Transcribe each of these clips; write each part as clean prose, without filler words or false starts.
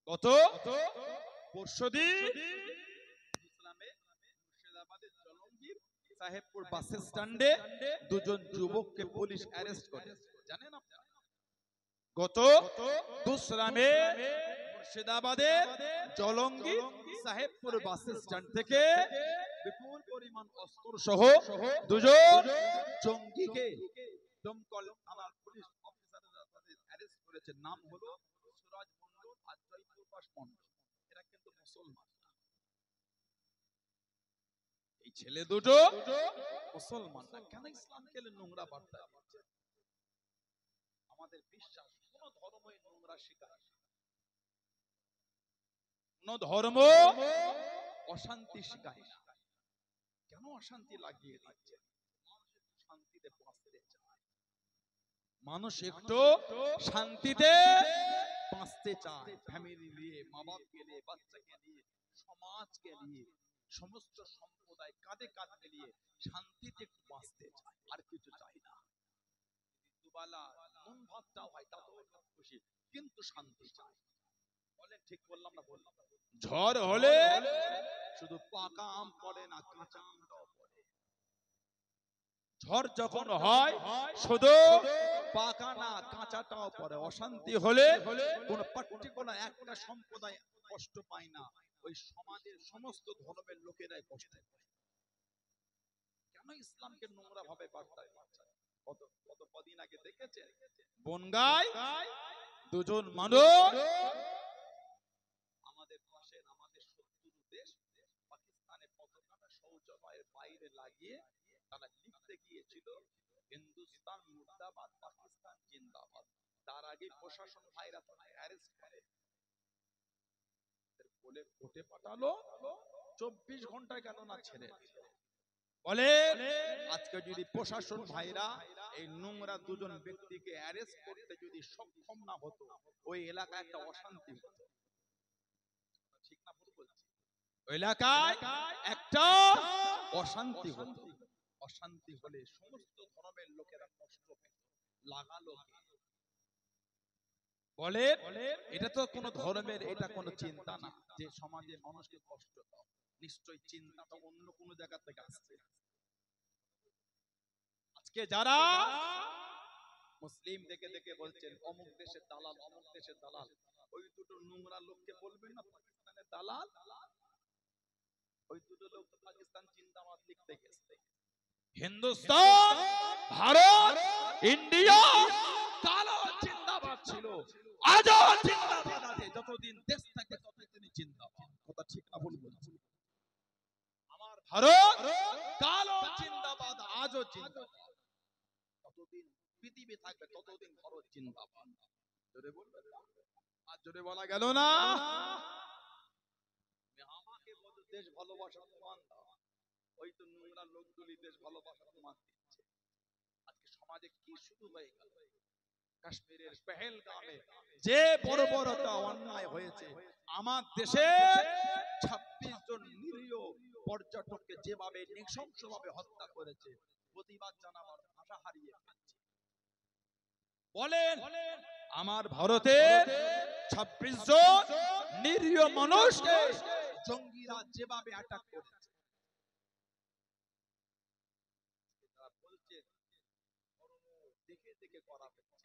গত পরশুদিন মুর্শিদাবাদের জলঙ্গির সাহেবপুর বাস স্ট্যান্ডে দুজন যুবককে পুলিশ অ্যারেস্ট করে, জানেন আপনারা? গত 2 মে মুর্শিদাবাদের জলঙ্গি সাহেবপুর বাস স্ট্যান্ড থেকে বিপুল পরিমাণ অস্ত্র সহ দুজন জঙ্গিকে দমকল থানার পুলিশ অফিসাররা অ্যারেস্ট করেছে। নাম হলো সুরাজ মন্ডল আর জয়প্রকাশ মন্ডল। এরা কিন্তু মুসলমান। এই ছেলে দুটো মুসলমান না, কেন ইসলামকে নোংরা বার্তা দিচ্ছে? আমাদের বিশ্বাস কোন ধর্মই নোংরা শেখায়, কোন ধর্ম অশান্তি শেখায় না। কেন অশান্তি লাগিয়ে দিচ্ছে? শান্তিতে বাঁচতে চায়, মানুষ একটু শান্তিতে বাঁচতে চায়, ফ্যামিলি নিয়ে, মা বাপকে নিয়ে, বাচ্চাকে নিয়ে, সমাজকে নিয়ে, সমস্ত সম্প্রদায় কাঁধে কাঁধ মিলিয়ে শান্তিতে একটু বাঁচতে চায়, আর কিছু চাই না। দুবেলা মন ভাতটা হয় তাতেও খুশি, কিন্তু শান্তি চায়। বলেন ঠিক বললাম না? বললাম। ঝড় হলে শুধু পাকা আম পড়ে না, কাঁচা আমটাও পড়ে। ঝড় যখন হয় শুধু পাকা না, কাঁচাটাও পড়ে। অশান্তি হলে কোন পার্টিকুলার একটা সম্প্রদায় কষ্ট পায় না, ওই সমাজের সমস্ত ধর্মের লোকেরাই কষ্ট পায়। কেন ইসলামকে নোংরা ভাবে বার্তা দিচ্ছে? কত কদিন আগে দেখেছেন বনগাঁয় দুজন মানুষ আমাদের পাশে, আমাদের শত্রু দেশ পাকিস্তানের পতাকাটা শৌচালয়ের বাইরে লাগিয়ে তারা লিখতে গিয়েছিল হিন্দুস্তান মুর্দাবাদ, পাকিস্তান জিন্দাবাদ। তার আগে প্রশাসন ভাইরা তাদের অ্যারেস্ট করে বলে কোর্টে পাঠালো, 24 ঘন্টায় কেন না ছেড়ে দিল? বলে আজকে যদি প্রশাসন ভাইরা এই নোংরা দুজন ব্যক্তিকে অ্যারেস্ট করতে যদি সক্ষম না হতো, ওই এলাকায় একটা অশান্তি হতো। ঠিক না ভুল বলছি? ওই এলাকায় একটা অশান্তি হতো। অশান্তি হলে সমস্ত ধর্মের লোকেরা কষ্ট পেত। লাগালো বলে এটা তো কোন ধর্মের, এটা কোন চিন্তা না যে সমাজে মানুষকে কষ্ট দাও। নিশ্চয়ই চিন্তাটা অন্য কোন জায়গা থেকে আসছে। আজকে যারা মুসলিম দেখে দেখে বলছেন অমুক দেশের দালাল, অমুক দেশের দালাল, ওই দুটো নোংরা লোককে বলবেন না পাকিস্তানের দালাল? ওই দুটো লোক পাকিস্তান জিন্দাবাদ লিখতে গেছে। হিন্দুস্তান, ভারত, ইন্ডিয়া কালো জিন্দাবাদ ছিল, আজও জিন্দাবাদ আছে। যতদিন দেশ থাকে ততদিন জিন্দাবাদ। কথা ঠিক না ভুল বলছি? আমার ভারত কালো জিন্দাবাদ, আজও জিন্দাবাদ। যতদিন পৃথিবী থাকবে ততদিন ভারত জিন্দাবাদ। জোরে বলবেন না? আর জোরে বলা গেল না? আমাকে বলো দেশ ভালোবাসা প্রমাণ দাও। ওই তো নোংরা লোকগুলি দেশ ভালোবাসা প্রমাণ দিচ্ছে। আজকে সমাজে কি শুরু হয়ে গেল? কাশ্মীরের পেহেলগামে যে বর্বরতা অন্যায় হয়েছে, আমার দেশে 26 জন নিরীহ পর্যটককে যেভাবে নৃশংসভাবে হত্যা করেছে, প্রতিবাদ জানাবার ভাষা হারিয়ে ফেলছে। বলেন আমার ভারতের 26 জন নিরীহ মানুষকে জঙ্গিরা যেভাবে অ্যাটাক করেছে, দেখে দেখে করা হচ্ছে।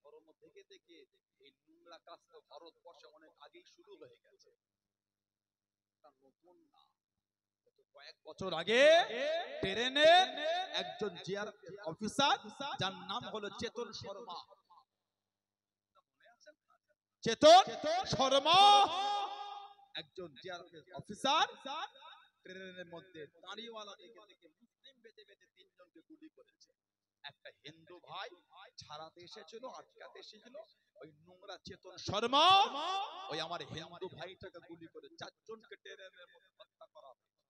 ধর্ম দেখে দেখে এই নোংরা কাজটা ভারতবর্ষে অনেক আগেই শুরু হয়ে গেছে, নতুন না। কয়েক বছর আগে ট্রেনে একজন জিআরপি অফিসার, যার নাম হলো চেতন শর্মা, চেতন শর্মা একজন জিআরপি অফিসার ট্রেনের মধ্যে দাঁড়িওয়ালা দেখে দেখে মুসলিম বেঁধে বেঁধে 3 জনকে গুলি করেছে। একটা হিন্দু ভাই ছাড়াতে এসেছিল, আটকাতে এসেছিল, ওই নোংরা চেতন শর্মা ওই আমার হিন্দু ভাইটাকে গুলি করে 4 জনকে ট্রেনের মধ্যে হত্যা করা হয়েছে।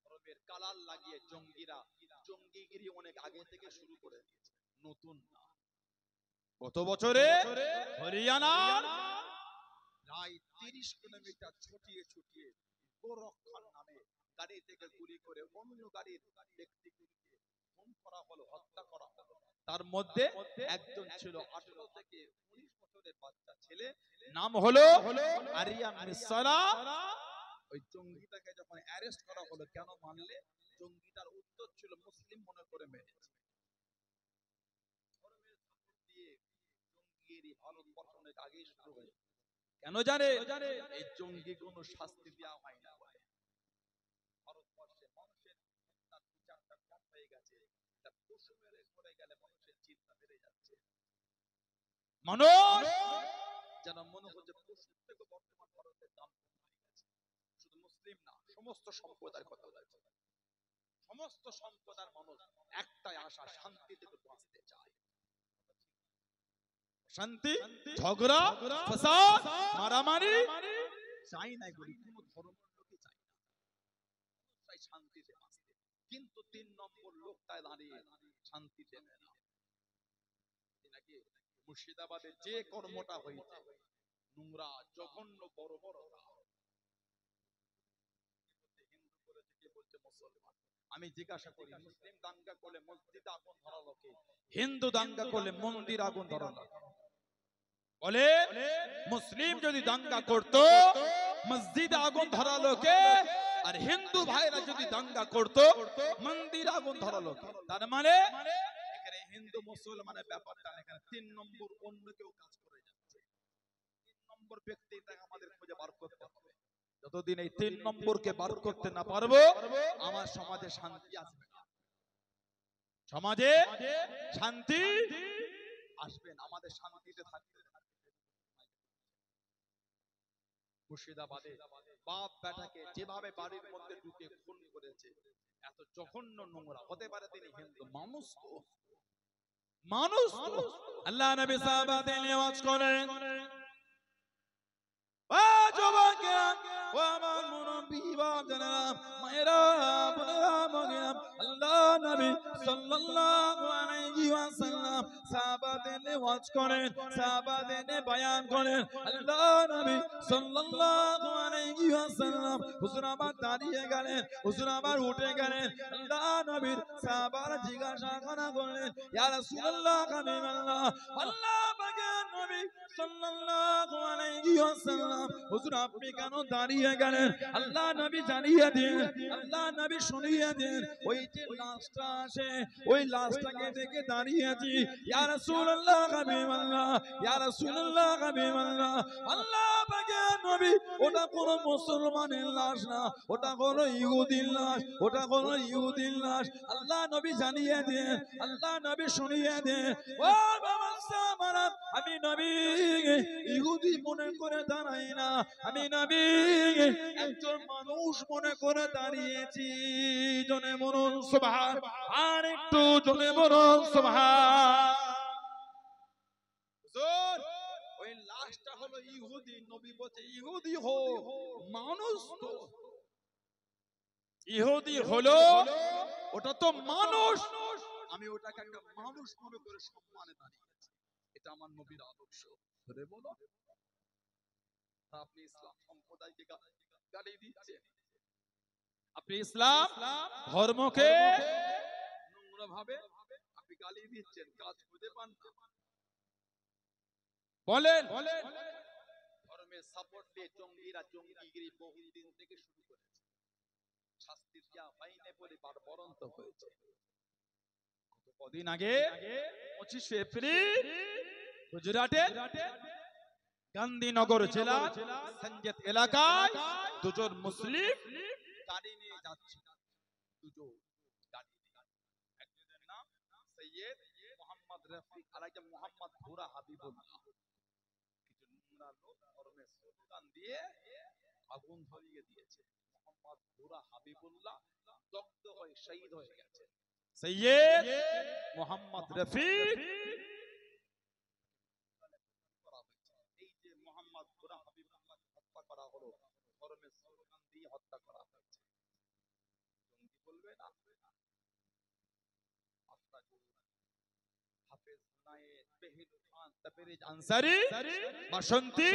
ধর্মের কালার লাগিয়ে জঙ্গিরা জঙ্গিগিরি অনেক আগে থেকে শুরু করে দিয়েছে, নতুন না। গত বছরে হরিয়ানার প্রায় 30 কিলোমিটার ছুটিয়ে ছুটিয়ে গোরক্ষার নামে গাড়ি থেকে গুলি করে অন্য গাড়ির ব্যক্তিগুলিকে খুন করা হলো, হত্যা করা হলো। তার মধ্যে একজন ছিল 18 থেকে 19 বছরের বাচ্চা ছেলে, নাম হলো আরিয়ান মিসালা। ওই জঙ্গিটাকে যখন অ্যারেস্ট করা হলো, কেন মানলে? জঙ্গিটার উত্তর ছিল মুসলিম মনে করে মেরেছে। ভারতবর্ষ আগেই শুরু হয়েছে। কেন জানে? এই জঙ্গি কোনো শাস্তি দেওয়া হয় না। ভারতবর্ষে মানুষের বিচারটা কম হয়ে গেছে। পশু মেরে করে গেলে মানুষের চিন্তা বেড়ে যাচ্ছে। মানুষ যেন মনে হচ্ছে পশুর থেকে বর্তমান ভারতের দাম কম হয়ে গেছে। শুধু মুসলিম না, সমস্ত সম্প্রদায়ের কথা বলছে। সমস্ত সম্প্রদায়ের মানুষ একটাই আশা, শান্তিতে বাঁচতে চায়। শান্তি, ঝগড়া, ফাসাদ, মারামারি চাই না, এগুলি কোনো ধর্মের লোকই চাই না। চাই শান্তিতে বাঁচতে। কিন্তু 3 নম্বর লোকটায় দাঁড়িয়ে শান্তি দেবে না। নাকি মুর্শিদাবাদে যে কর্মটা হয়েছে, নোংরা, জঘন্য, বড় বড় হিন্দু করেছে, কে বলছে মুসলমান। আমি জিজ্ঞাসা করি, মুসলিম দাঙ্গা করলে মসজিদে আগুন ধরালো কে? হিন্দু দাঙ্গা করলে মন্দির আগুন ধরালো? বলে মুসলিম যদি দাঙ্গা করত মসজিদে আগুন ধরালো কে? আর হিন্দু ভাইরা যদি দাঙ্গা করত মন্দির আগুন ধরালো কে? তার মানে এখানে হিন্দু মুসলমানের ব্যাপারটা, এখানে 3 নম্বর অন্য কেউ কাজ করে যাচ্ছে। 3 নম্বর ব্যক্তিটাকে আমাদের খুঁজে বার করতে হবে। যতদিন এই 3 নম্বরকে বার করতে না পারবো, আমার সমাজে শান্তি আসবে না। সমাজে শান্তি আসবে না, আমাদের শান্তিতে থাকতে। মুর্শিদাবাদে বাপ বেটাকে যেভাবে বাড়ির মধ্যে ঢুকে খুন করেছে, এত জঘন্য নোংরা হতে পারে? তিনি হিন্দু, মানুষ তো মানুষ। আল্লাহ নবী সাহাবাদের নিয়াজ করেন, আমার মুরব্বি বাপজানেরা, মায়েরা, বোনেরা, মাগিরা, আল্লাহ নবী সাল্লাল্লাহু আলাইহি ওয়াসাল্লাম সাহাবাদের নিয়াজ করেন, সাহাবাদের বয়ান করেন। আল্লাহ নবী সাল্লাল্লাহু আলাইহি ওয়াসাল্লাম হুজুর আবার দাঁড়িয়ে গেলেন, হুজুর আবার উঠে গেলেন। আল্লাহ নবীর সাহাবারা জিজ্ঞাসা করলেন, ইয়া রাসূলুল্লাহ, হাবিবাল্লাহ, আল্লাহ পাকের নবী সাল্লাল্লাহু আলাইহি ওয়াসাল্লাম, হুজুর আপনি কেন দাঁড়িয়ে গেলেন? আল্লাহ নবী জানিয়ে দেন, আল্লাহ নবী শুনিয়ে দেন, ওই যে লাশটা আছে, ওই লাশটাকে দেখে দাঁড়িয়েছি। ইয়া রাসূলুল্লাহ, হাবিবাল্লাহ, ইয়া রাসূলুল্লাহ, হাবিবাল্লাহ, আল্লাহ পাকের নবী, ওটা কোন মুসলমানের লাশ না, ওটা কোন ইহুদির লাশ, ওটা কোন ইহুদির লাশ। আল্লাহ নবী জানিয়ে দেন, আল্লাহ নবী শুনিয়ে দেন। ও বাবা সাহাবারা, আমি নবী ইহুদি মনে করে দাঁড়াই না, আমি নবী একজন মানুষ মনে করে দাঁড়িয়েছি। জনে বলুন সুবহান, আর একটু জনে বলুন সুবহান। হুজুর, ওই লাশটা হলো ইহুদি। নবী বলছে ইহুদি হো, মানুষ তো। ইহুদি হলো, ওটা তো মানুষ, আমি ওটাকে একটা মানুষ মনে করে সম্মানে দাঁড়িয়েছি। এটা আমার নবীর আদর্শ। ধরে বলো, আপনি ইসলাম সম্প্রদায়কে গালি দিচ্ছেন, আপনি ইসলাম ধর্মকে নোংরা ভাবে আপনি গালি দিচ্ছেন, কাজ খুঁজে পান না। বলেন, ধর্মের সাপোর্ট দিয়ে জঙ্গিরা জঙ্গিগিরি বহুদিন থেকে শুরু করেছে। শাস্তি দেওয়া হয়নি বলে বারবরন্ত হয়েছে। কদিন আগে 25 এপ্রিল গুজরাটে গান্ধীনগর জেলা সঞ্জেত এলাকায় দুজন মুসলিম গাড়ি নিয়ে যাচ্ছে। দুজন গাড়ি, একজনের নাম সৈয়দ মোহাম্মদ রফিক, আর একজন মোহাম্মদ ভুরা হাবিবুল্লাহ। কিছু নোংরা লোক ধর্মের স্লোগান দিয়ে আগুন ধরিয়ে দিয়েছে। মোহাম্মদ ভুরা হাবিবুল্লাহ দগ্ধ হয়ে শহীদ হয়ে গেছে। সৈয়দ মোহাম্মদ রফিক, এই যে মোহাম্মদ ভুরা হাবিবুল্লাহ হত্যা করা হলো, ধর্মের স্লোগান দিয়ে হত্যা করা হয়েছে। জঙ্গি বলবে না? হাফেজ নায়েব, বেহিদ খান, তাবরিজ আনসারী, বাসন্তী,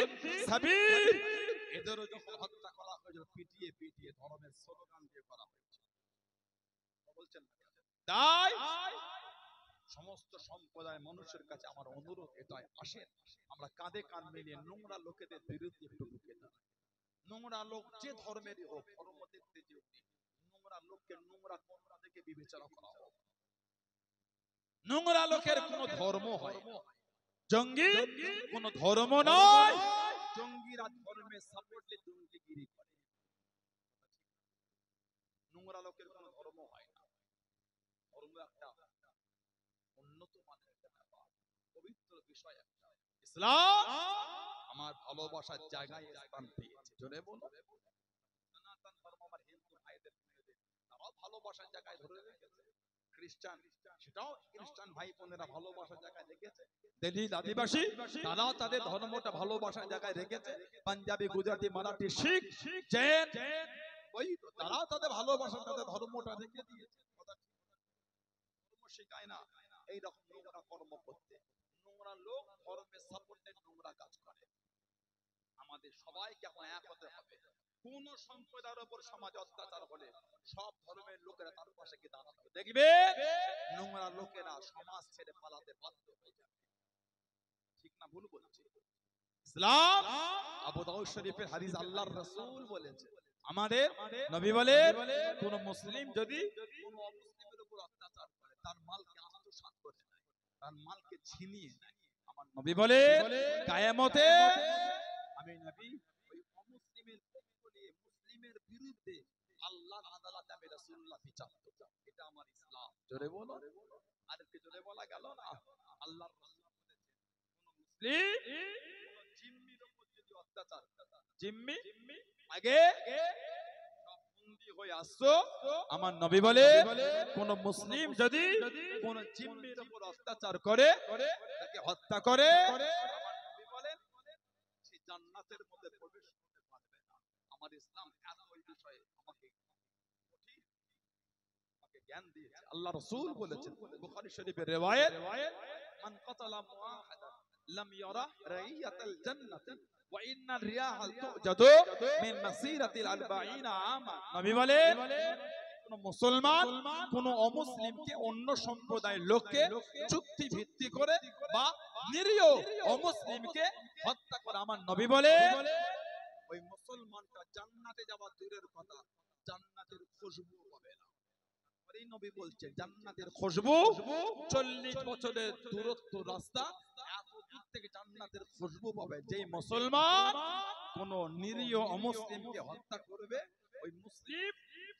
সাবির, এদেরও যখন হত্যা করা হয়েছিল পিটিয়ে পিটিয়ে ধর্মের স্লোগান দিয়ে করা হয়েছে। বলছেন তাই সমস্ত সম্প্রদায় মানুষের কাছে আমার অনুরোধ এটাই, আসেন আমরা কাঁধে কাঁধ মিলিয়ে নোংরা লোকেদের বিরুদ্ধে একটু রুখে দাঁড়াই। নোংরা লোক যে ধর্মেরই হোক, ধর্ম দেখতে যে নোংরা লোককে নোংরা কোণা থেকে বিবেচনা করা হোক। নোংরা লোকের কোন ধর্ম হয়, জঙ্গি কোন ধর্ম নয়। জঙ্গিরা ধর্মের সাপোর্টে জঙ্গিগিরি করে। নোংরা লোকের কোন ধর্ম হয় না। ধর্ম একটা উন্নত মানের ব্যাপার, পবিত্র বিষয় একটা। ইসলাম আমার ভালোবাসার জায়গায় স্থান পেয়েছে। জোরে বলো। সনাতন ধর্ম আমার হিন্দু ভাইদের, তারাও ভালোবাসার জায়গায় ধরে রেখেছে। খ্রিস্টান, সেটাও খ্রিস্টান ভাই বোনেরা ভালোবাসার জায়গায় রেখেছে। দিল্লি আদিবাসী, তারাও তাদের ধর্মটা ভালোবাসার জায়গায় রেখেছে। পাঞ্জাবি, গুজরাটি, মারাঠি, শিখ, জৈন, ওই তারাও তাদের ভালোবাসা, তাদের ধর্মটা রেখে দিয়েছে। ধর্ম শেখায় না এইরকম নোংরা কর্ম করতে। নোংরা লোক ধর্মের সাপোর্টে নোংরা কাজ করে। আমাদের সবাইকে এখন এক হতে হবে। কোন সম্প্রদায়ের উপর সমাজ অত্যাচার হলে সব ধর্মের লোকেরা তার পাশে গিয়ে দাঁড়াতে হবে। দেখবে নোংরা লোকেরা সমাজ ছেড়ে পালাতে বাধ্য হয়ে যাবে। ঠিক না ভুল বলছি? ইসলাম আবু দাউদ শরীফের হাদিস, আল্লাহর রাসূল বলেছে, আমাদের নবী বলে, কোন মুসলিম যদি কোন অমুসলিমের উপর অত্যাচার করে, তার মালকে আত্মসাৎ করে নেয়, তার মালকে ছিনিয়ে নেয়, আমার নবী বলে কিয়ামতে আমি নবী ওই অমুসলিমের পক্ষ নিয়ে মুসলিমের বিরুদ্ধে আল্লাহর আদালতে আমি রাসূলুল্লাহ বিচার করব। এটা আমার ইসলাম। জোরে বলো। আর কি জোরে বলা গেল না? আল্লাহর রাসূল বলেছেন, কোন মুসলিম কোন জিম্মির উপর যদি অত্যাচার, জিম্মি আগে সব বন্দী হয়ে আসছো, আমার নবী বলে কোন মুসলিম যদি কোন জিম্মির উপর অত্যাচার করে, তাকে হত্যা করে, আমার নবী বলেন সে জান্নাতের মধ্যে প্রবেশ করতে পারবে না। আমার ইসলাম এত ওই বিষয়ে আমাকে জ্ঞান দিয়েছে। আল্লাহ রাসূল বলেছেন, বুখারী শরীফের riwayat, মান কাতালা মুআহাদান লাম ইয়ারা রাইয়াতাল জান্নাতি ওয়া ইন্না রিয়াহা তুজাদু মিন মাসিরাতিল 40 আমা। নবী বলেন কোন মুসলমান কোন অমুসলিমকে, অন্য সম্প্রদায়ের লোককে চুক্তি ভিত্তি করে বা নিরীহ অমুসলিমকে হত্যা করে, আমার নবী বলেন ওই মুসলমানটা জান্নাতে যাওয়া দূরের কথা, জান্নাতের খুশবু পাবে না। এই নবী বলছেন জান্নাতের খুশবু, 40 বছরের দূরত্ব রাস্তা, এত দূর থেকে জান্নাতের খুশবু পাবে। যেই মুসলমান কোন নিরীহ অমুসলিমকে হত্যা করবে, ওই মুসলিম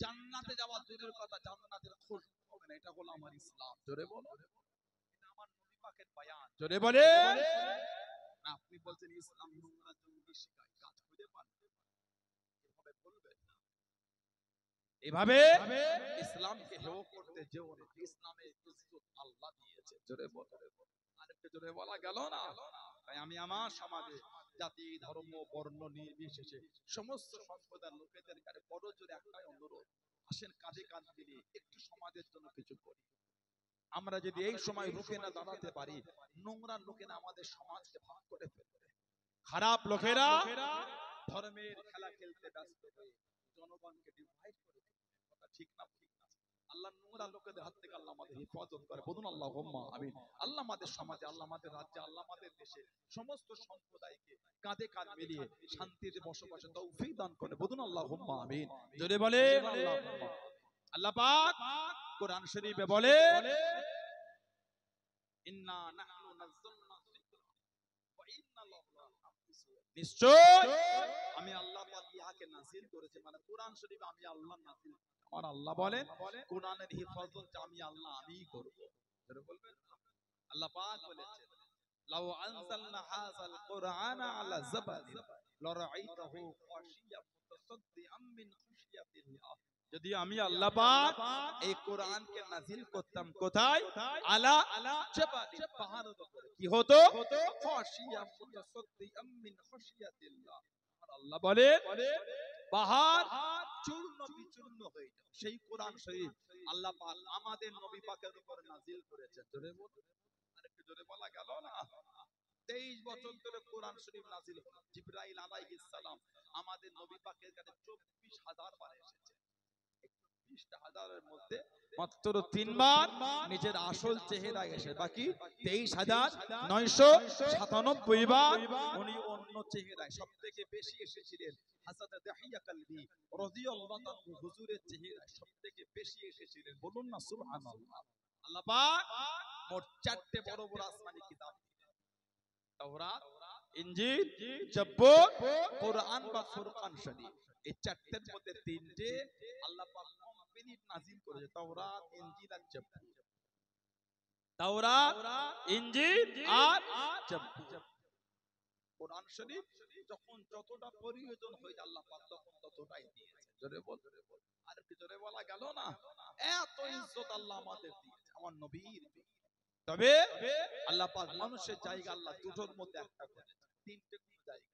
জান্নাতে যাওয়া দূরের কথা, জান্নাতের খুশবু পাবে না। এটা হলো আমার ইসলাম। জোরে বলো। এটা আমার নবী পাকের বায়ান। জোরে বলে। আপনি বলছেন ইসলাম নোংরা জঙ্গি শিখায়, কাজ খুঁজে পান, এভাবে বলবেন না। এভাবে ইসলামকে হেয় করতে যেও না। ইসলামের ইজ্জত আল্লাহ দিয়েছে। জোরে বলো। আরেকটু জোরে বলা গেল না? তাই আমি আমার সমাজে জাতি, ধর্ম, বর্ণ নির্বিশেষে সমস্ত সম্প্রদায়ের লোকেদের কাছে বড় জোরে একটাই অনুরোধ, আসেন কাঁধে কাঁধ মিলিয়ে একটু সমাজের জন্য কিছু করি। আমরা যদি এই সময় রুখে না দাঁড়াতে পারি, নোংরা লোকেরা আমাদের সমাজকে ভাগ করে ফেলবে। খারাপ লোকেরা ধর্মের খেলা খেলতে ব্যস্ত হয়ে জনগণকে ডিভাইড করে ফেলবে। কথা ঠিক না? ঠিক না? আল্লাহ নোংরা লোকেদের হাত থেকে আল্লাহ আমাদের হেফাজত করে। বলুন আল্লাহুম্মা আমিন। আল্লাহ আমাদের সমাজে, আল্লাহ আমাদের রাজ্যে, আল্লাহ আমাদের দেশে সমস্ত সম্প্রদায়কে কাঁধে কাঁধ মিলিয়ে শান্তিতে বসবাসের তৌফিক দান করে। বলুন আল্লাহুম্মা আমিন। জোরে বলেন আল্লাহুম্মা। আল্লাহ পাক কোরআন শরীফে বলে, ইন্না নাহনু নাযালনা যিকরা ওয়া ইন্না লাহু লাহাফিজুন। নিশ্চয় আমি আল্লাহ পাক ইহাকে নাযিল করেছি, মানে কোরআন শরীফ আমি আল্লাহ নাযিল। আমার আল্লাহ বলেন কোরআনের হিফাজত আমি আল্লাহ আমিই করব। যারা বলবেন আল্লাহ পাক বলেছেন, লাউ আনজালনা হাযাল কুরআনা আলা জাবালিন লারাআইতাহু খাশিয়াম মুতাসাদ্দিআম মিন খাশিয়াতিল্লাহ। যদি আমি আল্লাহ পাক এই কোরআনকে নাযিল করতাম কোথায়? আলা জাবালিন, পাহাড়ের উপরে। কি হতো? খাশিয়াম মুতাসাদ্দিআম মিন খাশিয়াতিল্লাহ। আমার আল্লাহ বলেন পাহাড় চূর্ণ বিচূর্ণ হয়ে যাবে। সেই কোরআন শরীফ আল্লাহ পাক আমাদের নবী পাকের উপর নাযিল করেছেন। জোরে বলুন। আরেকটু জোরে বলা গেল না? 23 বছর ধরে কোরআন শরীফ নাযিল হলো। জিবরাইল আলাইহিস সালাম আমাদের নবী পাকের কাছে 24,000 বার এসেছে। 20,000-এর মধ্যে মাত্র 3 বার নিজের আসল চেহারা এসে, বাকি 23,997 বার উনি অন্য চেহারায় সবথেকে বেশি এসেছিলেন। হযরত দাহিয়া কালবি রাদিয়াল্লাহু তাআলা হুজুরের চেহারায় সবথেকে বেশি এসেছিলেন। বলুন না সুবহানাল্লাহ। আল্লাহ পাক মোট 4টে বড় বড় আসমানি কিতাব, তাওরাত, ইনজিল, জব্বুর, কোরআন বা ফুরকান শরীফ। এই 4টের মধ্যে 3টে আল্লাহ পাক কমপ্লিট নাযিল করেছে, তাওরাত, ইনজিল আর জব্বুর। তাওরাত, ইনজিল আর জব্বুর। কোরআন শরীফ যখন যতটা প্রয়োজন হয়েছে আল্লাহ পাক তখন ততটাই দিয়েছে। জোরে বল, আর কি জোরে বলা গেল না? এত ইজ্জত আল্লাহ আমাদের দিয়েছে আমার নবীর। তবে আল্লাহ পাক মানুষের জায়গা আল্লাহ দুটোর মধ্যে একটা করেছে, 3টে কোন জায়গা।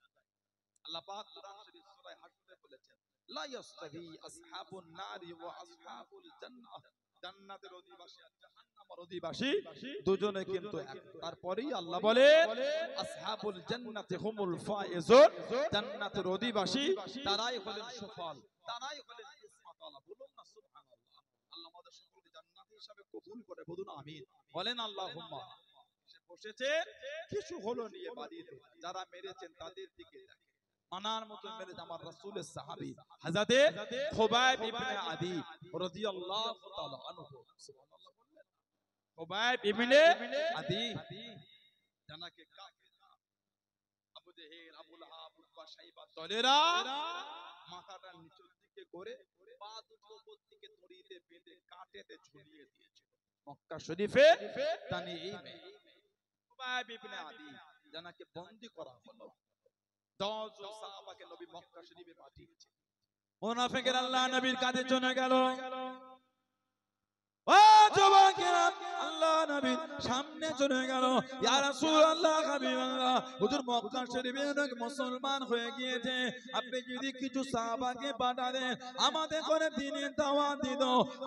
আল্লাহ পাক কোরআন শরীফ সূরা হাশরে বলেছেন, লা ইয়াসতাবি আসহাবুন নারি ওয়া আসহাবুল জান্নাহ, জান্নাতের অধিবাসী আর জাহান্নামের অধিবাসী দুজনে কিন্তু এক। তারপরেই আল্লাহ বলে আসহাবুল জান্নাতি হুমুল ফায়েজুন, জান্নাতের অধিবাসী তারাই হলেন সফল, তারাই হলেন কিসমতওয়ালা। বলুন না সুবহানাল্লাহ। আল্লাহ আমাদের সকলকে জান্নাতি হিসাবে কবুল করে, বলুন আমিন। বলেন আল্লাহুম্মা। সে বসেছে কিছু হলো নিয়ে বাড়িতে, যারা মেরেছেন তাদের দিকে দেখে, মানার মতো মেরেছে আমার রাসূলের সাহাবী হযরতে খুবাইব ইবনে আদি রাদিয়াল্লাহু তাআলা আনহু। সুবহানাল্লাহ বললেন। খুবাইব ইবনে আদি জানাকে কাফের, আবু জেহেল, আবু লাহাব, উতবা, শাইবা দলেরা মাথাটা নিচের দিকে করে পা দুটো উপর দিকে দড়িতে বেঁধে কাটেতে ঝুলিয়ে দিয়েছিল মক্কা শরীফে তানঈমে। খুবাইব ইবনে আদি জানাকে বন্দী করা হলো। 10 জন সাহাবাকে নবী মক্কা শরীফে পাঠিয়েছে। মুনাফিকের আল্লাহ নবীর কাছে চলে গেল। ও যুবকেরা, আল্লাহ নবীর সামনে চলে গেল। ইয়া রাসূলুল্লাহ, হাবিবাল্লাহ, হুজুর মক্কা শরীফে অনেক মুসলমান হয়ে গিয়েছে, আপনি যদি কিছু সাহাবাকে পাঠাতেন আমাদের করে দ্বীনের দাওয়াত দিত,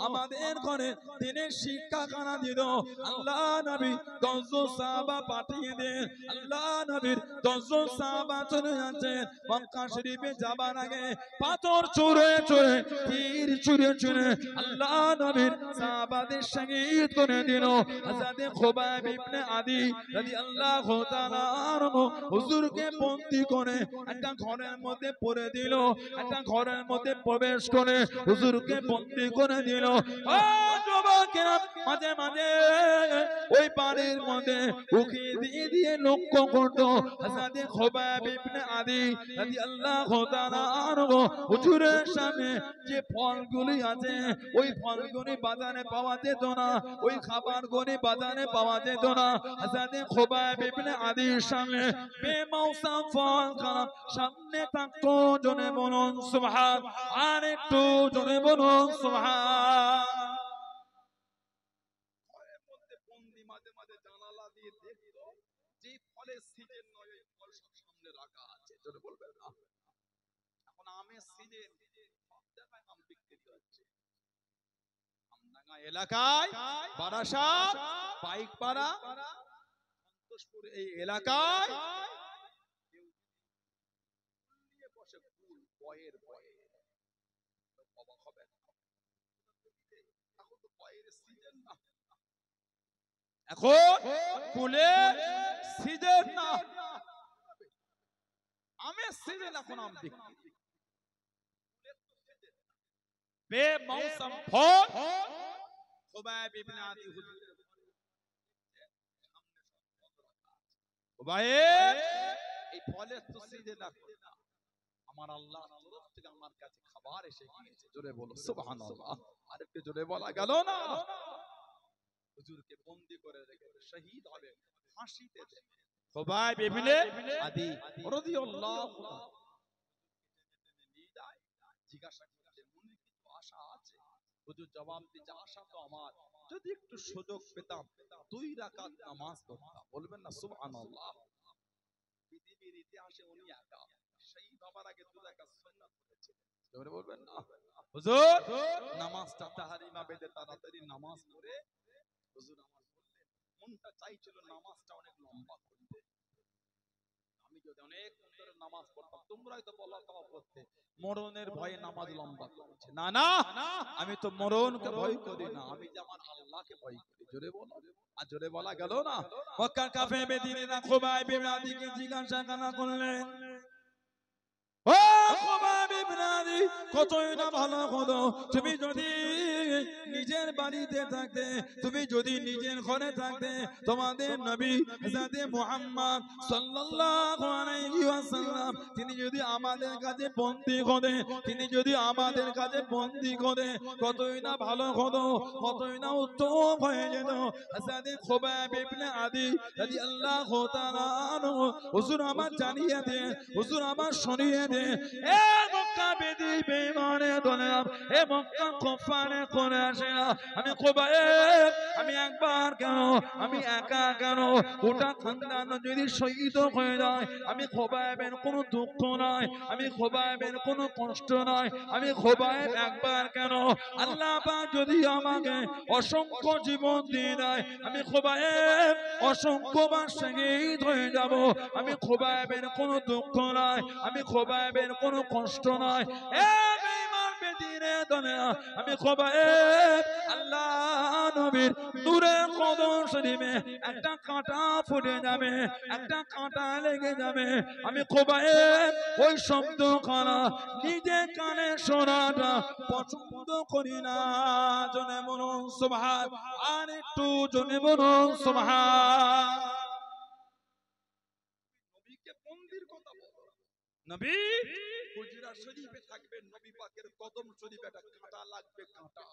আমাদের করে দ্বীনের শিক্ষাখানা দিত। আল্লাহ নবী 10 জন সাহাবা পাঠিয়ে দেন। আল্লাহ নবীর 10 জন সাহাবা চলে যাচ্ছেন। মক্কা শরীফে যাবার আগে পাথর ছুঁড়ে ছুঁড়ে, তীর ছুঁড়ে ছুঁড়ে আল্লাহ নবীর সাহাবাদের শহীদ করে দিল। হযরত খুবাইব ইবনে আদি রাদিয়াল্লাহু তাআলা আনহু হুজুরকে বন্দী করে একটা ঘরের মধ্যে পড়ে দিল, একটা ঘরের মধ্যে প্রবেশ করে হুজুরকে বন্দী করে দিল। ও যুবকেরা, মাঝে মাঝে ওই বাড়ির মধ্যে উকি দিয়ে দিয়ে লক্ষ্য করত হযরত খুবাইব ইবনে আদি রাদিয়াল্লাহু তাআলা আনহু হুজুরের সামনে যে ফলগুলি আছে ওই ফলগুলি বাজারে পাওয়া যেত না, ওই খাবারগুলি বাজারে পাওয়া যেত না। হযরত খুবাইব ইবনে আদির সামনে বেমৌসম ফল খারাপ সামনে থাকতো। জোরে বলুন সুবহান, আর একটু জোরে বলুন সুবহান। ঘরের মধ্যে বন্দি, মাঝে মাঝে জানালা দিয়ে দেখতো যে ফলের সিজন নয় ওই ফল সব সামনে রাখা আছে। জোরে বলবেন না। এখন আমের সিজন, সব জায়গায় আম বিক্রি হচ্ছে। আমডাঙ্গা এলাকায়, বারাসাত, পাইকপাড়া, সন্তোষপুর এই এলাকায় নিয়ে বসে ফুল বয়ের বয়ে। অবাক হবেন, এখন তো বয়ের সিজন না, এখন ফুলের সিজন না, আমের সিজন। এখন আম বিক্রি, বেমৌসম ফল খুবাইব ইবনে আদি হুজুরের সামনে সব রাখা আছে। খুবাইব, এই ফলের তো সিজন এখন না, আমার আল্লাহর তরফ থেকে আমার কাছে খাবার এসে গিয়েছে। জোরে বলো সুবহানাল্লাহ। আর একটু জোরে বলা গেল না? হুজুরকে বন্দী করে রেখে শহীদ হবে, ফাঁসিতে দেবে। খুবাইব ইবনে আদি রাদিয়াল্লাহু তাআলা নিয়ে যায়, জিজ্ঞাসা করছে মনে কিছু আশা আছে? হুজুর জবাব দিচ্ছে আশা তো আমার, যদি একটু সুযোগ পেতাম 2 রাকাত নামাজ পড়তাম। বলবেন না সুবহানাল্লাহ। পৃথিবীর ইতিহাসে উনি একা শহীদ হবার আগে 2 রাকাত সুন্নাত পড়েছেন। জোরে বলবেন না। হুজুর নামাজটা তাহারিমা বেঁধে তাড়াতাড়ি নামাজ পড়ে হুজুর আমার বললেন মনটা চাইছিল নামাজটা অনেক লম্বা করতে। আমি অনেক ধরে নামাজ পড়তাম, তোমরাই তো বলা কাও করতে মরণের ভয়ে নামাজ লম্বা করছে। না না, আমি তো মরণকে ভয় করি না, আমি যে আমার আল্লাহকে ভয় করি। জোরে বলো, আর জোরে বলা গেল না। মক্কার কাফের বেদিনেরা খুবাইব ইবনে আদিকে জিজ্ঞাসা করলেন, ও খুবাইব ইবনে আদি, কতই না ভালো হতো তুমি যদি নিজের বাড়িতে থাকতে, তুমি যদি নিজের ঘরে থাকতে, তোমাদের নবী হযরত মুহাম্মদ সাল্লাল্লাহু আলাইহি ওয়াসাল্লাম তিনি যদি আমাদের কাছে বন্দী করে, তিনি যদি আমাদের কাছে বন্দী করে, কতই না ভালো হতো, কতই না উত্তম হয়ে যেত। হযরত খুবাইব ইবনে আদি রাদিয়াল্লাহু তাআলা আনহু, হুজুর আমার জানিয়ে দেন, হুজুর আমার শুনিয়ে দেন, এ মক্কা বেদি বেঈমানে দলেরা, এ মক্কা কুফারে কুরাইশরা, আমি খুবাইব, আমি একবার কেন, আমি একা কেন, গোটা খানদান যদি শহীদ হয়ে যায়, আমি খুবাইবের কোনো দুঃখ নাই, আমি খুবাইবের কোনো কষ্ট নাই, আমি খুবাইব একবার কেন, আল্লাহ পাক যদি আমাকে অসংখ্য জীবন দিয়ে দেয়, আমি খুবাইব অসংখ্যবার শহীদ হয়ে যাব, আমি খুবাইবের কোনো দুঃখ নাই, আমি খুবাইবের কোনো কষ্ট নাই। এ বেঈমান বেদিনে দুনিয়া, আমি খুবাইব আল্লাহ নবীর নূরের কদম শরীফে একটা কাঁটা ফুটে যাবে, একটা কাঁটা লেগে যাবে, আমি খুবাইব ওই শব্দখানা নিজে কানে শোনাটা পছন্দ করি না। জনে বলুন সুবহান, আর একটু জনে বলুন সুবহান। নবীকে বন্দির কথা বলো, নবী হুজরা শরীফে থাকবেন, নবী পাকের কদম শরীফে একটা কাঁটা লাগবে, কাঁটা,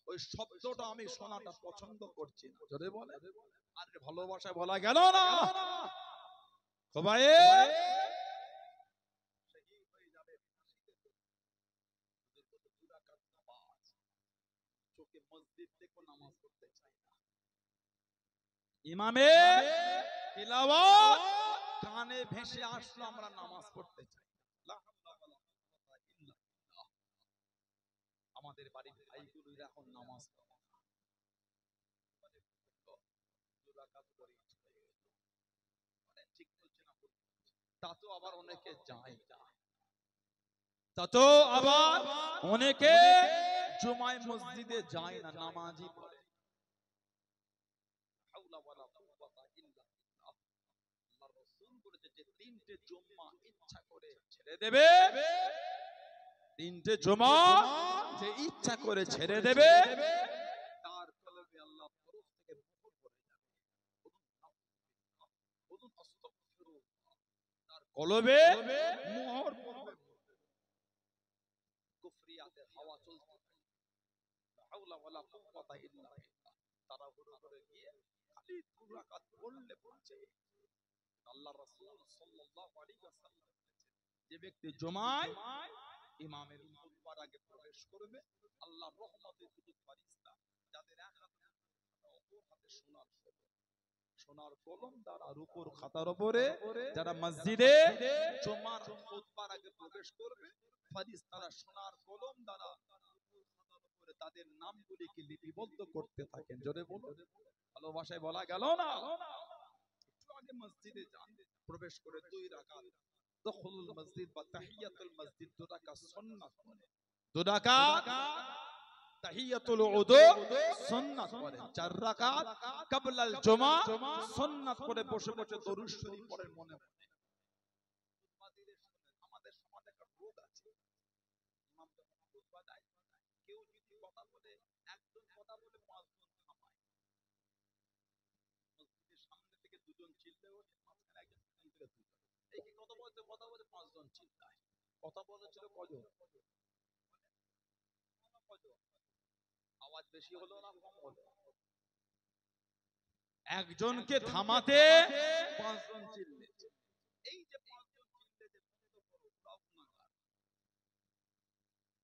ওই শব্দটা আমি শোনাটা পছন্দ করছি না। জোরে বলে, আর ভালোবাসায় বলা গেল না। খুবাইব শহীদ হয়ে যাবে, চোখে মসজিদ দেখো, নামাজ পড়তে চাই না, ইমামে তিলাওয়াত কানে ভেসে আসলো, আমরা নামাজ পড়তে চাই না। আমাদের বাড়ির ভাইগুলো এখন নামাজ পড়ে না, ঠিক বলছে না, তা তো আবার অনেকে যায়, তা তো আবার অনেকে জুমায় মসজিদে যায় না, নামাজই পড়ে। হাওলা ওয়ালা কুওয়াতা ইল্লা বিল্লাহ। আল্লাহর রাসূল বলেছে যে তিনটে জুমা ইচ্ছা করে ছেড়ে দেবে, তিনটে জুমা যে ইচ্ছা করে ছেড়ে দেবে, তার কলবে আল্লাহ তরফ থেকে মোহর পড়ে যাবে। বলুন আস্তাগফিরুল্লাহ, তার কলবে মোহর পড়বে। কুফরিয়াতের হাওয়া চলতে থাকে, হাওলা ওয়ালা কুওয়াতা ইল্লা বিল্লাহ। তারা হুড়ো করে গিয়ে খালি 2 রাকাত পড়লে পড়ছে। আল্লাহর রাসূল সাল্লাল্লাহু আলাইহি ওয়াসাল্লাম বলেছেন, যে ব্যক্তি জুমায় ইমামের খুতবার আগে প্রবেশ করবে, আল্লাহর রহমতে দুটো ফেরেশতা যাদের এক হাতে অপর হাতে সোনার কলম দ্বারা রূপোর খাতার উপরে, যারা মসজিদে জুমার খুতবার আগে প্রবেশ করবে, ফেরেশতারা সোনার কলম দ্বারা রূপোর খাতার উপরে তাদের নামগুলিকে লিপিবদ্ধ করতে থাকেন। জোরে বলুন, ভালোবাসায় বলা গেল না। একটু আগে মসজিদে যান, প্রবেশ করে 2 রাকাত দুখুলুল মসজিদ বা তাহিয়াতুল মসজিদ 2 রাকাত সুন্নাত পড়ে, 2 রাকাত তাহিয়াতুল উযু সুন্নাত পড়ে, 4 রাকাত ক্বাবলাল জুমা সুন্নাত পড়ে বসে বসে দরুদ শরীফ পড়ে মনে মনে। আমাদের সমাজে একটা রোগ আছে, ইমাম যখন খুতবা দেয়, কেউ যদি কথা বলে, একজন কথা বলে 5 জন থামায়, মসজিদের সামনে থেকে 2 জন চিল্লে ওঠে, মাঝখানে একজন থেকে 2 জন, এই কি কথা বলতে 5 জন চিল্লায়। কথা বলেছিল কজন? আওয়াজ বেশি হলো না কম হলো? একজনকে থামাতে 5 জন চিল্লেছে। এই যে 5 জন চিল্লেছে,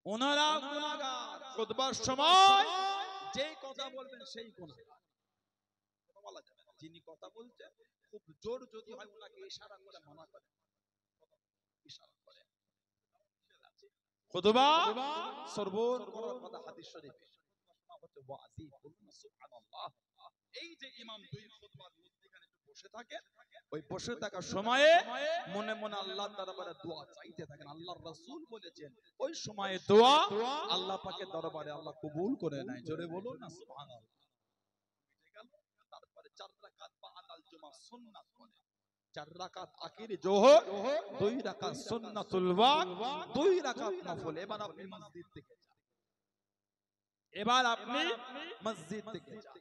ওনারা গুনাহগার। খুতবার সময় যেই কথা বলবেন সেই গুনাহগার, কথা বলা যাবে না। যিনি কথা বলছেন খুব জোর যদি হয়, ওনাকে ইশারা করে মানা করেন, ইশারা করে। খুতবা সরবর করার কথা হাদিস শরীফে হচ্ছে ওয়াজি, বলুন সুবহানাল্লাহ। এই যে ইমাম 2 খুতবার মধ্যখানে একটু বসে থাকেন, ওই বসে থাকার সময়ে মনে মনে আল্লাহর দরবারে দোয়া চাইতে থাকেন। আল্লাহর রাসূল বলেছেন ওই সময়ে দোয়া আল্লাহ পাকের দরবারে আল্লাহ কবুল করে নেয়। জোরে বলুন না সুবহানাল্লাহ। তারপরে 4 রাকাত বাদাল জুমা সুন্নাত পড়ে, 4 রাকাত আখির জোহর, 2 রাকাত সুন্নাতুল ওয়াক্ত, 2 রাকাত নফল। এবার আপনি মসজিদ থেকে যান, এবার আপনি মসজিদ থেকে যান,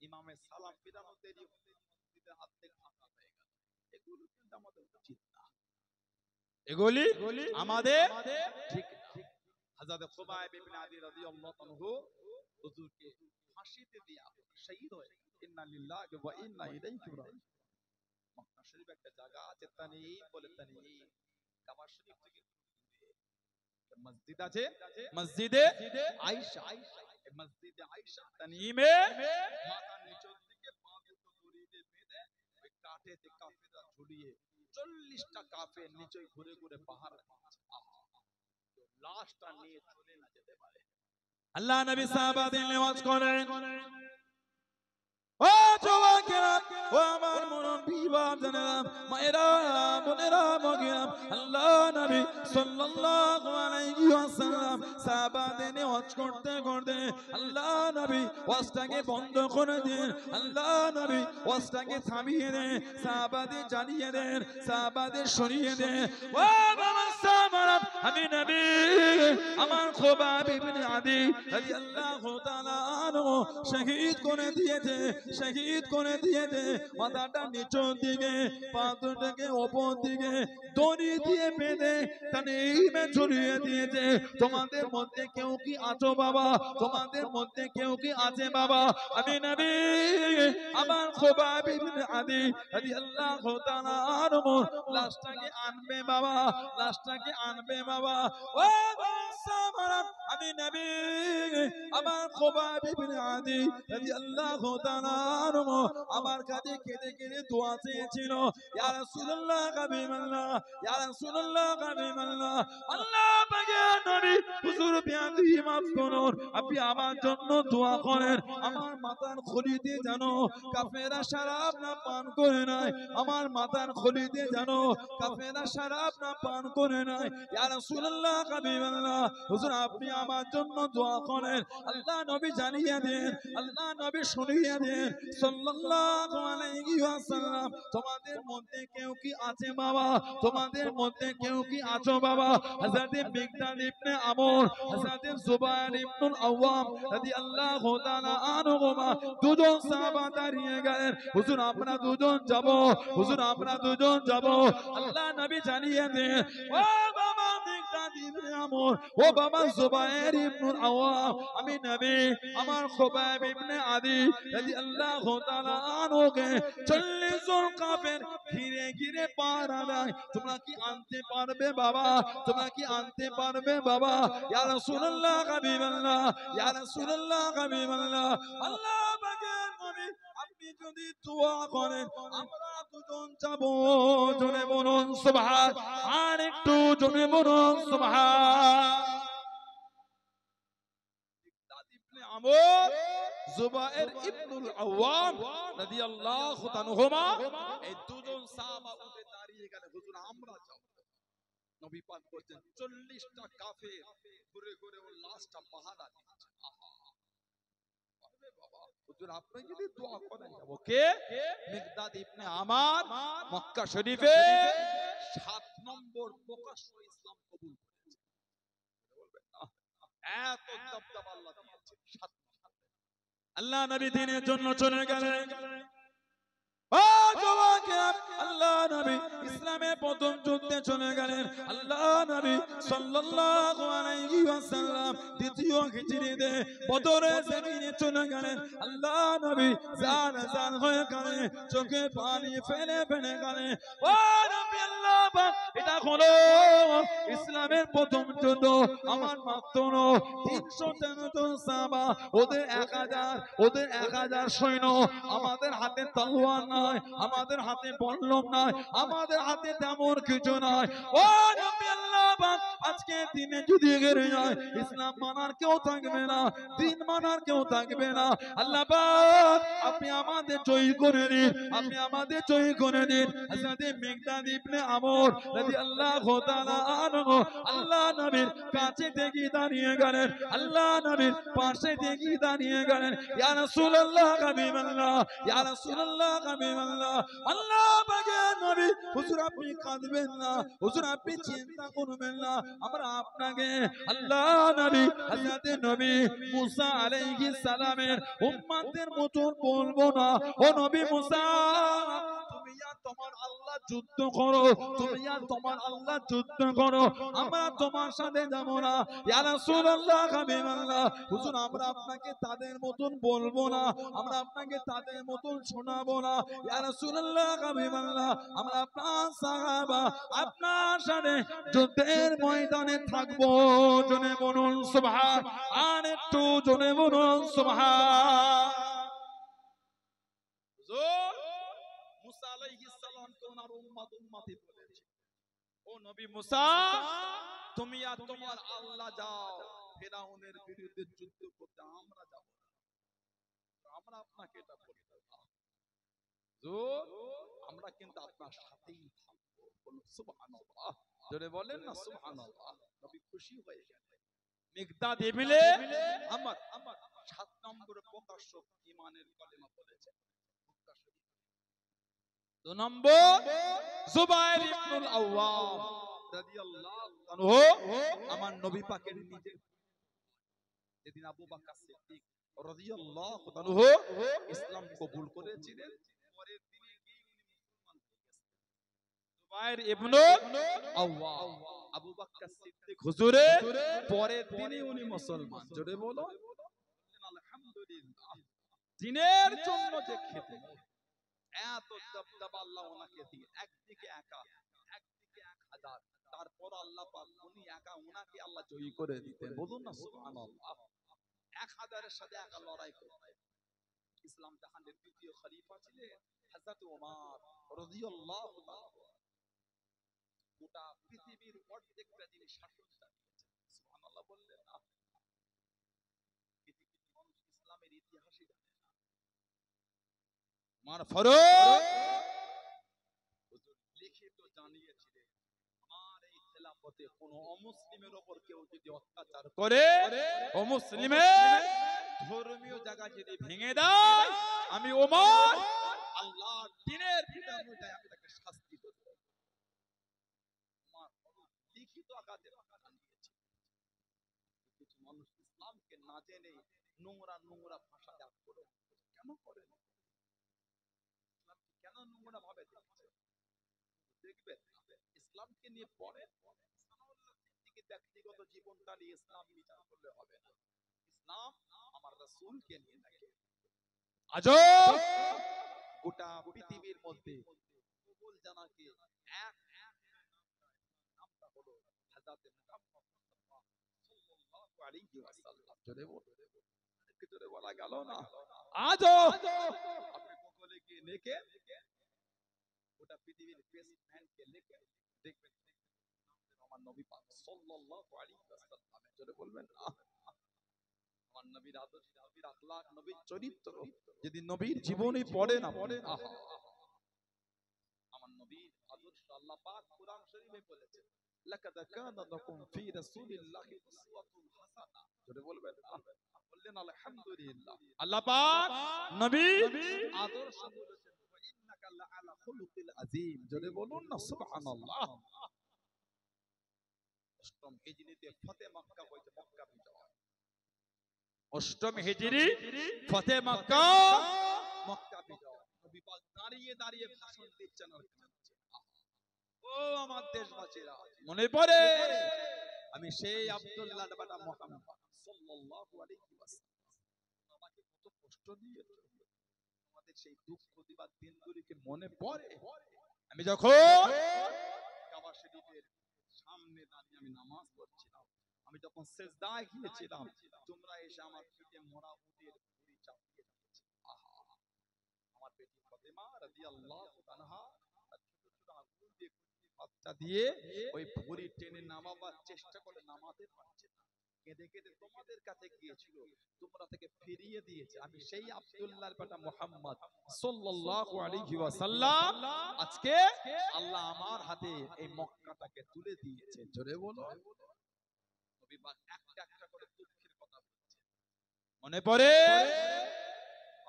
ইমামের সালাম ফিরানো দেরি হতে মসজিদের হাত থেকে ফাঁকা হয়ে গেল। এগুলো কিন্তু আমাদের উচিত না, এগুলি আমাদের ঠিক না। হযরত খুবাইব ইবনে আদি রাদিয়াল্লাহু আনহু হুজুরকে ফাঁসিতে দেয়া শহীদ হয়ে, ইন্না লিল্লাহি ওয়া ইন্না ইলাইহি রাজিউন। মক্কা শরীফ একটা জায়গা আছে তানঈম বলে, তানঈম কাবা শরীফ থেকে মসজিদ আছে, মসজিদে আয়েশা। এই মসজিদে আয়েশা তানঈমে মাথা নিচের দিকে পা দুটো দড়িতে বেঁধে ওই কাঠেতে কাফেররা ঝুলিয়ে 40টা কাফের নিচে ঘুরে ঘুরে পাহাড় দিচ্ছে। লাশটা নিয়ে চলে না যেতে পারে। আল্লাহ নবী সাহাবাদের নেওয়াজ করেন, ও যুবকেরা, ও আমার মুরব্বি বাপজানেরা, মায়েরা, বোনেরা, মগিরা, আল্লাহ নবী সাল্লাল্লাহু আলাইহি ওয়াসাল্লাম সাহাবাদের নেওয়াজ করতে করতে আল্লাহ নবী ওয়াজটাকে বন্ধ করে দেন, আল্লাহ নবী ওয়াজটাকে থামিয়ে দেন, সাহাবাদের জানিয়ে দেন, সাহাবাদের সরিয়ে দেন। ও বাবা সাহাবারা, আমি নবী আমার খুবাইব ইবনে আদি রাদিয়াল্লাহু তাআলা আনহু শহীদ করে দিয়েছে, শহীদ করে দিয়েছে। মাথাটা নিচের দিকে, পা দুটোকে ওপর দিকে দড়ি দিয়ে বেঁধে তানঈমে ঝুলিয়ে দিয়েছে। তোমাদের মধ্যে কেউ কি আছো বাবা? তোমাদের মধ্যে কেউ কি আছে বাবা? আমি নবী আমার খুবাইব ইবনে আদি রাদিয়াল্লাহু তাআলা আনহু লাশটাকে আনবে বাবা, লাশটাকে আনবে বাবা। ও সাহাবারা, আমি নবী আমার খুবাইব ইবনে আদি রাদিয়াল্লাহু তাআলা আনহু আমার কাছে কেঁদে কেঁদে দোয়া চেয়েছিল, ইয়া রাসূলুল্লাহ হাবিবাল্লাহ, ইয়া রাসূলুল্লাহ হাবিবাল্লাহ, আল্লাহ পাকের নবী হুজুর বিয়াদি মাফ করুন, আপনি আমার জন্য দোয়া করেন। আমার মাথার খুলিতে যেন কাফেররা শরাব না পান করে নাই, আমার মাথার খুলিতে যেন কাফেররা শরাব না পান করে নাই। ইয়া রাসূলুল্লাহ হাবিবাল্লাহ, হুজুর আপনি আমার জন্য দোয়া করেন। আল্লাহ নবী জানিয়ে দেন, আল্লাহ নবী শুনিয়ে দেন সাল্লাল্লাহু আলাইহি ওয়াসাল্লাম, তোমাদের মধ্যে কেউ কি আছে বাবা? তোমাদের মধ্যে কেউ কি আছো বাবা? হযরত মিকদাদ ইবনে আমর, হযরত জুবাইর ইবনুল আওয়াম রাদিয়াল্লাহু তাআলা আনহুমা দুজন সাহাবা দাঁড়িয়ে গেলেন, হুজুর আমরা দুজন যাব, হুজুর আমরা দুজন যাব। আল্লাহ নবী জানিয়ে দেন, ও বাবা মিকদাদ ইবনে আমর, ও বাবা জুবাইর ইবনুল আওয়াম, আমি নবী আমার খুবাইব ইবনে আদি রাদিয়াল্লাহু তাআলা আনহুকে 40 জন কাফের ঘিরে ঘিরে পাহারা দেয়, তোমরা কি আনতে পারবে বাবা? তোমরা কি আনতে পারবে বাবা? ইয়া রাসূলুল্লাহ হাবিবাল্লাহ, ইয়া রাসূলুল্লাহ হাবিবাল্লাহ, আল্লাহ পাকের নবী আপনি যদি দোয়া করেন আমরা দুজন যাব। জোরে বলুন সুবহান, আর একটু জোরে বলুন সুবহান। আমর, জুবাইর ইবনুল আওয়াম রাদিয়াল্লাহু তাআলা এই দুজন সাহাবা উঠে দাঁড়িয়ে গেলেন, হুজুর আমরা যাব। নবী পাক বলেন 40টা কাফের ঘুরে ঘুরে ওর লাশটা পাহারা দিচ্ছে। আহা, পারবে বাবা? হুজুর আপনি যদি দোয়া করেন যাব। কে? মিকদাদ ইবনে আমার মক্কা শরীফে 7 নম্বর প্রকাশ্য ইসলাম কবুল করেছে। বলবেন না এত দবদবা আল্লাহ দিয়েছে। আল্লাহ নবী দ্বীনের জন্য চলে গেলেন। ও যুবকেরা, আল্লাহ নবী ইসলামের প্রথম যুদ্ধে চলে গেলেন। আল্লাহ নবী সাল্লাল্লাহু আলাইহি ওয়াসাল্লাম দ্বিতীয় হিজরিতে বদরের জমিনে চলে গেলেন। আল্লাহ নবী জান জান হয়ে গেলেন, চোখে পানি ফেলে ফেলে গেলেন। ও নবী আল্লাহ পাক এটা হলো ইসলামের প্রথম যুদ্ধ আমার মাত্র 313 জন সাহাবা, ওদের 1000 সৈন্য। আমাদের হাতে তলোয়ার নাই, আমাদের হাতে বল্লম নাই, আমাদের হাতে তেমন কিছু নাই। ও নবী আল্লাহ পাক, আজকে দিনে যদি হেরে যায়, ইসলাম মানার কেউ থাকবে না, দিন মানার কেউ থাকবে না। আল্লাহ পাক আপনি আমাদের জয়ী করে দিন, আপনি আমাদের জয়ী করে দিন। হযরত মিকদাদ ইবনে আমর রাদিয়াল্লাহু তাআলা আনহু আল্লাহ নবীর কাছে থেকে দাঁড়িয়ে গেলেন, আল্লাহ নবীর পাশে থেকে দাঁড়িয়ে গেলেন। ইয়া রাসূলুল্লাহ হাবিবাল্লাহ, ইয়া রাসূলুল্লাহ হাবিবাল্লাহ, আল্লাহ পাকের নবী, হুজুর আপনি কাঁদবেন না, হুজুর আপনি চিন্তা করবেন না, আমরা আপনাকে আল্লাহ নবী হযরত নবী মুসা আলাইহিস সালামের উম্মতের মতন বলবো না। ও নবী মুসা, তুমি আর তোমার আল্লাহ যুদ্ধ করো, তুমি আর তোমার আল্লাহ যুদ্ধ করো, আমরা তোমার সাথে যাব না। ইয়া রাসূলুল্লাহ হাবিবাল্লাহ, হুজুর আমরা আপনাকে তাদের মতন বলবো না, আমরা আপনাকে তাদের মতন শোনাবো না। ইয়া রাসূলুল্লাহ হাবিবাল্লাহ, আমরা আপনার সাহাবা, আপনার সাথে যুদ্ধের ময়দানে থাকবো। জোরে বলুন সুবহান, আর একটু জোরে বলুন সুবহান। মুসা আলাইহিস সালামকে ওনার উম্মতি বলেছে, ও নবী মুসা, তুমি আর তোমার আল্লাহ যাও ফিরাউনের বিরুদ্ধে যুদ্ধ করতে, আমরা যাব না। আমরা আপনাকে এটা বলতে না, আমরা কিন্তু আপনার সাথেই থাকবো। বলুন সুবহানাল্লাহ, জোরে বলেন না সুবহানাল্লাহ। নবী খুশি হয়ে গেলেন। মিকদাদ ইবনে আমর 7 নম্বরে প্রকাশ্য ঈমানের কলেমা বলেছে। 2 নম্বর জুবাইর ইবনুল আওয়াম রাদিয়াল্লাহু আনহু, আমার নবী পাকের নিজের, যেদিন আবু বকর সিদ্দিক রাদিয়াল্লাহু আনহু ইসলাম কবুল করেছিলেন, পরের দিনে কি উনি মুসলমান হয়ে গেছেন। জুবাইর ইবনুল আওয়াম, আবু বকর সিদ্দিক হুজুরের পরের দিনে উনি মুসলমান। জোরে বলো আলহামদুলিল্লাহ। দিনের জন্য যে খেদমত, এত দবদবা আল্লাহ ওনাকে দিয়ে, একদিকে একা, একদিকে 1000, তারপর আল্লাহ পাক উনি একা, ওনাকে আল্লাহ জয়ী করে দিতেন। বলুন না সুবহানাল্লাহ। 1000 এর সাথে একা লড়াই করতেন। ইসলাম জাহানের দ্বিতীয় খলিফা ছিলেন হযরত ওমর রাদিয়াল্লাহু তাআলা। গোটা পৃথিবীর অর্ধেকটা যিনি শাসন চালিয়েছেন, সুবহানাল্লাহ বললেন না। পৃথিবীর মানুষ ইসলামের ইতিহাসই জানে না। আমার ফারুক হুজুর লিখিত জানিয়েছিলেন, আমার এই খেলাফতে কোন অমুসলিমের উপর কেউ যদি অত্যাচার করে, অমুসলিমের ধর্মীয় জায়গা যদি ভেঙে দেয়, আমি ওমর আল্লাহর দ্বীনের বিধান অনুযায়ী আমি তাকে শাস্তি দেব। আমার ফারুক লিখিত আকারে জানিয়েছে। কিছু মানুষ ইসলামকে না জেনে নোংরা নোংরা ভাষা ত্যাগ করে। কেন করেন? ইসলামকে কেন নোংরা ভাবে দেখছে? দেখবেন ইসলামকে নিয়ে পড়ে সানাউল্লাহ সিদ্দিকী ব্যক্তিগত জীবনটা নিয়ে ইসলাম বিচার করলে হবে না। ইসলাম আমার রাসূলকে নিয়ে থাকে। আজব গোটা পৃথিবীর মধ্যে কবুল জানাকে এক নামটা হলো হযরত মুহাম্মদ মুস্তাফা সাল্লাল্লাহু আলাইহি ওয়াসাল্লাম। জোরে বলে, কি জোরে বলা গেল না? আজব আপনি গুগলে গিয়ে লিখে গোটা পৃথিবীর বেস্ট ম্যানকে লিখে দেখবেন আমার নবী পাক সাল্লাল্লাহু আলাইহি ওয়াসাল্লাম। জোরে বলবেন না। আমার নবীর আদর্শ, নবীর আখলাক, নবীর চরিত্র যদি নবীর জীবনী পড়ে না পড়ে, আহা, আমার নবীর আদর্শ আল্লাহ পাক কুরআন শরীফে বলেছেন, লাকাদ কানা লাকুম ফি রাসূলিল্লাহি উসওয়াতুন হাসানা। জোরে বলবেন না। বললেন আলহামদুলিল্লাহ। আল্লাহ পাক নবীর আদর্শ বলেছেন, ওয়া ইন্নাকা লাআলা খুলুকিল আযীম। জোরে বলুন না সুবহানাল্লাহ। অষ্টম হিজরিতে ফতে মক্কা হয়েছে, মক্কা বিজয়। অষ্টম হিজরি ফতে মক্কা, মক্কা বিজয়। নবী পাক দাঁড়িয়ে দাঁড়িয়ে ভাষণ দিচ্ছেন আর কাঁদছেন। ও আমার দেশবাসীরা, মনে পড়ে আমি সেই আব্দুল্লাহ বাটা মুহাম্মদ সাল্লাল্লাহু আলাইহি ওয়াসাল্লাম আমাকে কত কষ্ট দিয়েছে। আমাদের সেই দুঃখ দিবার দিনগুলিকে মনে পড়ে। আমি যখন কাবা শরীফের সামনে সামনে দাঁড়িয়ে আমি নামাজ পড়ছিলাম, আমি যখন সেজদায় গিয়েছিলাম তোমরা এসে আমার পিঠে মোড়া উটের ভুঁড়ি চাপিয়ে দিয়েছে। আহা, আমার বেটি ফাতেমা রাদিয়াল্লাহু আনহা ছোট ছোট আঙ্গুল দিয়ে বাচ্চা দিয়ে ওই ভুঁড়ি টেনে নামাবার চেষ্টা করে নামাতে পারছে না, কেঁদে কেঁদে তোমাদের কাছে গিয়েছিল, তোমরা থেকে ফিরিয়ে দিয়েছে। আমি সেই আব্দুল্লাহর বেটা মুহাম্মদ সাল্লাল্লাহু আলাইহি ওয়াসাল্লাম, আজকে আল্লাহ আমার হাতে এই মক্কাটাকে তুলে দিয়েছে। জোরে বলো। নবী পাক একটা একটা করে দুঃখের কথা বলছে, মনে পড়ে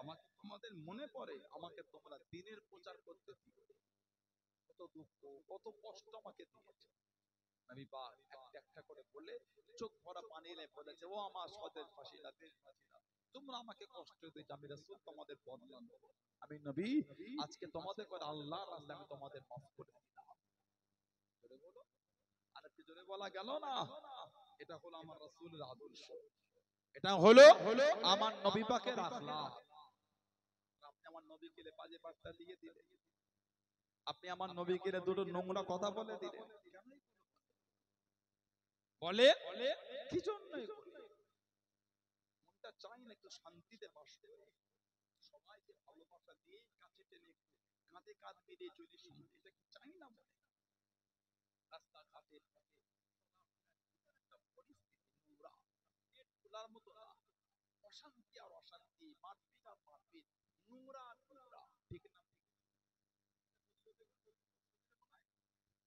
আমাকে, তোমাদের মনে পড়ে আমাকে তোমরা দ্বীনের প্রচার করতে দিও, কত দুঃখ কত কষ্ট আমাকে দিয়েছে। নবী পাক একটা একটা করে বলে চোখ ভরা পানি এনে বলেছে, ও আমার স্বদেশবাসীরা, দেশবাসীরা, তোমরা আমাকে কষ্ট দিয়েছো, আমি রাসূল তোমাদের বদলা নেব, আমি নবী আজকে তোমাদের করে আল্লাহর রাস্তায় আমি তোমাদের মাফ করে দিলাম। জোরে বলো। আর একটু জোরে বলা গেল না? এটা হলো আমার রাসূলের আদর্শ, এটা হলো আমার নবী পাকের আখলাক। আপনি আমার নবীকে বাজে বার্তা দিয়ে দিলেন, আপনি আমার নবীকে দুটো নোংরা কথা বলে দিলেন, বলে কি জন্য? মনটা চাই না একটু শান্তিতে বাস করে, সবাইকে ভালোবাসা দিয়ে কাছে টেনে কাঁধে কাঁধ মিলিয়ে চলি, শান্তিটা কি চাই না? মনে রাস্তাঘাটে একটা পরিস্থিতি নোংরা, পেট খোলার মতো না, অশান্তি আর অশান্তি, মারপিট আর মারপিট, নোংরা আর নোংরা, ঠিক না?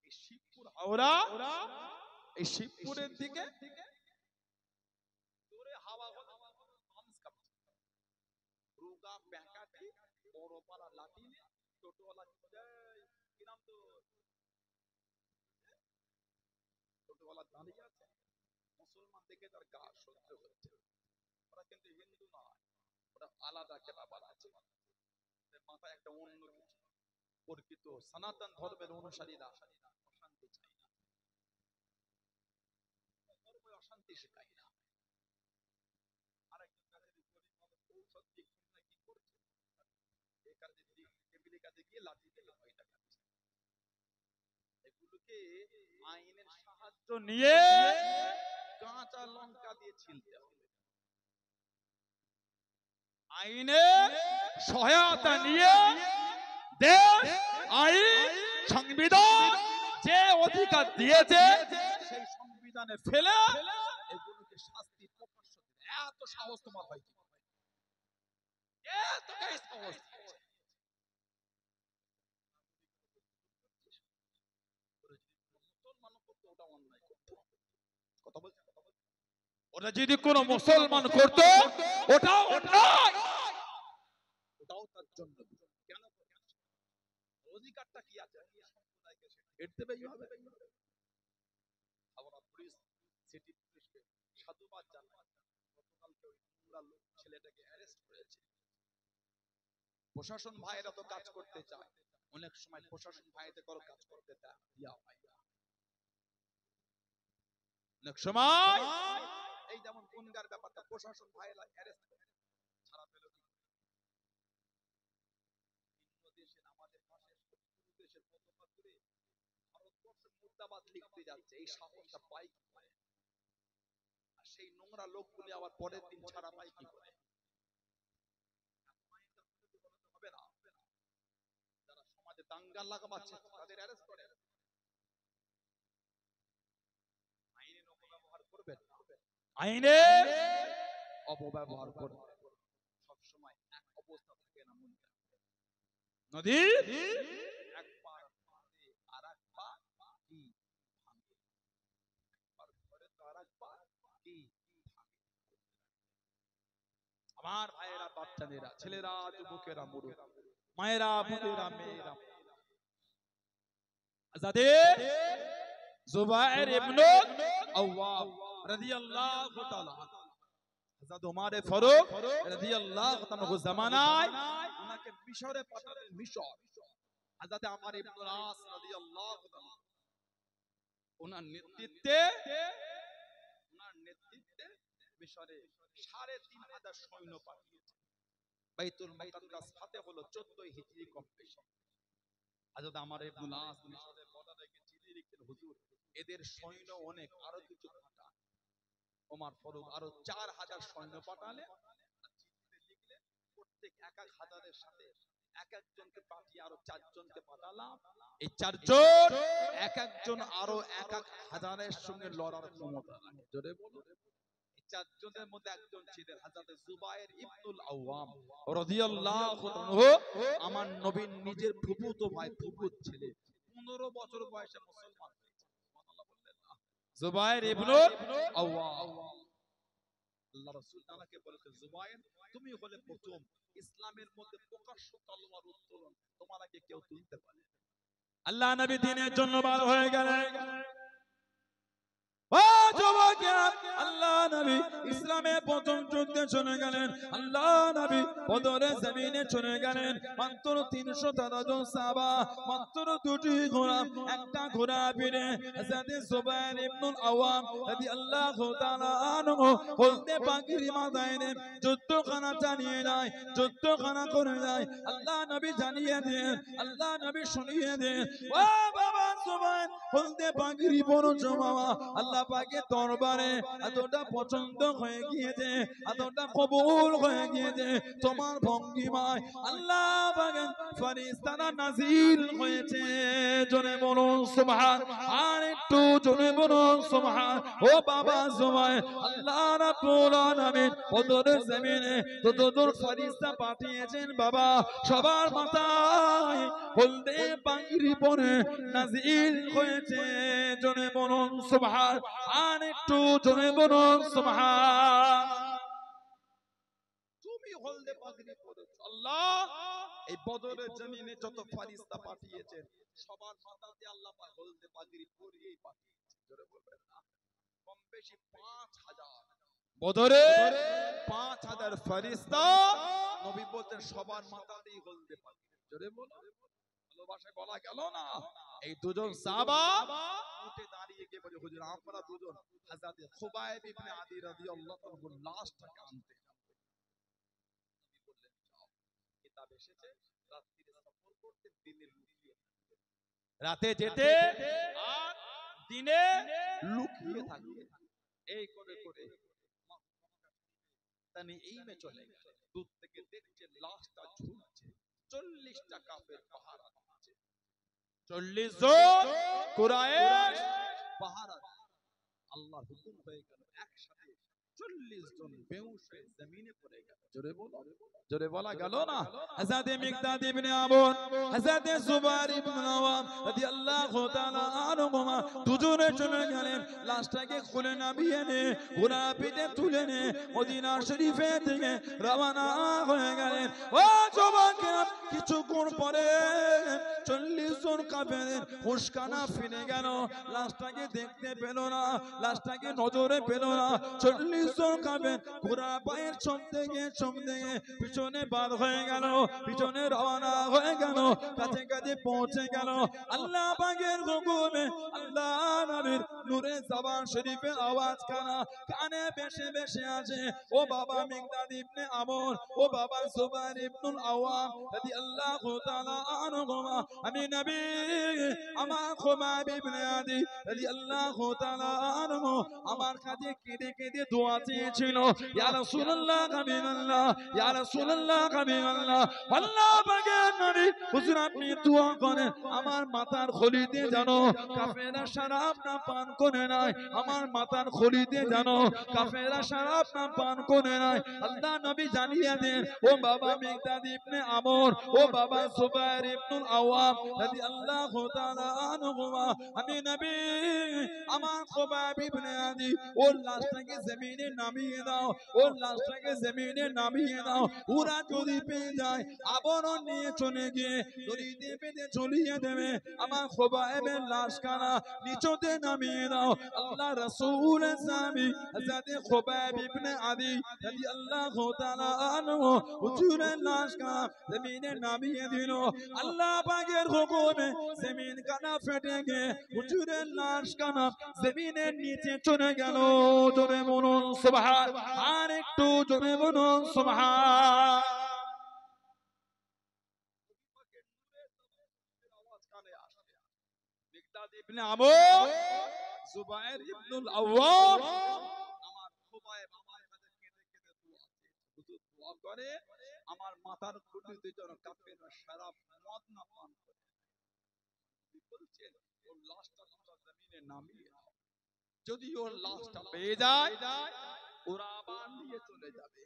এই শিবপুর হাওড়া, এই শিবপুরের দিকে জোরে হাওয়া হলো, পাম্পস কাঁপছে, রোগা প্যাকাটি বড় পাড়া লাঠি নিয়ে টোটোওয়ালা কি নাম তো, টোটোওয়ালা দাঁড়িয়ে আছে, মুসলমান দেখে তার গা সহ্য হচ্ছে। ওরা কিন্তু হিন্দু নয়, ওরা আলাদা একটা ব্যাপার আছে, মাথায় একটা অন্য কিছু, প্রকৃত সনাতন ধর্মের অনুসারীরা অশান্তি চায় না, ধর্মে অশান্তি শেখায় না। আরেকজন কাছে গরিব মানুষ ঔষধ দিয়ে কি করছে, এই কাজে টেবিলের কাছে গিয়ে লাঠি দিয়ে পয়সা খাচ্ছে। এগুলোকে আইনের সাহায্য নিয়ে কাঁচা লঙ্কা দিয়ে ছিলতে হবে, আইনের সহায়তা নিয়ে দেশ আইন সংবিধান যে অধিকার দিয়েছে সেই সংবিধানে ফেলে এগুলোকে শাস্তি প্রকাশ্য দিতে, এত সাহস তোমার হয় কি? এত সাহস ওরা যদি কোন মুসলমান করত ওটাও অন্যায়, ওটাও তার জন্য। কেন? অধিকারটা কি আছে? সম্প্রদায়কে এর দেবেই হবে। আমরা পুলিশ, সিটি পুলিশকে সাধুবাদ জানাই, গতকালকে ওই নোংরা লোক ছেলেটাকে অ্যারেস্ট করেছে। প্রশাসন ভাইয়েরা তো কাজ করতে চায়, অনেক সময় প্রশাসন ভাইদের কোনো কাজ করতে দেয়া হয় না। অনেক সময় এই যেমন গুনগার ব্যাপারটা প্রশাসন ভাইয়েরা অ্যারেস্ট করে ছাড়া পেল কি? ভিন্ন দেশের আমাদের পাশে শত্রু দেশের পতাকা তুলে ভারতবর্ষের মুর্দাবাদ লিখতে যাচ্ছে, এই সাহসটা পায় কি করে? আর সেই নোংরা লোকগুলি আবার পরের দিন ছাড়া পায় কি করে? হবে না, যারা সমাজে দাঙ্গা লাগাচ্ছে তাদের অ্যারেস্ট করে, আইনের অপব্যবহার করবেন না, আইনের অপব্যবহার করবেন। সবসময় এক অবস্থা থাকে না, মনে রাখবেন। নদী একবার ভাঙে আর একবার কি ভাঙে, একবার ধরে তো আর একবার কি ভাঙে। আমার ভাইয়েরা, বাচ্চাদেরা, ছেলেরা, যুবকেরা, মুরু মায়েরা, বোনেরা, মেয়েরা, আজাদে জুবায়ের ইবনে আওয়াম রাদিয়াল্লাহু তাআলা, হযরত ওমর ফারুক রাদিয়াল্লাহু তাআলা জামানায় ওনাকে মিশরে পাঠালেন। মিশর, হযরত আমর ইবনে আস রাদিয়াল্লাহু তাআলা ওনার নেতৃত্বে মিশরে ৩,৫০০ সৈন্য পাঠিয়েছে। বাইতুল মুকাদ্দাস ফাতে হলো 14 হিজরি কমপ্লিট। হযরত আমর ইবনে আস মিশরের বর্ডারে গিয়ে চিঠি লিখলেন, হুজুর এদের সৈন্য অনেক, আরো কিছু পাঠান। ওমর ফারুক আরো 4000 সৈন্য পাঠালে, আর চিঠিতে লিখলেন প্রত্যেক 1000-এর সাথে এক একজনকে পাঠিয়ে আরো 4 জনকে পাঠালাম। এই 4 জন এক একজন আরো 1000-এর সঙ্গে লড়ার ক্ষমতা রাখে। জোরে বলুন। এই 4 জনের মধ্যে একজন ছিলেন হযরত জুবায়ের ইবনুল আওয়াম রাদিয়াল্লাহু আনহু। আমার নবীর নিজের ফুফুতো ভাই, ফুফুত ছেলে, 15 বছর বয়সে মুসলমান হয়েছে। সুবহানাল্লাহ বললেন না? জুবায়ের ইবনুল আওয়াম। আল্লাহ রাসূল তাআলাকে বলেছেন, জুবায়ের তুমি হলে প্রথম ইসলামের মধ্যে প্রকাশ্য তলোয়ার উত্তোলন, তোমার আগে কেউ তুলতে পারে। আল্লাহ নবী দিনের জন্য বার হয়ে গেলেন। ও যুবকেরা, আল্লাহ নবী ইসলামের প্রথম যুদ্ধে চলে গেলেন। আল্লাহ নবী বদরের জমিনে চলে গেলেন। মাত্র 313 জন সাহাবা, মাত্র 2টি ঘোড়া, একটা ঘোড়া পিঠে হযরত জুবায়ের ইবনুল আওয়াম রাদিয়াল্লাহু তাআলা আনহু হলদে পাগড়ি মাথায় নিয়ে যুদ্ধখানা চালিয়ে যায়, যুদ্ধখানা করে যায়। আল্লাহ নবী জানিয়ে দেন, আল্লাহ নবী শুনিয়ে দেন, ও বাবা জুবায়ের, হলদে পাগড়ি পরছো বাবা, আল্লাহ পাকের দরবারে এতটা পছন্দ হয়ে গিয়েছে, এতটা কবুল হয়ে গিয়েছে, তোমার ভঙ্গিমায় আল্লাহ পাকের ফেরেশতারা নাজিল হয়েছে। জোরে বলুন সুবহান, আর একটু জোরে বলুন সুবহান। ও বাবা জুবায়ের, আল্লাহ রাব্বুল আলামিন বদরের জমিনে যতদূর ফেরেশতা পাঠিয়েছেন বাবা, সবার মাথায় হলদে পাগড়ি পরে নাজিল হয়েছে। জোরে বলুন সুবহান, আর একটু জোরে বলুন সুবহান। তুমি হলদে পাগড়ি পরেছো, আল্লাহ এই বদরের জমিনে যত ফেরেশতা পাঠিয়েছেন সবার মাথাতে আল্লাহ পাক হলদে পাগড়ি পরিয়েই পাঠিয়েছেন। জোরে বলবেন না? কম বেশি 5000 বদরে 5000 ফেরেশতা, নবী বলতেন সবার মাথাতেই হলদে পাগড়ি। জোরে বলুন, ভালোবাসা বলা গেল না? এই দুজন সাহাবা উঠে দাঁড়িয়ে গিয়ে বলে, হুজুর আমরা দুজন হযরত খুবাইব ইবনে আদি রাদিয়াল্লাহু আনহু লাশটাকে আনতে যাব। নবী বললেন যাও, কিতাব এসেছে রাত্রিরে সফর করতে, দিনে লুকিয়ে থাকতে, রাতে যেতে আর দিনে লুকিয়ে থাকতে। এই করে করে তানি এইমে চলে গেছে। দূর থেকে দেখছে লাশটা ঝুলছে, 40টা কাফের পাহারা দিচ্ছে, 40 জন কুরাইশ পাহারা দিচ্ছে। আল্লাহর হুকুম হয়ে গেল, একসাথে 40 জন বেহুশ হয়ে জমিনে পড়ে গেল। জোরে বলো, জোরে বলা গেল না? হযরত মিকদাদ ইবনে আবদ, হযরত জুবায়ের ইবনে আওয়াম রাদিয়াল্লাহু তাআলা আনহুমা দুজনে চলে গেলেন। লাশটাকে খুলে নামিয়ে নে, ঘোড়া পিঠে তুলে নে, মদিনা শরীফে থেকে রওনা হয়ে গেলেন। ও যুবকেরা, কিছুক্ষণ পরে 40 জন কাফেরের হুশকানা ফিরে গেল। লাশটাকে দেখতে পেল না, লাশটাকে নজরে পেল না। 40 জন কাফের ঘোড়া পায়ের চমতে গিয়ে পিছনে বার হয়ে গেল, পিছনে রওনা হয়ে গেল, কাছে কাছে পৌঁছে গেল। আল্লাহ পাকের হুকুমে আল্লাহ নবীর নূরে জবান শরীফে আওয়াজ কানে ভেসে ভেসে আসে, ও বাবা মিকদাদ ইবনে আমর, ও বাবা জুবায়ের ইবনুল আওয়াম রাদিয়াল্লাহু তাআলা আনহুমা, আমি নবী আমার খুবাইব ইবনে আদি রাদিয়াল্লাহু তাআলা আনহু আমার কাছে কেঁদে কেঁদে দোয়া চেয়েছিল, ইয়া রাসূলুল্লাহ হাবিবাল্লাহ, ইয়া রাসূলুল্লাহ হাবিবাল্লাহ, আল্লাহ পাকের নবী হুজুর আপনি দোয়া করেন আমার মাথার খলিতে জানো কাফেররা শরাব না পান করে নাই, আমার মাথার খলিতে জানো কাফেররা শরাব না পান করে নাই। আল্লাহ নবী জানিয়ে দেন, ও বাবা মিকদাদ ইবনে আমর, ও বাবা জুবায়ের ইবনুল আওয়াম রাদিয়াল্লাহু তাআলা আনহুমা, আমি নবী আমার খুবাইব ইবনে আদি ওর লাশটাকে জমিনে নামিয়ে দাও, ওর লাশটাকে জমিনে নামিয়ে দাও। ওরা যদি পেয়ে যায় আবরণ নিয়ে চলে গিয়ে দড়িতে বেঁধে ঝুলিয়ে দেবে। আমার খুবাইবের লাশখানা নিচতে নামিয়ে দাও। আল্লাহ রাসূল সাহাবী হযরত খুবাইব ইবনে আদি রাদিয়াল্লাহু তাআলা আনহু হুজুরের লাশখানা জমিনে নামিয়ে দিল। আল্লাহ পাকের হুকুমে জমিন কানা ফেটে গিয়ে হুজুরের লাশখানা জমিনের নিচে চলে গেল। জোরে বলুন সুবহান, আর একটু জোরে বলুন সুবহান। আওয়াজ কানে আসে। মিকদাদ ইবনে আমর জুবায়ের ইবনুল আওয়াম আমার খোবায়েব আমার কাছে কেঁদে কেঁদে হুজুর দোয়া করে আমার মাথার খুঁটিতে যেন কাফের শরাব মদ না পান করে। বলছেন ওর লাশটা তোমরা জমিনে নামিয়ে দাও, যদি ওর লাশটা পেয়ে যায় ওরা আবার নিয়ে চলে যাবে,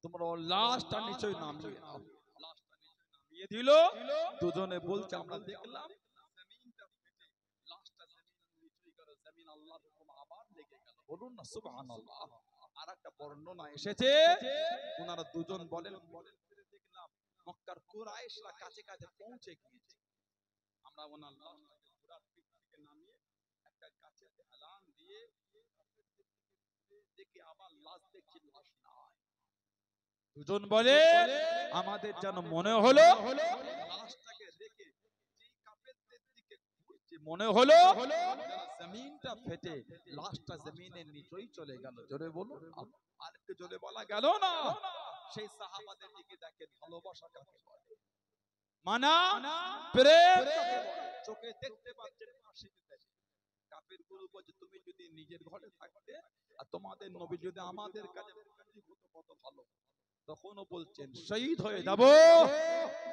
তোমরা ওর লাশটা নিচে নামিয়ে দাও। লাশটা নিচে নামিয়ে দিল, দুজনে বলছে আমরা দেখলাম জমিনটা ফেটে লাশটা জমিনের নিচে গেল, জমিন আল্লাহর হুকুম আবার লেগে গেল। বলুন না সুবহানাল্লাহ। আর একটা বর্ণনা এসেছে ওনারা দুজন বলেন দেখলাম মক্কার কুরাইশরা কাছে কাছে পৌঁছে গিয়েছে, আমরা ওনার লাশটাকে ঘোড়ার পিঠ থেকে নামিয়ে একটা গাছে এলান দিয়ে দেখি আবার লাশ দেখছি লাশ নাই। দুজন বলে আমাদের যেন মনে হলো লাশটাকে রেখে যেই কাফেরদের দিকে ঘুরছে মনে হলো জমিনটা ফেটে লাশটা জমিনের নিচেই চলে গেল। জোরে বলুন, আর একটু জোরে বলা গেল না। সেই সাহাবাদের দিকে দেখেন ভালোবাসা কাকে বলে, মানা প্রেম কাকে বলে। চোখে দেখতে পাচ্ছেন ফাঁসি দিতে কাফের গুলো বলছে তুমি যদি নিজের ঘরে থাকতে আর তোমাদের নবী যদি আমাদের কাছে হতো কত ভালো। তখনও বলছেন শহীদ হয়ে যাব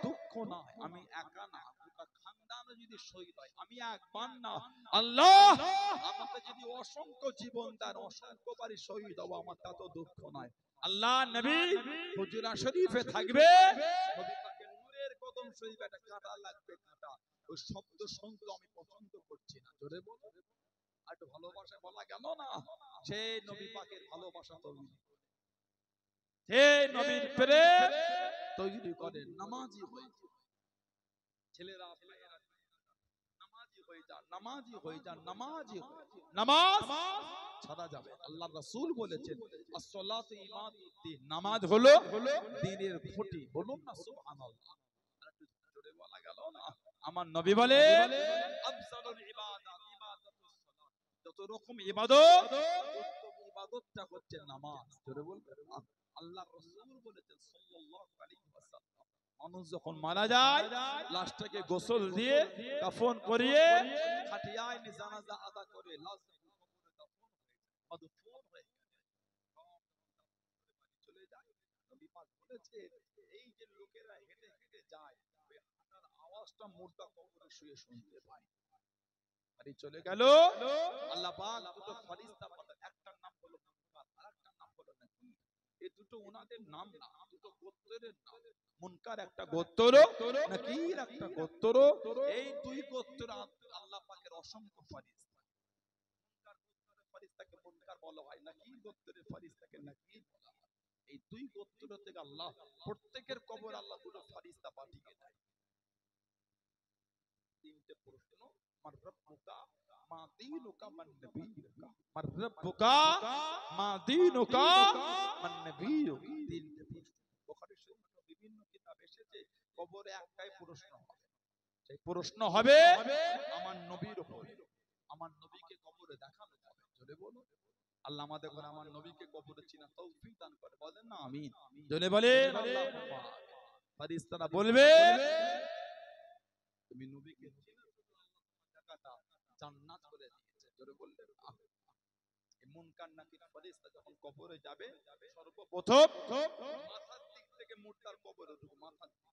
দুঃখ নাই, আমি একা না গোটা খানদান যদি শহীদ হয় আমি একবার না, আল্লাহ আমাকে যদি অসংখ্য জীবন দেন অসংখ্য বাড়ি শহীদ হব আমার তাতে দুঃখ নাই। আল্লাহ নবী হুজরা শরীফে থাকবে, নবী পাকের নূরের কদম শরীফে একটা কাঁটা লাগবে, কাঁটা ওই শব্দ শুনতে আমি পছন্দ করছি না। জোরে বলো, আর একটু ভালোবাসা বলা গেল না। সেই নবী পাকের ভালোবাসা তৈরি, সেই নবীর প্রেম তৈরি করে নামাজি হয়ে ছেলেরা নামাজি হয়ে যান, নামাজি হয়ে যান, নামাজি নামাজ ছাড়া যাবে। আল্লাহ রাসূল বলেছেন as-salatu ইমাদুদ্দিন, নামাজ হলো দ্বীনের খুঁটি। বলুন না সুবহানাল্লাহ। আর একটু জোরে বলা গেল না। আমার নবী বলে আফজালুল ইবাদাত ইবাদাতুস সালাত, যত রকম ইবাদত উত্তম ইবাদতটা হচ্ছে নামাজ। জোরে বলবেন। আল্লাহ রাসূল বলেছেন সাল্লাল্লাহু আলাইহি ওয়াসাল্লাম মানুষ যখন মারা যায় লাশটাকে গোসল দিয়ে কাফন পরিয়ে খাটিয়ায় নিয়ে জানাজা আদা করে লাশ কবরে দাফন মদফুন হয়ে চলে যায়। নবী পাক বলেছে এই যে লোকেরা হেঁটে হেঁটে যায় ওই হাঁটার আওয়াজটা মুর্দা কবরে শুয়ে শুনতে পায়। আর চলে গেল আল্লাহ পাক দুটো ফেরেশতা পাঠান, একটার নাম হলো মুনকার আর একটার নাম হলো নাকির। এই দুটো ওনাদের নাম না, দুটো গোত্রের নাম। মুনকার একটা গোত্র, নাকির একটা গোত্র। এই দুই গোত্র আল্লাহ পাকের অসংখ্য ফেরেশতা। মুনকার গোত্রের ফেরেশতাকে মুনকার বলা হয়, নাকির গোত্রের ফেরেশতাকে নাকির বলা হয়। এই দুই গোত্র থেকে আল্লাহ প্রত্যেকের কবর আল্লাহ দুটো ফেরেশতা পাঠিয়ে দেয়। তিনটে প্রশ্ন, মার রব্বুকা মা দীনুকা মান নবিয়ুকা, মার রব্বুকা মা দীনুকা মান নবিয়ুকা। তিনটে প্রশ্ন বুখারী শরীফে বিভিন্ন কিতাব এসেছে। কবরে একটাই প্রশ্ন হবে, সেই প্রশ্ন হবে আমার নবীর উপর। আমার নবীকে কবরে দেখানো হবে। জোরে বলো আল্লাহ আমাদের করে আমার নবীকে কবরে চিনা তৌফিক দান করে। বলেন না আমিন। জোরে বলেন আল্লাহুম্মা। ফেরেশতারা বলবে তুমি নবীকে জান্নাত করে দিয়েছে। জোরে বললেন এই মুনকার নাকির ফেরেশতা যখন কবরে যাবে সর্বপ্রথম মাথার দিক থেকে মুর্দার কবরে ঢুকবে, মাথার দিক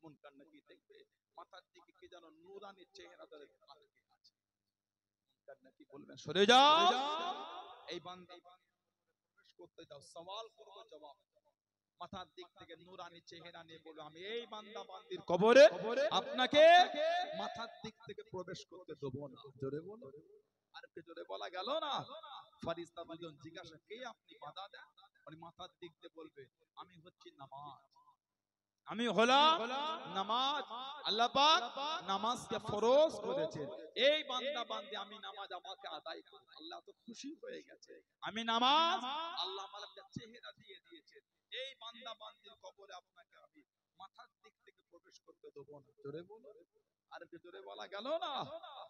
মুনকার নাকির দেখবে মাথার দিকে কি যেন নূরানি চেহারা ধরে আটকে আছে। মুনকার নাকির বলবেন সরে যাও, এই বান্দা প্রবেশ করতে দাও, সওয়াল করব জবাব। মাথার দিক থেকে নূরানি চেহারা নিয়ে বলবে আমি এই বান্দা বান্দির কবরে আপনাকে মাথার দিক থেকে প্রবেশ করতে দেব না। জোরে বলো, আর একটু জোরে বলা গেল না। ফেরেশতা দুজন জিজ্ঞাসা কে আপনি, বাধা দেন। উনি মাথার দিক দিয়ে বলবে আমি হচ্ছি নামাজ, আমি হলাম নামাজ। আল্লাহ পাক নামাজকে ফরজ করেছেন, এই বান্দা বান্দি আমি নামাজ আমাকে আদায় করব। আল্লাহ তো খুশি হয়ে গেছে, আমি নামাজ আল্লাহ আমাকে চেহারা দিয়ে দিয়েছেন। এই বান্দা বান্দির কবরে আপনাকে আমি মাথার দিক থেকে প্রবেশ করতে দেব না। জোরে বলো, আর একটু জোরে বলা গেল না।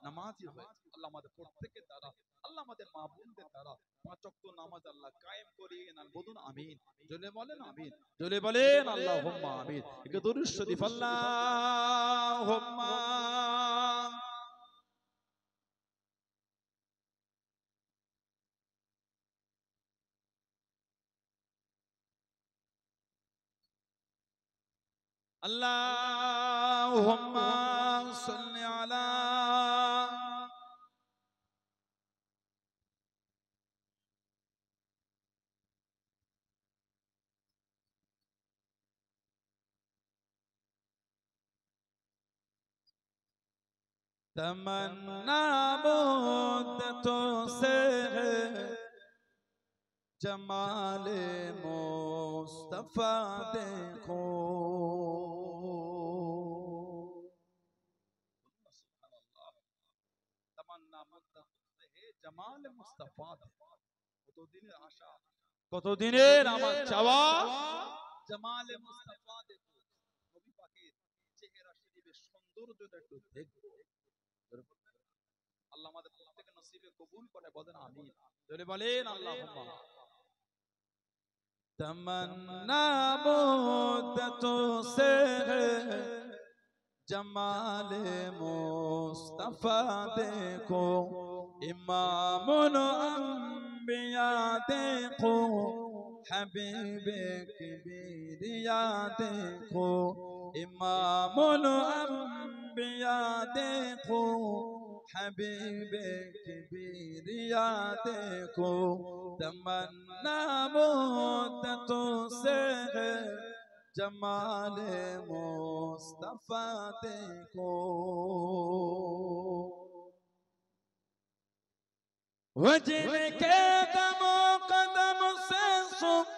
নামাজি হয়েছে আল্লাহ আমাদের প্রত্যেকের দ্বারা, আল্লাহ আমাদের মা বোনদের দ্বারা পাঁচ ওয়াক্ত নামাজ আল্লাহ কায়েম করিয়ে নেন। বলুন আমিন। জোরে বলেন আমিন। জোরে বলেন আল্লাহুম্মা আমিন। একটু দরুদ শরীফ আল্লাহুম্মা अल्लाहुम्मा सल्लि अला तमन्ना मुद्दतों से है जमाले मुस्तफा देखो तमन्ना मुद्दत से है जमाल मुस्तफा কতদিনের আশা কতদিনের আমার চাওয়া জামালে মুস্তাফা দেখো নবী পাকের চেহারা শরীফের সৌন্দর্যটা একটু দেখো আল্লাহ আমাদের প্রত্যেককে নসিবে কবুল করে বলেন আমিন জোরে বলেন আল্লাহুম্মা तमन्ना मुद्दतों से है जमाले मुस्तफा देखो इमामुल अंबिया देखो हबीबे किबरिया देखो इमामुल अंबिया देखो हबीबे किबरिया देखो तमन्ना मुद्दतों से है जमाले मुस्तफा देखो वजिनके दमो कदम से सुख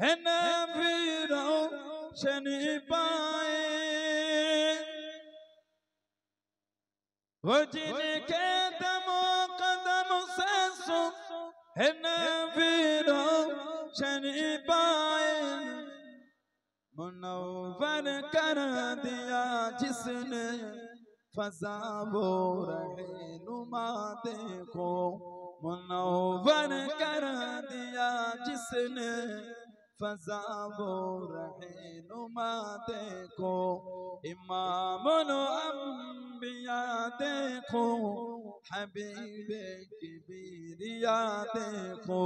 है नबीरों शनि पाए वजिनके दमो कदम से सुख है नबीरों शनि पाए मुनव्वर कर दिया जिसने फजा वो रहनुमा देखो मुनव्वर कर दिया जिसने फजा वो रहनुमा देखो इमामुल अंबिया देखो हबीबे किबरिया देखो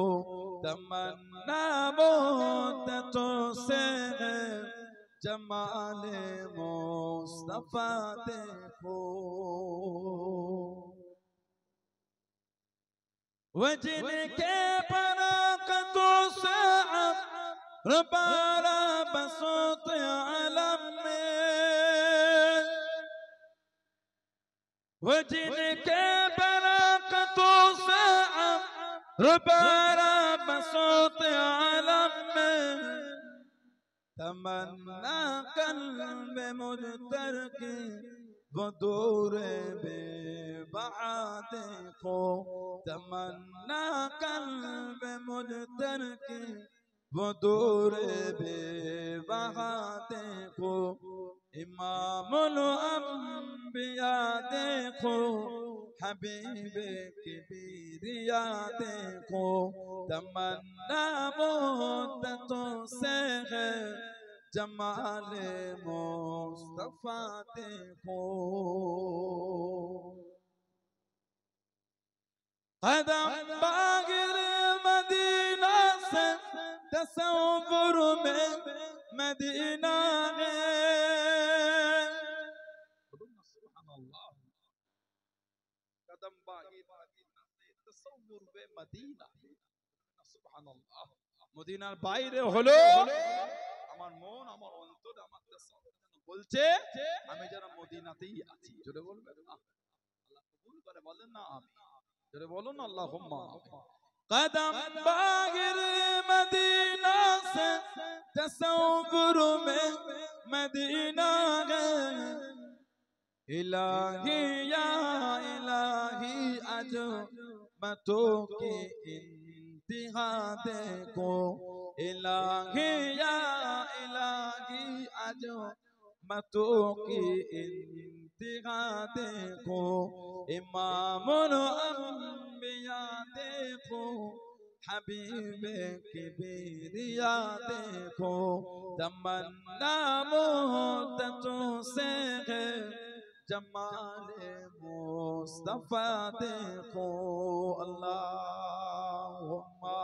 तमन्ना मुद्दतों से है जमाले मुस्तफा देखो वजिनके बरकतों से रबारा बसोत आलम में वजिनके बरकतों से रबारा बसोत आलम में तमन्ना कल्ब मुजतर की वो दूर बेबहा देखो तमन्ना कल्ब मुजतर की वो दूर बेबहा देखो इमामुल अंबिया देखो हबीबे किबरिया देखो तमन्ना मुद्दतों से है जमाले मुस्तफा देखो कदम बागिर मदीना से तसव्वुर में मदीना है कदम बाहिर मदीना से तसव्वुर বে মদিনা সুবহানাল্লাহ মদিনার বাইরে হলো আমার মন আমার অন্তর আমার তাসাউফ বলছে আমি যেন মদিনাতেই আছি জোরে বলবেন আল্লাহ কবুল করে বলেন না আমিন জোরে বলুন আল্লাহুম্মা कदम बागिर मदीना से तसव्वुर में मदीना है इलाही या इलाही अजमतों की इंतहा देखो इलाही या इलाही अजमतों की इंतहा देखो इमामुल अंबिया देखो हबीबे किबरिया देखो तमन्ना मुद्दतों से है जमाले मुस्तफा देखो अल्लाहुम्मा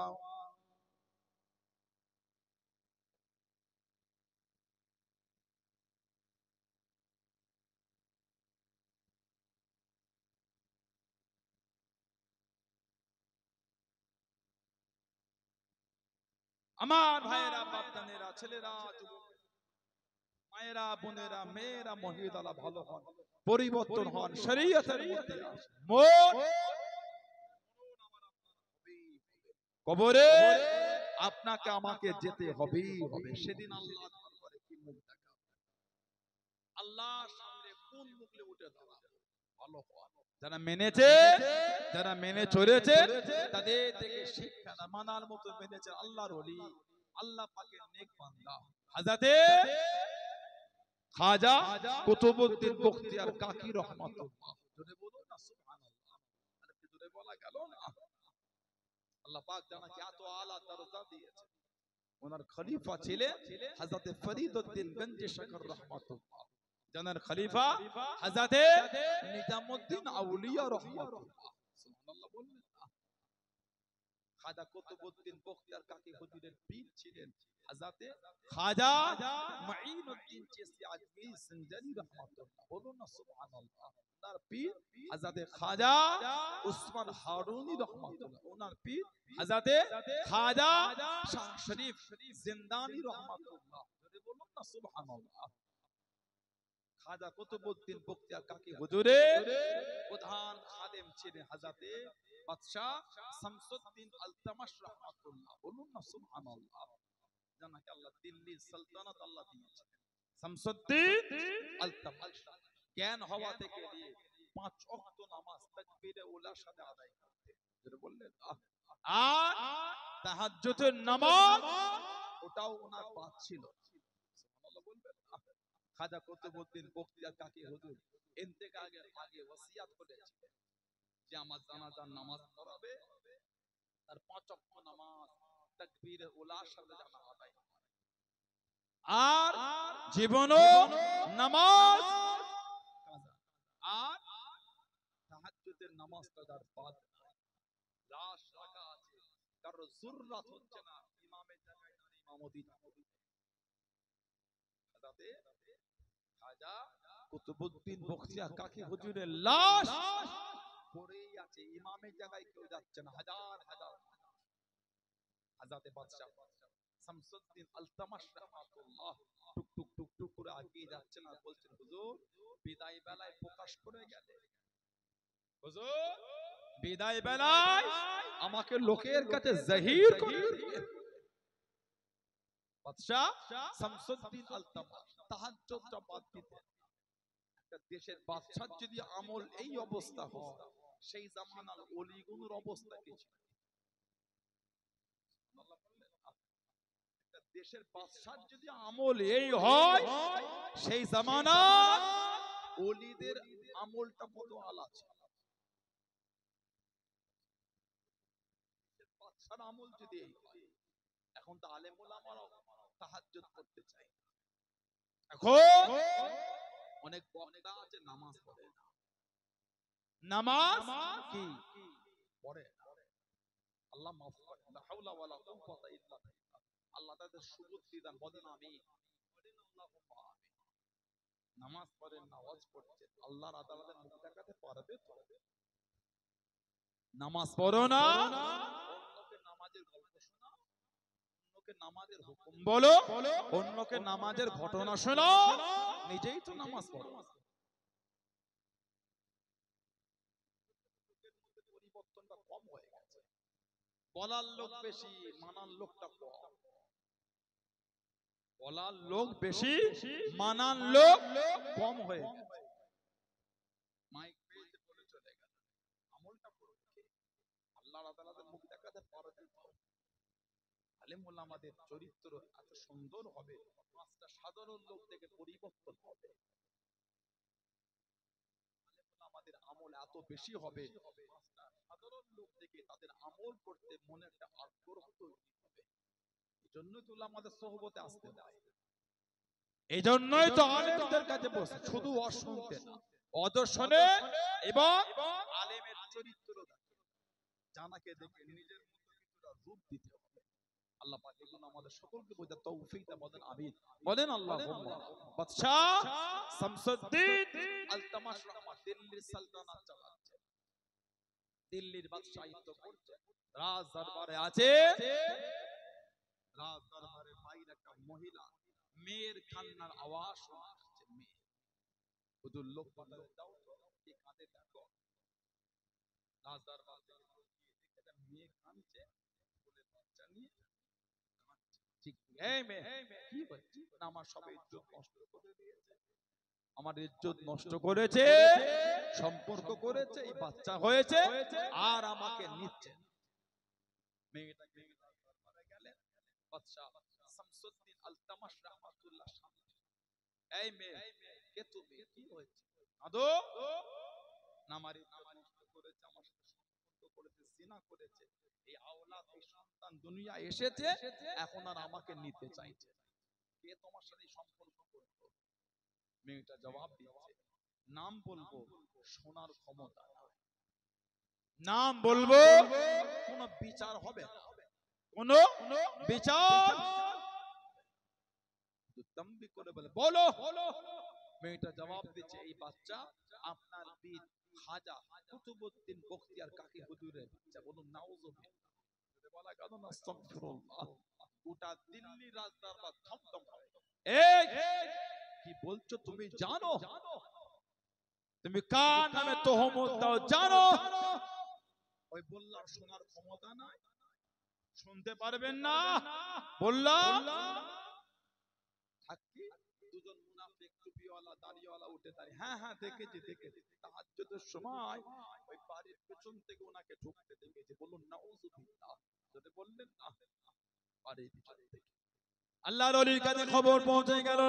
আমার ভাইয়েরা, বাপদানেরা, ছেলেরা, যুবক, মায়েরা, বোনেরা, মেয়েরা, মহিলারা ভালো হন, পরিবর্তন হন, শরীয়তের মধ্যে আসুন। মোট কবরে আপনাকে আমাকে যেতে হবেই হবে। সেদিন আল্লাহর দরবারে কি মুখ দেখাবো? আল্লাহর সামনে কোন মুখে উঠে দাঁড়াবো? ভালো হন। যারা মেনেছে, যারা মেনে চলেছে, তাদের থেকে শিক্ষা না, মানার মতো মেনেছে আল্লাহর ওলি, আল্লাহ পাকের নেক বান্দা হযরতে খাজা কুতুবউদ্দিন বখতিয়ার কাকি রহমাতুল্লাহ। জোরে বলুন না সুবহানাল্লাহ। আরে কি জোরে বলা গেল না? আল্লাহ পাক জানাকে এত আলা দরজা দিয়েছে। ওনার খলিফা ছিলেন হযরতে ফরিদউদ্দিন গঞ্জি শকর রহমাতুল্লাহ। জানার খলিফা হযরতে নিজামউদ্দিন আউলিয়া রহমাতুল্লাহ। সুবহানাল্লাহ বলবেন না? খাজা কুতুবউদ্দিন বখতিয়ার কাকি হুজুরের পীর ছিলেন হযরতে খাজা মুঈনুদ্দিন চিশতি আজমিরি সিনজারি রহমাতুল্লাহ। বলুন না সুবহানাল্লাহ। তার পীর হযরতে খাজা উসমান হারুনি রহমাতুল্লাহ। ওনার পীর হযরতে খাজা শাহ শরীফ জিন্দানি রহমাতুল্লাহ। যদি বলুন না সুবহানাল্লাহ। খাজা কুতুবউদ্দিন বখতিয়ার কাকি হুজুরের প্রধান খাদেম ছিলেন হযরতে বাদশাহ শামসুদ্দিন আলতামাশ রহমাতুল্লাহ। বলুন না সুবহানাল্লাহ। জানাকে আল্লাহ দিল্লির সালতানাত আল্লাহ দিয়েছেন শামসুদ্দিন আলতামাশ। জ্ঞান হওয়া থেকে নিয়ে 5 ওয়াক্ত নামাজ তাকবীরে উলার সাথে আদায় করতে, যেটা বললেন। আর তাহাজ্জুদের নামাজ ওটাও ওনার পাঁচ ছিল। সুবহানাল্লাহ বলবেন। খাজা কুতুবউদ্দিন বখতিয়ার কাকি হুজুর ইন্তেকালের আগে ওসিয়াত করেছিলেন যে আমার জানাজার নামাজ পড়াবে, তার 5 ওয়াক্ত নামাজ তাকবীরে উলার সাথে জানা আদায়, আর জীবনও নামাজ কাজা, আর তাহাজ্জুদের নামাজটা তার বাদ নাই। লাশ রাখা আছে, কারো যুররাত হচ্ছে না ইমামের জায়গায় দাঁড়িয়ে ইমামতি করতে। হযরতে খাজা কুতুবউদ্দিন বখতিয়ার কাকি হুজুরের লাশ পড়েই আছে, ইমামের জায়গায় কেউ যাচ্ছে না। হাজার হাজার হযরতে বাদশাহ শামসুদ্দিন আলতামাশ রাহমাতুল্লাহ টুক টুক টুক টুক করে এগিয়ে যাচ্ছেন আর বলছেন, হুজুর বিদায় বেলায় প্রকাশ করে গেলে, হুজুর বিদায় বেলায় আমাকে লোকের কাছে জাহির করে দিলেন। বাদশাহ শামসুদ্দিন আলতামাশ তাহাজ্জুদটা বাদ দিতেন। একটা দেশের বাদশার যদি আমল এই অবস্থা হয়, সেই জামানার ওলিগুলোর অবস্থা কি ছিল? একটা দেশের বাদশার যদি আমল এই হয়, সেই জামানা ওলিদের আমলটা কত আলাদা ছিল। বাদশার আমল যদি এই হয়, এখন তো আলেম ওলামারাও তাহাজ্জুদ করতে চায়। এখন অনেক বক্তা আছে নামাজ পড়ে না, নামাজ কি পড়ে না। আল্লাহ মাফ করেন, লা হাওলা ওয়ালা কুওয়াতা ইল্লা বিল্লাহ। আল্লাহ তাদের সুবুদ্ধি দান, বলেন আমিন। বলেন আল্লাহুম্মা আমিন। নামাজ পড়েন না, ওয়াজ পড়ছেন, আল্লাহর আদালতে মুখ দেখাতে পারবে তো? নামাজ পড়ো না, অন্যকে নামাজের গল্প শোনাও, অন্যকে নামাজের হুকুম বলো, অন্যকে নামাজের ঘটনা শোনাও, নিজেই তো নামাজ পড়ো। পরিবর্তনটা কম হয়ে গেছে, বলার লোক বেশি, মানার লোকটা কম। বলার লোক বেশি, মানার লোক কম হয়ে গেছে। মাইক পেয়েছে বলে চলে গেল, আমলটা করবে কে? আল্লাহর আদালতে মুখ দেখাতে পারবে তো? আলেম ওলামাদের চরিত্র এত সুন্দর হবে, পাঁচটা সাধারণ লোক থেকে পরিবর্তন হবে। আলেম ওলামাদের আমল এত বেশি হবে, পাঁচটা সাধারণ লোক থেকে তাদের আমল করতে মনে একটা আগ্রহ তৈরি হবে। এজন্যই তো আমাদের সোহবতে আসতে দেয়, এজন্যই তো আলেমদের কাছে বসে শুধু অশুনতে না, অদর্শনে এবং আলেমের চরিত্র দেখে, জানাকে দেখে নিজের মতো কিছুটা রূপ দিতে হবে। আল্লাহ পাক এগুলো আমাদের সকলকে বোঝার তৌফিক দেন, বলেন আমিন। বলেন আল্লাহুম্মা। বাদশাহ শামসুদ্দিন আলতামাশ রহমান দিল্লির সালতানাত চালাচ্ছে, দিল্লির বাদশাহিত্ব করছে, রাজ দরবারে আছে, রাজ দরবারের বাইরে একটা মহিলা মেয়ের কান্নার আওয়াজ শোনা যাচ্ছে। মেয়ে হুজুর লোক পাঠালে দাও তো, কি কাঁদে দেখো। রাজ দরবার থেকে দেখে মেয়ে কাঁদছে, কোলে বাচ্চা নিয়ে কাঁদছে। ঠিক এই মেয়ে কি হচ্ছে? না আমার সব ইজ্জত নষ্ট করে দিয়েছে, আমার ইজ্জত নষ্ট করেছে, সম্পর্ক করেছে, এই বাচ্চা হয়েছে আর আমাকে নিচ্ছে। মেয়েটাকে দরবারে গেলেন বাদশা শামসুদ্দিন আলতামাশ রাহমাতুল্লাহ সামনে। এই মেয়ে কে তুমি, কি হয়েছে? আদো নামারি নষ্ট করেছে, আমার সাথে সম্পর্ক করেছে, জিনা করেছে, এই আওলাদ এই সন্তান দুনিয়া এসেছে, এখন আর আমাকে নিতে চাইছে। কে তোমার সাথে সম্পর্ক করলো? মেয়েটা জবাব দিচ্ছে, নাম বলবো শোনার ক্ষমতা নাই, নাম বলবো কোন বিচার হবে না, কোন বিচার। তম্বি করে বলে বলো। মেয়েটা জবাব দিচ্ছে, এই বাচ্চা আপনার পীর খাজা কুতুবউদ্দিন বখতিয়ার কাকি হুজুরের বাচ্চা। বলুন নাউজুবিল্লাহ। বলা কেন না আস্তাগফিরুল্লাহ। গোটা দিল্লি রাজদরবার থমথম হবে। এই কি বলছো তুমি জানো? তুমি কার নামে তোহমত দাও জানো? ওই বললাম শোনার ক্ষমতা নাই, শুনতে পারবেন না। বললাম থাকি দুজন মুনাফিক টুপিওয়ালা দাড়িওয়ালা উঠে দাঁড়িয়ে, হ্যাঁ হ্যাঁ দেখেছি দেখেছি, তাহাজ্জুদের সময় ওই বাড়ির পেছন থেকে ওনাকে ঢুকতে দেখেছি। বলুন নাউজুবিল্লাহ। যদি বললেন না বাড়ির পিছন থেকে। আল্লাহর ওলির কাছে খবর পৌঁছে গেল।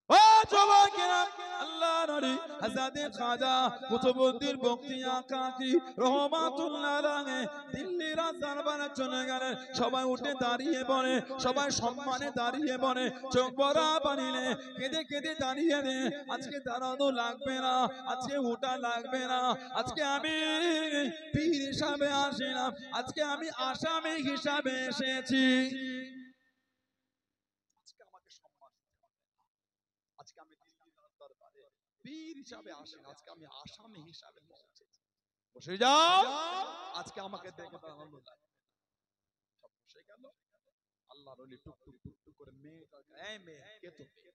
ও যুবকেরা, আল্লাহর ওলি হযরত খাজা কুতুবউদ্দিন বখতিয়ার কাকি রহমাতুল্লাহ আলাইহি দিল্লি রাজ দরবারে চলে গেলেন। সবাই উঠে দাঁড়িয়ে পড়ে, সবাই সম্মানে দাঁড়িয়ে পড়ে, চোখ ভরা পানিলে কেঁদে কেঁদে দাঁড়িয়ে রে। আজকে দাঁড়ানো লাগবে না, আজকে ওঠা লাগবে না, আজকে আমি পীর হিসাবে আসি না, আজকে আমি আসামি হিসাবে এসেছি। আজকে আমাকে সম্মান দিতে হবে না। আজকে আমি দিল্লি দরবারে পীর হিসাবে আসি না, আজকে আমি আসামি হিসাবে পৌঁছেছি। বসে যাও। আজকে আমাকে দেখে তো আনন্দ লাগে। সব বসে গেল। আল্লাহর ওলি টুক টুক টুক টুক করে মেয়েটাকে, এই মেয়ে কে তুমি?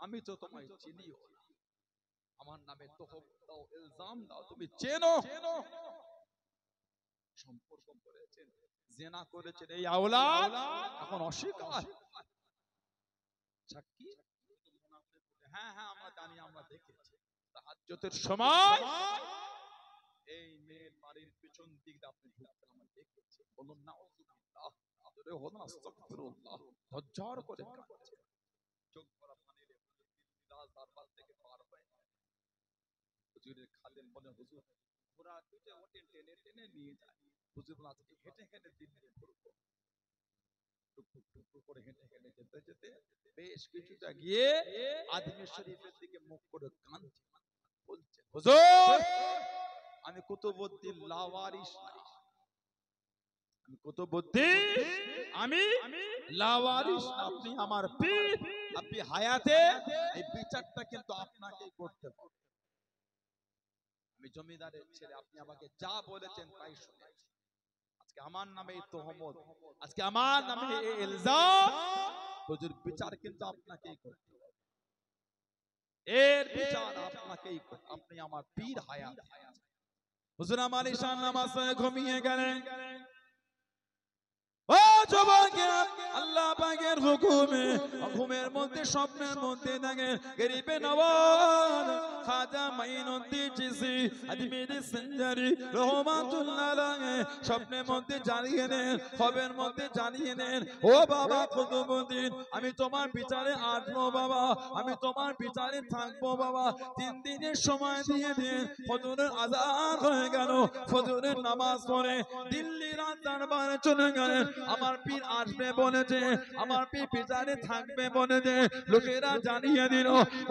আমি তো তোমায় চিনিও না, আমার নামে তোহমত দাও, ইলজাম দাও, তুমি চেনো? সম্পর্ক করেছেন, জিনা করেছেন, এই আওলাদ এখন অস্বীকার। সাক্ষী হ্যাঁ হ্যাঁ আমরা জানি, আমরা দেখেছি। তাহাজ্জুদের সময় এই মেয়ের বাড়ির পিছন দিক দিয়ে আপনি ঢুকতেন, আমরা দেখেছি। বলুন নাউজুবিল্লাহ। জোরে বলুন আস্তাগফিরুল্লাহ। ঝরঝর করে কাঁদছে, চোখ ভরা পানি রে। রাজ দরবার থেকে পার হয়ে হুজুরের খাদেম বলে, হুজুর ঘোড়া দুটো ওঠে টেনে টেনে নিয়ে যায়। হুজুর বলে, আজকে হেঁটে হেঁটে দিল্লি ঘুরবো। টুক টুক টুক টুক করে হেঁটে হেঁটে যেতে যেতে বেশ কিছুটা গিয়ে আজমির শরীফের দিকে মুখ করে কাঁদছে, বলছে, হুজুর আমি কুতুবউদ্দিন লাওয়ারিস না, আমি কুতুবউদ্দিন, আমি লাওয়ারিস না, আপনি আমার পীর, আপনি হায়াতে এই বিচারটা কিন্তু আপনাকেই করতে হবে। আমি জমিদারের ছেলে, আপনি আমাকে যা বলেছেন তাই শুনেছি। আজকে আমার নামে এই তোহমত, আজকে আমার নামে এই ইলজাম, হুজুর বিচার কিন্তু আপনাকেই করতে হবে। এর বিচার আপনাকেই করতে, আপনি আমার পীর হায়াত। হুজুর আমার ঈশান নামাজ পড়ে ঘুমিয়ে গেলেন। ও যুবকেরা, আল্লাহ পাকের হুকুমে ঘুমের মধ্যে স্বপ্নের মধ্যে দেখে গরিবে নওয়াজ খাজা মাইনুদ্দিন চিশতি আজমিরি সঞ্জারি রহমাতুল্লাহ আলাইহি স্বপ্নের মধ্যে জানিয়ে দেন, খবরের মধ্যে জানিয়ে দেন, ও বাবা কুতুবউদ্দিন, আমি তোমার বিচারে আসবো বাবা, আমি তোমার বিচারে থাকবো বাবা। 3 দিনের সময় দিয়ে দেন। ফজরের আযান হয়ে গেল, ফজরের নামাজ পড়ে দিল্লি রাজ দরবারে চলে গেলেন। আমার পীর আসবে বলেছে, আমার পীর বিচারে থাকবে বলেছে। লোকেরা জানিয়ে দিল,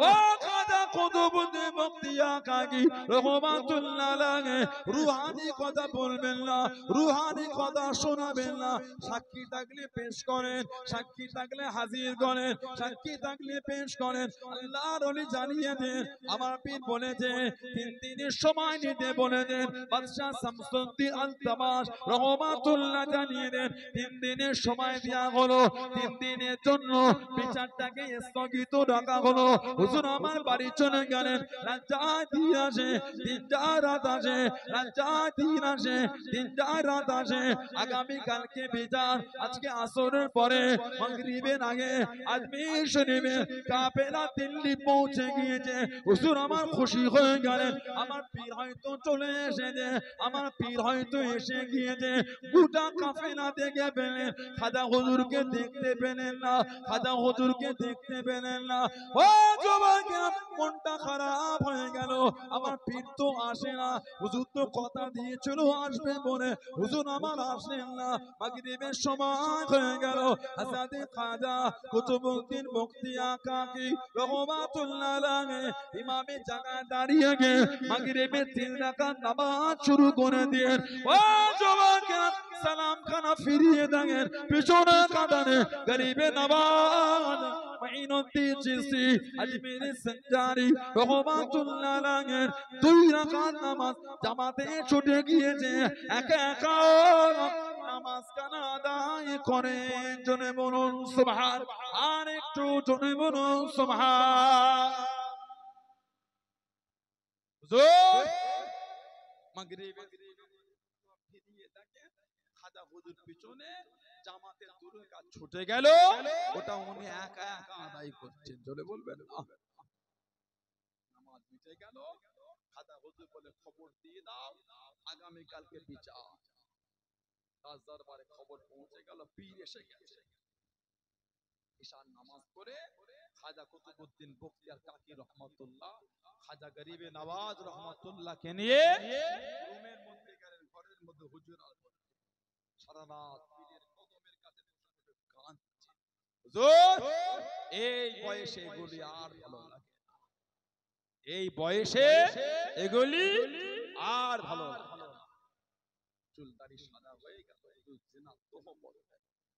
ও খাজা কুতুবুদ্দিন বখতিয়া কাকি রহমাতুল্লাহ আলাইহি রুহানি কথা বলবেন না, রুহানি কথা শোনাবেন না। সাক্ষী থাকলে পেশ করেন, সাক্ষী থাকলে হাজির করেন, সাক্ষী থাকলে পেশ করেন। আল্লাহর ওলি জানিয়ে দেন, আমার পীর বলেছে 3 দিনের সময় নিতে বলে দেন। বাদশা শামসুদ্দিন আল-তামাশ রহমাতুল্লাহ জানিয়ে দেন 3 দিনের সময় দেয়া হলো। 3 দিনের জন্য বিচারটাকে স্থগিত রাখা হলো। হুজুর আমার বাড়ি চলে গেলেন। রাত দিন আসে, 3টা রাত আসে, রাত দিন আসে, 3টা রাত আসে। আগামী কালকে বিচার, আজকে আসরের পরে মাগরিবের আগে আজমির শরীফে কাফেলা দিল্লি পৌঁছে গিয়েছে। হুজুর আমার খুশি হয়ে গেলেন, আমার পীর হয়তো চলে এসেছে, আমার পীর হয়তো এসে গিয়েছে। গোটা কাফেলা দেখে পেলেন, খাজা হুজুরকে দেখতে পেলেন না, খাজা হুজুরকে দেখতে পেলেন না। ও যুবকেরা, মনটা খারাপ হয়ে গেল, আমার পীর তো আসে না। হুজুর তো কথা দিয়েছিল আসবে বলে, হুজুর আমার আসেন না। মাগরিবের সময় হয়ে গেল। হযরত খাজা কুতুবউদ্দিন বখতিয়া কাকি রহমাতুল্লাহ আলাইহি ইমামের জায়গায় দাঁড়িয়ে গিয়ে মাগরিবের 3 রাকাত নামাজ শুরু করে দিলেন। ও যুবকেরা, সালাম খানা ফিরিয়ে দেখেন পিছনে কাঁদানে গরিবে নওয়াজ মাইনুদ্দিন চিশতি আজমিরি সঞ্জারি রহমাতুল্লাহ আলাইহি 2 রাকাত নামাজ জামাতে ছুটে গিয়েছে। একা একা নামাজ কানা আদায় করেন। জনে বলুন সুবহান, আর একটু জনে বলুন সুবহান। হুজুর মাগরিবে ফিরিয়ে দেখেন খাজা হুজুর পিছনে জামাতে 2 রাকাত ছুটে গেল, ওটা উনি একা একা আদায় করছেন। জোরে বলবেন নামাজ মিটে গেল। খাজা হুজুর বলে খবর দিয়ে দাও, আগামী কালকে বিচার। রাজ দরবারে খবর পৌঁছে গেল, পীর এসে গেছে। ঈশার নামাজ পড়ে খাজা কুতুবউদ্দিন বখতিয়ার কাকি রহমাতুল্লাহ, খাজা গরিবে নওয়াজ রহমাতুল্লাহকে নিয়ে রুমের মধ্যে গেলেন। ঘরের মধ্যে হুজুর আর সারা রাত পীরের কদমের কাছে বসে কাঁদছে। হুজুর, এই বয়সে এগুলি আর ভালো লাগে না, এই বয়সে এগুলি আর ভালো লাগে না। চুল দাড়ি সাদা হয়ে গেল, হুজুর জিনা তোহমত।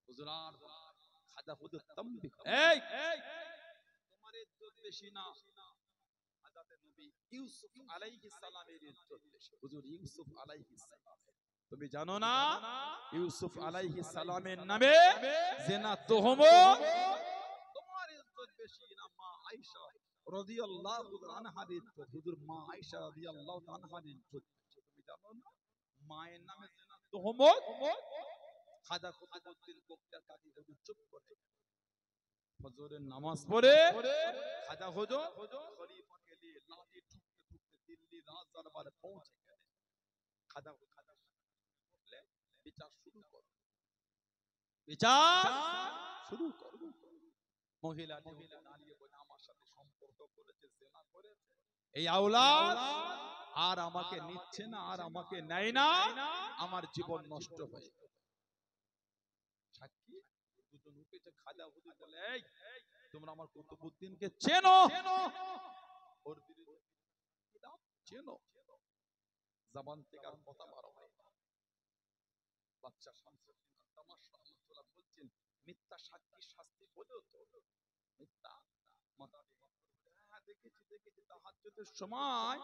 হুজুর আর খাজা হুজুর তম্বি, এই তোমার ইজ্জত বেশি না, হযরত নবী ইউসুফ আলাইহিস সালামের ইজ্জত বেশি। হুজুর ইউসুফ আলাইহিস সালাম, তুমি জানো না ইউসুফ আলাইহিস সালামের নামে জিনা তোহমত? তোমার ইজ্জত বেশি না মা আয়েশা রাদিয়াল্লাহু আনহার ইজ্জত। হুজুর মা আয়েশা রাদিয়াল্লাহু আনহার ইজ্জত, তুমি জানো না মায়ের নামে জিনা তোহমত? খাজা কুতুবউদ্দিন বখতিয়ার কাকি হুজুর চুপ করে ফজরের নামাজ পড়ে খাজা হুজুর খলিফাকে নিয়ে লাঠি ঠুকতে ঠুকতে দিল্লি রাজ দরবারে পৌঁছে গেলেন। খাজা বললে বিচার শুরু করো, বিচার শুরু করো। মহিলা দাঁড়িয়ে বলে আমার সাথে সম্পর্ক করেছে, জিনা করেছে, এই আওলাদ আর আমাকে নিচ্ছে না, আর আমাকে নেয় না, আমার জীবন নষ্ট হয়ে গেল। সাক্ষী দুজন উঠেছে। খাজা হুজুর বলে, এই তোমরা আমার কুতুবউদ্দিনকে চেনো? ওর বিরুদ্ধে চেনো? জবান থেকে আর কথা বার হয় না। বাদশা শামসুদ্দিন আল-তামাশ রাহমাতুল্লাহ বলছেন, মিথ্যা সাক্ষী শাস্তি বলেও তো মিথ্যা মাথা হ্যাঁ দেখেছি তাহাজ্জুদের সময়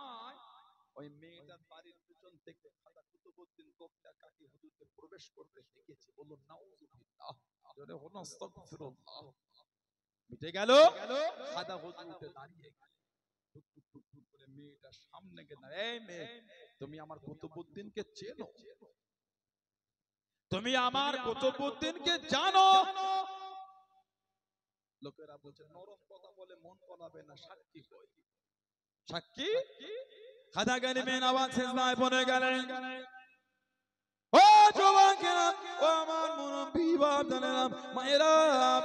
ওই মেয়েটার বাড়ির পিছন থেকে খাজা কুতুবউদ্দিন বখতিয়া কাকি হুজুরকে প্রবেশ করতে দেখেছি। বলুন নাউযুবিল্লাহ, জোরে বলুন আস্তাগফিরুল্লাহ। মিটে গেল। খাজা হুজুর উঠে দাঁড়িয়ে গেলেন, টুক টুক টুক টুক করে মেয়েটার সামনে গিয়ে দাঁড়ায়, এই মেয়ে তুমি আমার কুতুবউদ্দিনকে চেনো? তুমি আমার কুতুবউদ্দিনকে জানো? লোকেরা বলছে নরম কথা বলে মন কলাবে না, সাক্ষী কই? সাক্ষী খাজা গরিবে নওয়াজ সিজদায় পড়ে গেলেন। ও যুবকেরা, ও আমার মুরব্বি বাপ জানেরাম, মায়েরা,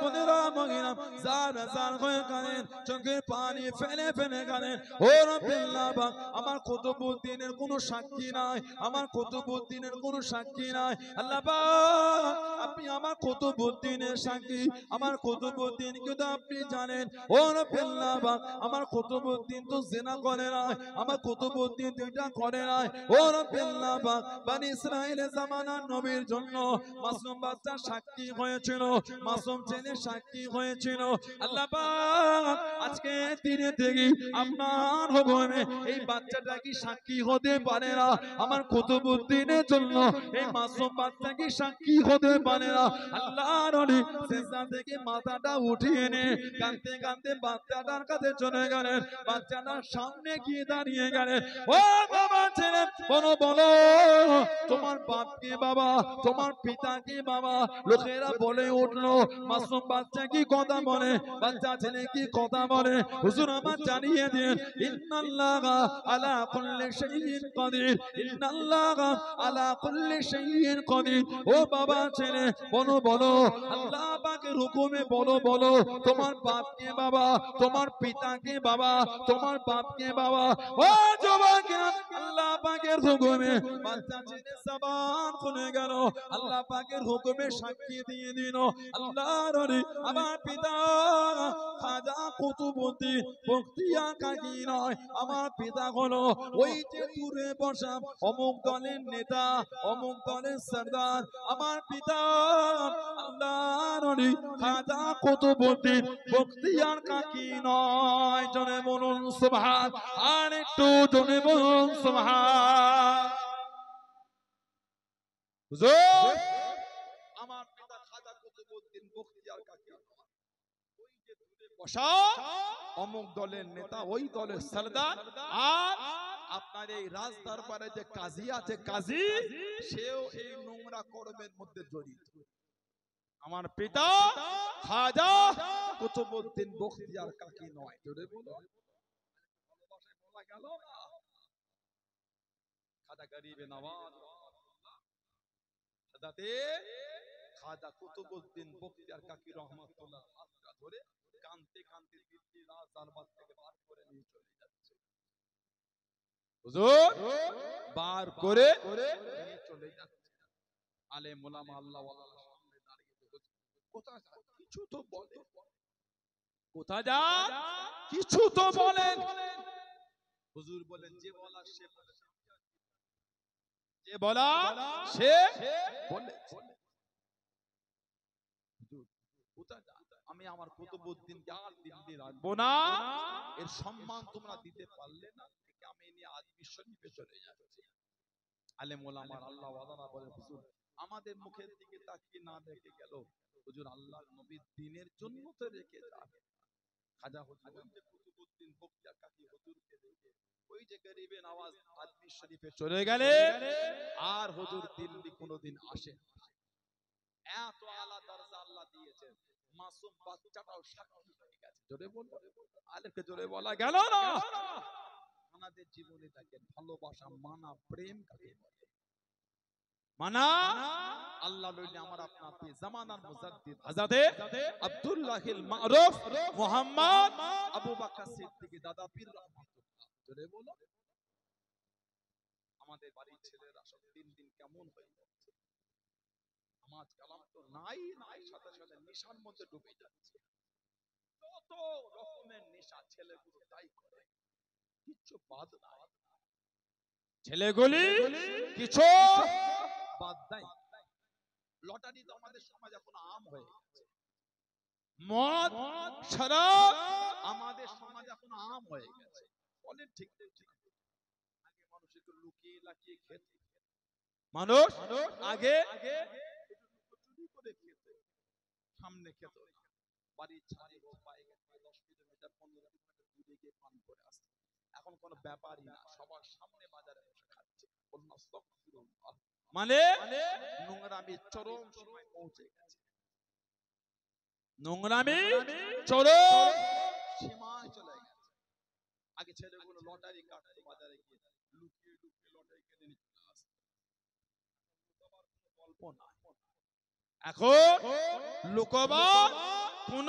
বোনেরা, মহিলা, জার জার হয়ে কাঁদেন, চোখের পানি ফেলে ফেলে কাঁদেন। ও রব্বিল্লাহ পাক, আমার কুতুবউদ্দিনের কোনো সাক্ষী নাই, আমার কুতুবউদ্দিনের কোনো সাক্ষী নাই। আল্লাহ পাক, আপনি আমার কুতুবউদ্দিনের সাক্ষী, আমার কুতুবউদ্দিনকে তো আপনি জানেন। ও রব্বিল্লাহ পাক, আমার কুতুবউদ্দিন তো জিনা করে না, আমার কুতুবউদ্দিন এটা করে না। ও রব্বিল্লাহ পাক, বনি ইসরাইলের জামানার নবীর জন্য মাসুম বাচ্চা সাক্ষী হয়েছিল, মাসুম ছেলে সাক্ষী হয়েছিল। আল্লাহ পাক, আজকে দিনে থেকে আপনার হুকুমে এই বাচ্চাটা কি সাক্ষী হতে পারে না? আমার কুতুবউদ্দিনের জন্য এই মাসুম বাচ্চা কি সাক্ষী হতে পারে না? আল্লাহর ওলি সিজদা থেকে মাথাটা উঠিয়ে নে কাঁদতে কাঁদতে বাচ্চাটার কাছে চলে গেলেন, বাচ্চাটার সামনে গিয়ে দাঁড়িয়ে গেলেন। ও বাবা ছেলে, বলো বলো, তোমার বাপকে বাবা, তোমার পিতাকে বাবা। লোকেরা বলে উঠলো, মাসুম বাচ্চা কি কথা বলে, বাচ্চা ছেলে কি কথা বলে? হুজুর আমার জানিয়ে দিন, ইন্নাল্লাহা আলা কুল্লি শাইইন কাদির, ইন্নাল্লাহা আলা কুল্লি শাইইন কাদির। ও বাবা ছেলে, বলো বলো, আল্লাহ পাকের হুকুমে বলো বলো, তোমার বাপকে বাবা, তোমার পিতাকে বাবা, তোমার বাপকে বাবা। ও যুবকেরা, আল্লাহ পাকের হুকুমে বাচ্চা ছেলে জবান খুলে গেল, আল্লাহ পাকের হুকুমে সাক্ষী দিয়ে দিল। আল্লাহর ওলি আমার পিতা খাজা কুতুবউদ্দিন বখতিয়ার কাকি নয়, আমার পিতা হলো ওই যে দূরে বসা অমুক দলের নেতা, অমুক দলের সরদার। আমার পিতা আল্লাহর ওলি খাজা কুতুবউদ্দিন বখতিয়ার কাকি নয়। জনে বলুন সুবহান, আর একটু জনে বলুন সুবহান। হুজুর, আমার পিতা খাজা কুতুবউদ্দিন বখতিয়ার কাকি নয়, ওই যে দূরে বসা অমুক দলের নেতা, ওই দলের সরদার। আর আপনার এই রাজ দরবারে যে কাজী আছে, কাজী, সেও এই নোংরা কর্মের মধ্যে জড়িত। আমার পিতা খাজা কুতুবউদ্দিন বখতিয়ার কাকি নয়। জোরে বলো, ভালোবাসায় বলা গেল না? খাজা গরিবে নওয়াজ হযরতে খাজা কুতুবউদ্দিন বখতিয়ার কাকি রহমাতুল্লাহ হাতটা ধরে কাঁদতে কাঁদতে দিল্লি রাজ দরবার থেকে বার করে নিয়ে চলে যাচ্ছে। হুজুর বার করে নিয়ে চলে যাচ্ছে। আলেম ওলামা আল্লাহ ওয়ালার সামনে দাঁড়িয়ে, হুজুর কোথায় যান? কিছু তো বলেন, কোথায় যান? কিছু তো বলেন। হুজুর বলেন, যে বলা সে বলে, যে বলা সে বলে। কোথায় যান? আমি আমার কুতুবউদ্দিনকে আর দিল্লি রাখবো না, এর সম্মান তোমরা দিতে পারলে না, থেকে আমি নিয়ে আজমির শরীফে চলে যাচ্ছি। আলেম ওলামার আল্লাহ ওয়ালারা বলে, হুজুর আমাদের মুখের দিকে তাকিয়ে না দেখে গেল, হুজুর আল্লাহর নবীর দ্বীনের জন্য তো রেখে যাবে। খাজা হুজুর ওই যে কুতুবউদ্দিন বখতিয়ার কাকি হুজুরকে দেখে ওই যে গরিবে নওয়াজ আজমির শরীফে চলে গেলে, আর হুজুর দিল্লি কোনোদিন আসেন। এত আলা দরজা আল্লাহ দিয়েছেন, মাসুম বাচ্চাটাও সাক্ষী হয়ে গেছে। জোরে বল, আলেমকে জোরে বলা গেল না? আমাদের জীবনে দেখেন ভালোবাসা, মানা, প্রেম কাকে বলে? মানা আল্লাহ লইলে আমার আপনার জামানার মুজাদ্দিদ হযরতে আব্দুল্লাহিল মারুফ মুহাম্মদ আবু বকর সিদ্দিক দাদা পীর রহমাতুল্লাহ। জোরে বলো, আমাদের বাড়ির ছেলেরা সব দিন দিন কেমন হয়ে যাচ্ছে, নামাজ কালাম তো নাই নাই, সাথে সাথে নেশার মধ্যে ডুবে যাচ্ছে। কত রকমের নেশা ছেলেগুলো তাই করে, কিচ্ছু বাদ নাই। ছেলেগুলি কিছু বাদ নাই। লটারি তো আমাদের সমাজ এখন আম হয়ে গেছে, মদ শরাব আমাদের সমাজ এখন আম হয়ে গেছে। বলেন ঠিক ঠিক? আগে মানুষ একটু লুকিয়ে লাকিয়ে খেত, মানুষ আগে চুরি করে খেত, সামনে খেত না, বাড়ির ছাদে হোক বাইরে 10 কিলোমিটার 15 কিলোমিটার দূরে গিয়ে পান করে আসতো। এখন কোনো ব্যাপারই না, সবার সামনে বাজারে বসে খাচ্ছে। বলুন আস্তাগফিরুল্লাহ। মানে নোংরামি চরম সময় পৌঁছে গেছে, নোংরামি চরম সীমায় চলে গেছে। আগে ছেলেগুলো লটারি কাটতো, বাজারে গিয়ে লুকিয়ে লুকিয়ে লটারি কেটে নিয়ে চলে আসতো। গল্প না, এখন লোকবাদ কোন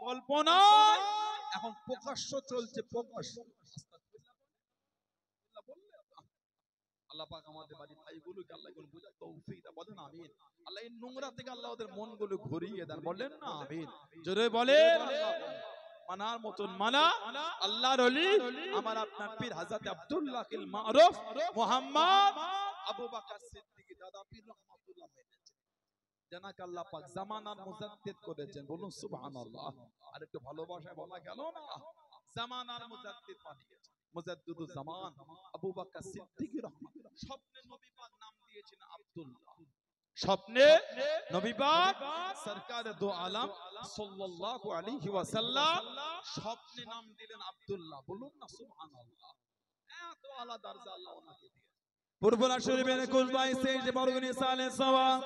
কল্পনা, এখন প্রকাশ্য চলছে, প্রকাশ্য। আল্লাহ পাক আমাদের বাড়ি ভাইগুলোকে আল্লাহ গুলো বুঝার তৌফিক দান, বলেন আমিন। আল্লাহ এই নোংরা থেকে আল্লাহ ওদের মনগুলো ঘুরিয়ে দেন, বলেন না আমিন। জোরে বলেন। মানার মতন মানা আল্লাহর ওলি আমার আপনার পীর হযরত আব্দুল্লাহ কিল মারুফ মুহাম্মদ আবু বকর সিদ্দিক দাদা পীর রহমাতুল্লাহ মেনেছেন। জানাকে আল্লাহ পাক জামানার মুজাদ্দিদ করেছেন, বলুন সুবহানাল্লাহ। আর একটু ভালোবাসায় বলা গেল না, জামানার মুজাদ্দিদ বানিয়েছেন, মুজাদ্দিদুজ জামান আবু বকর সিদ্দিক রহমাতুল্লাহ। স্বপ্নে নবী পাক নাম দিয়েছেন আব্দুল্লাহ, স্বপ্নে নবী পাক সরকার দো আলম সাল্লাল্লাহু আলাইহি ওয়াসাল্লাম স্বপ্নে নাম দিলেন আব্দুল্লাহ, বলুন না সুবহানাল্লাহ। এত আলা দরজা আল্লাহ ওনাকে দিয়েছেন। পুরপুরা শরীফের 21 যে বরগুনি সালে সওয়াব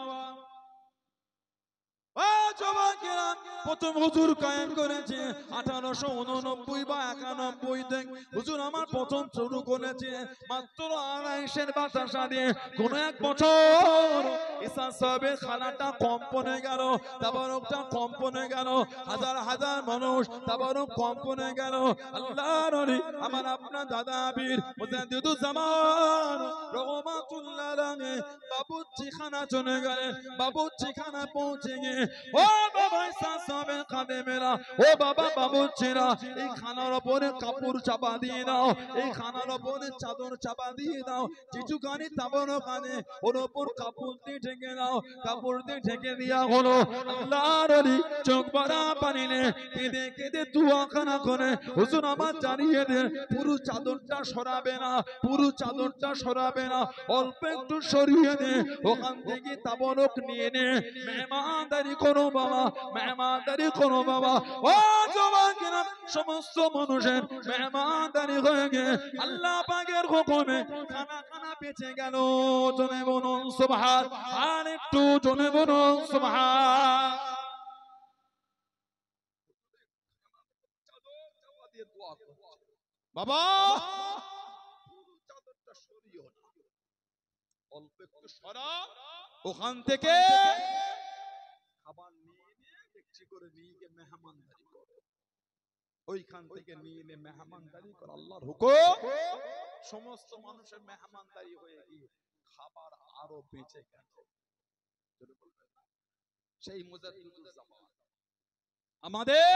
প্রথম হুজুর কায়েম করেছে 1889 বা 91 থেকে। হুজুর আমার প্রথম শুরু করেছে মাত্র 28 বাতাসা দিয়ে। কোন এক বছর ঈসা সাহেবের খানাটা কম্পনে গেল, তাবারকটা কম্পনে গেল, হাজার হাজার মানুষ তাবারক কম্পনে গেল। আল্লাহর ওলি আমার আপনার দাদা পীর মুজাদ্দিদুজ জামান রহমাতুল্লাহ আলাইহি বাবুর্চি খানা চলে গেলেন। বাবুর্চি খানা পৌঁছে গিয়ে ও বাবা ঈসা সাহেবের খাদেমেরা, ও বাবা বাবুর্চিরা, এই খানার উপরে কাপড় চাপা দিয়ে দাও, এই খানার উপরে চাদর চাপা দিয়ে দাও, যেটুখানি তাবারকানে ওর উপর কাপড় দিয়ে ঢেকে দাও। কাপড় দিয়ে ঢেকে দেওয়া হলো। আল্লাহর ওলি চোখ ভরা পানি নে কেঁদে কেঁদে দুয়াখানা করে হুজুর আমার জানিয়ে দেন পুরো চাদরটা সরাবে না, পুরো চাদরটা সরাবে না, অল্প একটু সরিয়ে নে, ওখান থেকে তাবারক নিয়ে নে, মেহমানদারি করো বাবা, মেহমানদারি করো বাবা। ও জওয়ানেরা, সমস্ত মানুষের মেহমানদারি হয়ে গে আল্লাহ পাকের হুকুমে খানা খানা বেঁচে গেল। জনে বলুন সুবহান, আর একটু জনে বলুন সুবহান। বাবা চাদরটা সরিও না, অল্প একটু সরা, ওখান থেকে খাবার নিয়ে নিয়ে দেখছি করে নিয়ে গিয়ে মেহমানদারি করো। ওইখান থেকে নিয়ে নিয়ে মেহমানদারি করো, আল্লাহর হুকুম। সমস্ত মানুষের মেহমানদারি হয়ে গিয়ে খাবার আরো বেঁচে গেল। সেই মুজাদ্দিদুজ জামান আমাদের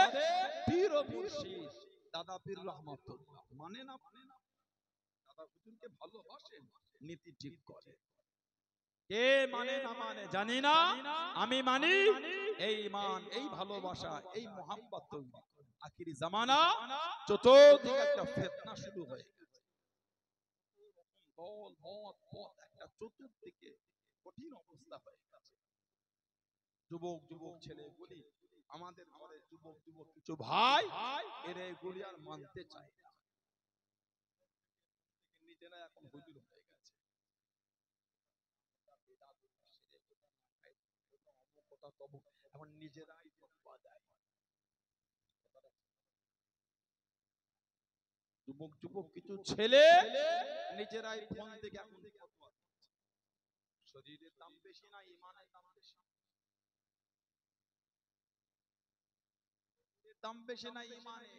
পীর ও মুর্শিদ দাদা পীর রহমাতুল্লাহ মানে না, মানে না, দাদা হুজুরকে ভালোবাসেন, নীতি ঠিক করে। কে মানে না মানে জানি না, আমি মানি। এই মান, এই ভালোবাসা, এই মোহাব্বত তৈরি আখিরি জামানা চতুর্দিকে একটা ফিতনা শুরু হয়ে গেছে। দল মত পথ একটা চতুর্দিকে কঠিন অবস্থা হয়ে গেছে। যুবক যুবক ছেলেগুলি, আমাদের ঘরে যুবক যুবক কিছু ভাই এরা এগুলি আর মানতে চায় না, নিজেরা এখন হুজুর হয়ে গেছে। এখন নিজেরাই ফতোয়া দেয়। যুবক যুবক কিছু ছেলে নিজেরাই ফোন থেকে এখন ফতোয়া দিচ্ছে। শরীরের দাম বেশি না ইমানের দাম বেশি? দাম বেশি না ইমানের?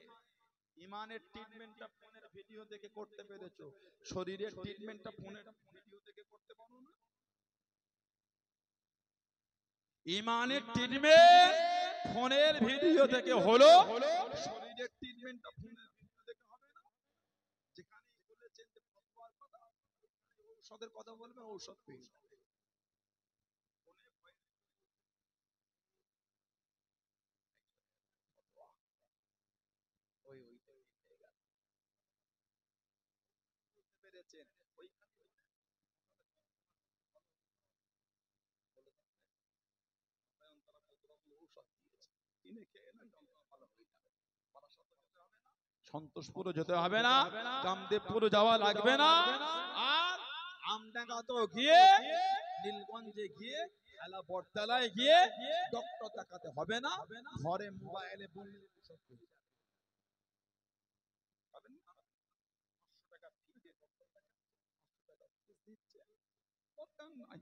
ইমানের ট্রিটমেন্টটা ফোনের ভিডিও দেখে করতে পেরেছো, শরীরের ট্রিটমেন্টটা ফোনের ভিডিও দেখে করতে পারো না। ইমানের ট্রিটমেন্ট ফোনের ভিডিও থেকে হলো, শরীরের ট্রিটমেন্টটা ফোনের ভিডিও দেখে হবে না। যেখানে বলেছেন যে ফতোয়ার কথা, ঔষধের কথা বলবেন, ঔষধ পেয়ে যাবেন। ওই ওই পেরেছেন ওইখানে সন্তোষপুরে যেতে হবে না, কামদেবপুরে যাওয়া লাগবে না, আর আমডাঙ্গা তো গিয়ে নীলগঞ্জে গিয়ে খেলা বটতলায় গিয়ে ডক্টর দেখাতে হবে না, ঘরে মোবাইলে বললে সব পেয়ে যাবে। পাবেন না? 500 টাকা ফি দিয়ে ডক্টর দেখাচ্ছে, 500 টাকা ফিস দিচ্ছে, দরকার নাই।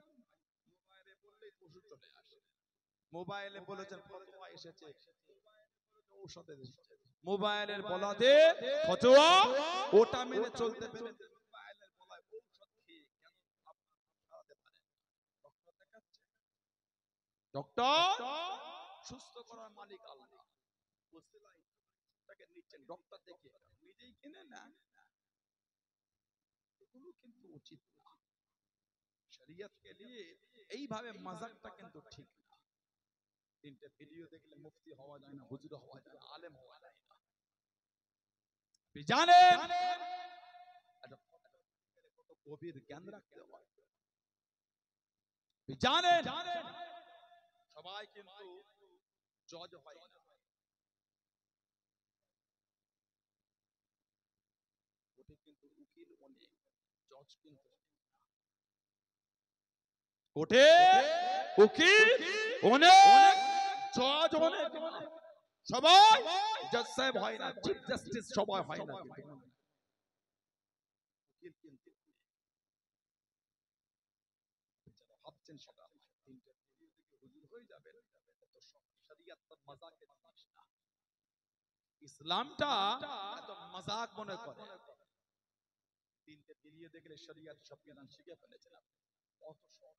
বললেই ওষুধ চলে আসে। মোবাইলে বলেছেন ফতোয়া এসেছে, ঔষধ এসেছে, মোবাইলের বলাতে ফতোয়া ওটা মেনে চলতে পেরে মোবাইলের বলায় ঔষধ খেয়ে কেন আপনার সারাতে পারেন? ডক্টর দেখাচ্ছে, ডক্টর সুস্থ করার মালিক আল্লাহ, বুঝলেন? তাকে নিচ্ছেন ডক্টর দেখিয়ে, নিজেই কিনে না, এগুলো কিন্তু উচিত না। শরীয়তকে নিয়ে এইভাবে মাজাকটা কিন্তু ঠিক না। তিনটে ভিডিও দেখলে মুফতি হওয়া যায় না, হুজুর হওয়া যায় না, আলেম হওয়া যায় না। আপনি জানেন কত গভীর জ্ঞান রাখতে হয়। আপনি জানেন সবাই কিন্তু জজ হয় না, ওটা কিন্তু উকিল অনেক, জজ কিন্তু কোর্টে উকিল অনেক, জজ অনেক, সবাই জজ সাহেব হয় না, চিফ জাস্টিস সবাই হয় না, উকিল কিন্তু ভাবছেন সেটা তিনটে ভিডিও থেকে হুজুর হয়ে যাবেন, তো শরীয়ত তো মাজাকের জিনিস না, ইসলামটা এত মাজাক মনে করে। তিনটে ভিডিও দেখলে শরীয়ত সব জ্ঞান শিখে ফেলেছেন আপনি, অত সহজ।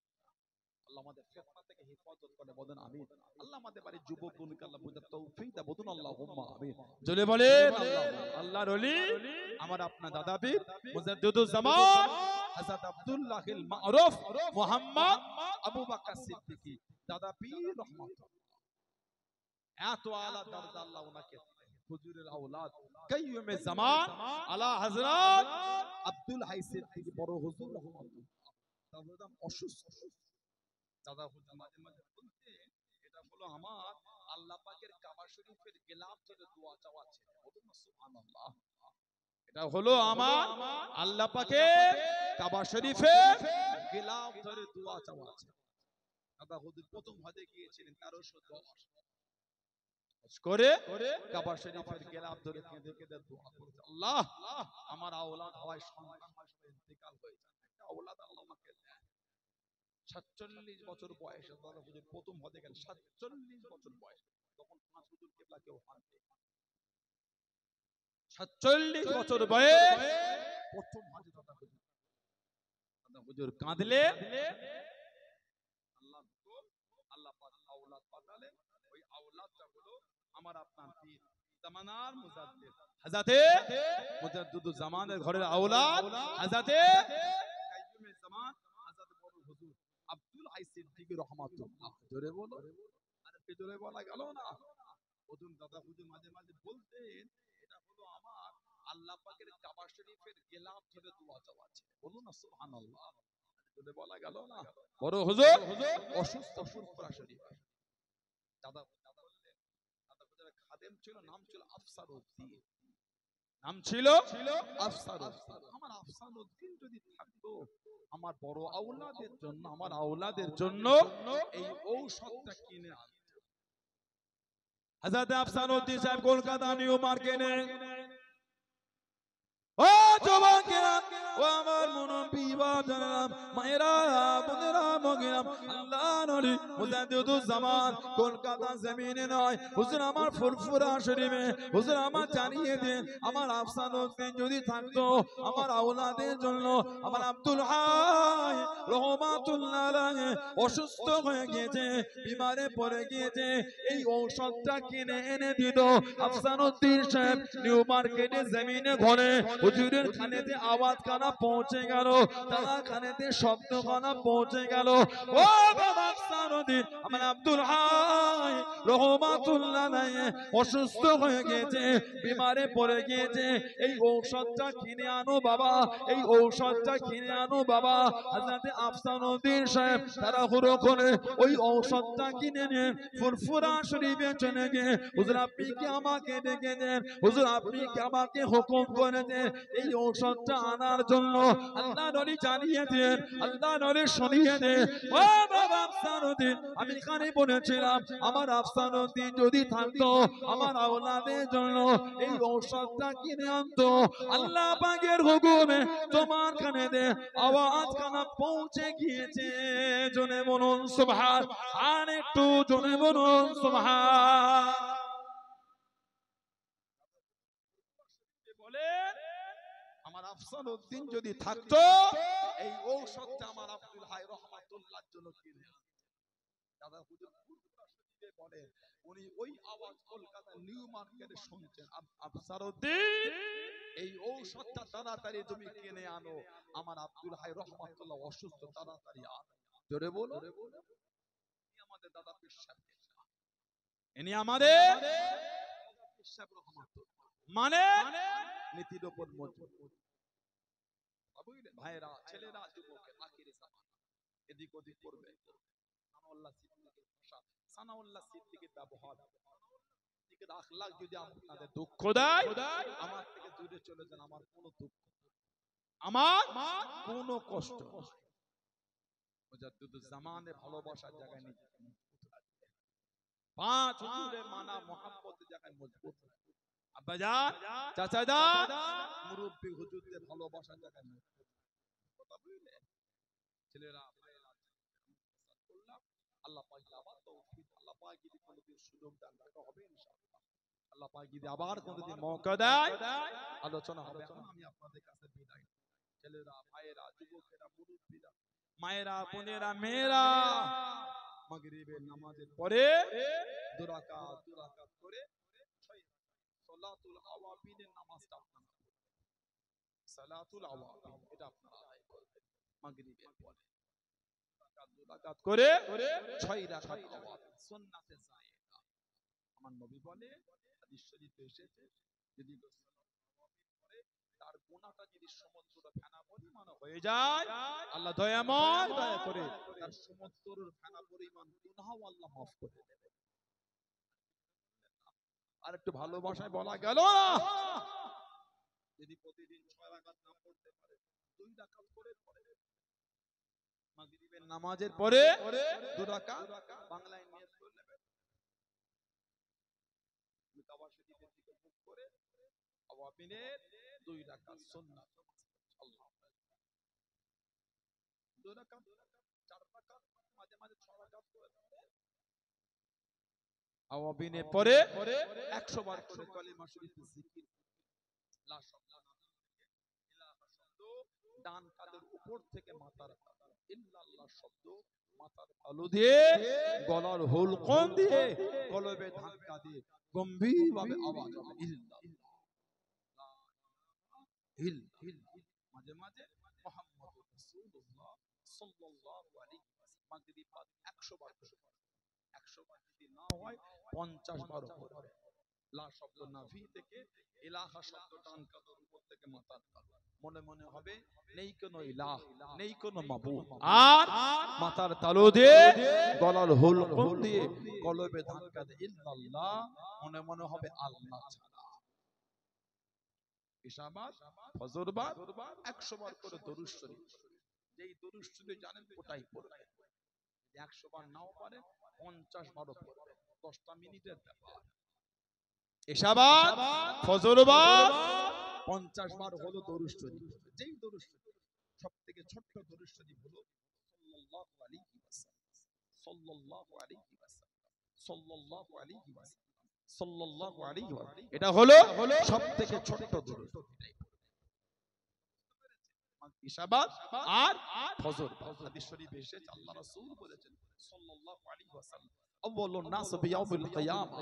আল্লাহ আমাদের ফিতনা থেকে হেফাজত করে, বলেন আমিন। আল্লাহ আমাদের বাড়ির যুবকগণকে আল্লাহ বুঝার তৌফিক দাও, বলুন আল্লাহুম্মা আমিন। জোরে বলেন আল্লাহ। আল্লাহর ওলি আমার আপনার দাদা পীর মুজাদ্দিদুজ জামান হযরত আব্দুল্লাহিল মারুফ মুহাম্মদ আবু বকর সিদ্দিকী দাদা পীর রহমাতুল্লাহ, এত আলা দরজা আল্লাহ ওনাকে, হুজুরের আওলাদ কাইয়ুমে জামান আলা হযরত আব্দুল হাই সিদ্দিকী বড় হুজুর রহমাতুল্লাহ। তার নাম অসুস্থ, দাদা হুজুর মাঝে মাঝে বলতেন এটা হলো আমার আল্লাহ পাকের কাবা শরীফের গিলাফ ধরে দোয়া চাওয়া ছিল, বলুন না সুবহানাল্লাহ। এটা হলো আমার আল্লাহ পাকের কাবা শরীফের গিলাফ ধরে দোয়া চাওয়া আছে। দাদা হুজুর প্রথম হজে গিয়েছিলেন 1310 করে কাবা শরীফের গিলাফ ধরে কেঁদে কেঁদে দোয়া করেছে, আল্লাহ আমার আওলাদ হয়, সন্তান হয়, সব ইন্তেকাল হয়ে যায়, একটা আওলাদ আল্লাহ আমাকে দেন। 47 বছর বয়সে দাদা হুজুর প্রথম হজে গেলেন, 47 বছর বয়স, তখন 5 হুজুর কিবলা কেউ হানতে, 47 বছর বয়স প্রথম হজে দাদা হুজুর কাঁদলে, আল্লাহ আল্লাহ পাক আওলাদ পাঠালেন, ওই আওলাদটা হলো আমার আপনার পীর জামানার মুজাদ্দিদ হযরতে মুজাদ্দিদুজ জামানের ঘরের আওলাদ হযরতে কাইয়ুমে জামান হযরত বড় হুজুর আব্দুল হাই সিদ্দিকী রহমাতুল্লাহ। জোরে বলো, আরে জোরে বলা গেল না। ওজন দাদা হুজুর মাঝে মাঝে বলতেন এটা হলো আমার আল্লাহ পাকের কাবা শরীফের গিলাফ ধরে দোয়া চাওয়া আছে, বলুন না সুবহানাল্লাহ। জোরে বলা গেল না। বড় হুজুর অসুস্থ, ফুরফুরা শরীফ, দাদা বললেন, দাদা হুজুরের খাদেম ছিল, নাম ছিল আফসারউদ্দিন, নাম ছিল আফসারউদ্দিন। আমার আফসারউদ্দিন যদি থাকতো আমার বড় আওলাদের জন্য, আমার আওলাদের জন্য এই ঔষধটা কিনে আনতো। হযরত আফসারউদ্দিন সাহেব কলকাতা নিউ মার্কেটে, ও যুবকেরা, ও আমার মুনব্বী বাজানেরা, মায়েরা, বোনেরা, মগেরা, আল্লাহ নবী মুজাদ্দিদুজ জামান কলকাতা জমিনে নয়, হুজুর আমার ফুরফুরা শরীফে, হুজুর আমার জানিয়ে দেন আমার আফসারউদ্দিন যদি থাকতো আমার আওলাদের জন্য, আমার আব্দুল হাই রহমাতুল্লাহ আলাইহি অসুস্থ হয়ে গিয়েছে, বিমারে পড়ে গিয়েছে, এই ঔষধটা কিনে এনে দিত। আফসারউদ্দিন সাহেব নিউ মার্কেটে জমিনে ঘরে হুজুরের খানেতে আওয়াজ কানা পৌঁছে গেল, তারা খানেতে শব্দ কানা পৌঁছে গেল। ও বাবা আফসারউদ্দিন, আমার আব্দুল হাই রহমাতুল্লাহ আলাইহি অসুস্থ হয়ে গিয়েছে, বিমারে পড়ে গিয়েছে, এই ঔষধটা কিনে আনো বাবা, এই ঔষধটা কিনে আনো বাবা। হযরত আফসারউদ্দিন সাহেব তাড়াহুড়ো করে ওই ঔষধটা কিনে নিয়ে ফুরফুরা শরীফে চলে গিয়ে, হুজুর আপনি কি আমাকে ডেকেছেন, হুজুর আপনি কি আমাকে হুকুম করেছেন এই ঔষধটা আনার জন্য? আল্লাহ নবী জানিয়ে দেন, আল্লাহ নবী শুনিয়ে দেন। ও বাবা আফসারউদ্দিন, আমি এখানে বলেছিলাম আমার আফসারউদ্দিন যদি থাকতো আমার আওলাদের জন্য এই ঔষধটা কিনে আনতো। আল্লাহ পাকের হুকুমে তোমার কানে দে আওয়াজ কানা পৌঁছে পৌঁছে গিয়েছে। জোরে বলুন সুবহান, আর একটু জোরে বলুন সুবহান। বলেন আমার আফসার উদ্দিন যদি থাকতো এই ঔষধটা আমার আব্দুল হাই রহমাতুল্লাহর জন্য কিনে আনতো। দাদা হুজুর বলেন উনি ওই আওয়াজ কলকাতা নিউ মার্কেটে শুনছেন, আফসার উদ্দিন এই ঔষধটা তাড়াতাড়ি তুমি কিনে আনো, আমার আব্দুল হাই রহমাতুল্লাহ অসুস্থ, তাড়াতাড়ি আনো। জোরে বলো। আমাদের দাদা পীর সাহেব, ইনি আমাদের পীর সাহেব রহমাতুল্লাহ মানে নীতির উপর মজবুত। বুঝলেন ভাইরা, ছেলেরা, যুবকের আখিরে জামান এদিক ওদিক করবে। সানাউল্লাহ সিদ্দিকের ভাষা, সানাউল্লাহ সিদ্দিকের ব্যবহার, সিদ্দিকের আখলাক যদি আপনাদের দুঃখ দেয়, আমার থেকে দূরে চলে যান। আমার কোনো দুঃখ, আমার কোনো কষ্ট, মুজাদ্দিদুজ জামানের ভালোবাসার জায়গায় নিজেকে মজবুত রাখবে। পাঁচ হুজুরের মানা মহব্বতের জায়গায় মজবুত রাখবে। আব্বাজান, চাচাজান, মুরব্বি হুজুরদের ভালোবাসার জায়গায় মজবুত রাখবে। কথা বুঝলেন ছেলেরা, ভাইয়েরা, করলাম আল্লাহ পাক আবার তৌফিক, আল্লাহ পাক যদি কোনোদিন সুযোগ দেন দেখা হবে ইনশাআল্লাহ। আল্লাহ পাক যদি আবার কোনোদিন মৌকা দেয় আলোচনা হবে। এখন আমি আপনাদের কাছে বিদায়। ছেলেরা, ভাইয়েরা, যুবকেরা, মুরব্বিরা, মায়েরা, বোনেরা, মেয়েরা, মাগরিবের নামাজের পরে দুরাকাত করে সালাতুল আওয়াবিনের নামাজটা আপনারা পড়বেন। সালাতুল আওয়াবিন এটা আপনারা আদায় করবেন মাগরিবের পরে। দুরাকাত করে 6 রাকাত আওয়াবিন সুন্নাতে জায়েদা। আমার নবী বলে, হাদিস শরীফে এসেছে, যদি তার গুনাহটা যদি সমুদ্র ফেনা পরিমাণ হয়ে যায়, আল্লাহ দয়াময় দয়া করে তার সমুদ্রের ফেনা পরিমাণ গুনাহও আল্লাহ মাফ করে দেবে। আর একটু ভালোবাসায় বলা গেল না, যদি প্রতিদিন 6 রাকাত না পড়তে পারে 2 রাকাত করে পড়ে মাগরিবের নামাজের পরে 2 রাকাত বাংলায় নিয়ত করে নেবেন। মুতাওয়া শরীফের দিকে মুখ করে আওয়াবিনের 2 রাকাত সুন্নাত আল্লাহ 2 রাকাত 4 রাকাত মাঝে মাঝে 6 রাকাত করে আওয়াবিনের পরে 100 বার করে কালিমা শরীফের জিকির। লা শব্দ ইলাহা শব্দ ডান কাঁধের উপর থেকে মাথার ইল্লাল্লাহ শব্দ মাথার তালু দিয়ে গলার হুলকম দিয়ে কলবে ধাক্কা দিয়ে গম্ভীরভাবে আওয়াজ হবে ইল্লাল্লাহ মাঝে মাঝে মুহাম্মদুর রাসূলুল্লাহ সাল্লাল্লাহু আলাইহি ওয়াসাল্লাম মাগরিব 100 বার করে 100 বার যদি না হয় 50 বার পড়বে। লা শব্দ নাভি থেকে, ইলাহা শব্দ ডান কাঁধের উপর থেকে মাথার তালু। মনে মনে হবে নেই কোনো ইলাহ, নেই কোনো মাবুদ, আর মাথার তালু দিয়ে গলার হুলকম দিয়ে কলবে ধাক্কা দিয়ে ইল্লাল্লাহ, মনে মনে হবে আল্লাহ ছাড়া। ইশাবাদ ফজরবাদ 100 বার করে দরুদ শরীফ, যেই দরুদ শরীফ জানেন ওটাই পড়বেন। 100 বার নাও পারে 50 বারও পড়বেন, 10টা মিনিটের ব্যাপার। ইশাবাদ ফজরবাদ 50 বার হলো দরুদ শরীফ। যেই দরুদ শরীফ সবথেকে ছোট্ট দরুদ শরীফ হলো সাল্লাল্লাহু আলাইহি ওয়াসাল্লাম, সাল্লাল্লাহু আলাইহি ওয়াসাল্লাম, সাল্লাল্লাহু আলাইহি ওয়াসাল্লাম, সাল্লাল্লাহু আলাইহি ওয়াসাল্লাম। এটা হলো সবথেকে ছোট্ট দরুদ। ইশাবাদ আর ফজর হাদিস শরীফে এসেছে, আল্লাহ রাসূল বলেছেন সাল্লাল্লাহু আলাইহি ওয়াসাল্লাম, আউয়ালুন নাস বিয়াউমিল কিয়ামা,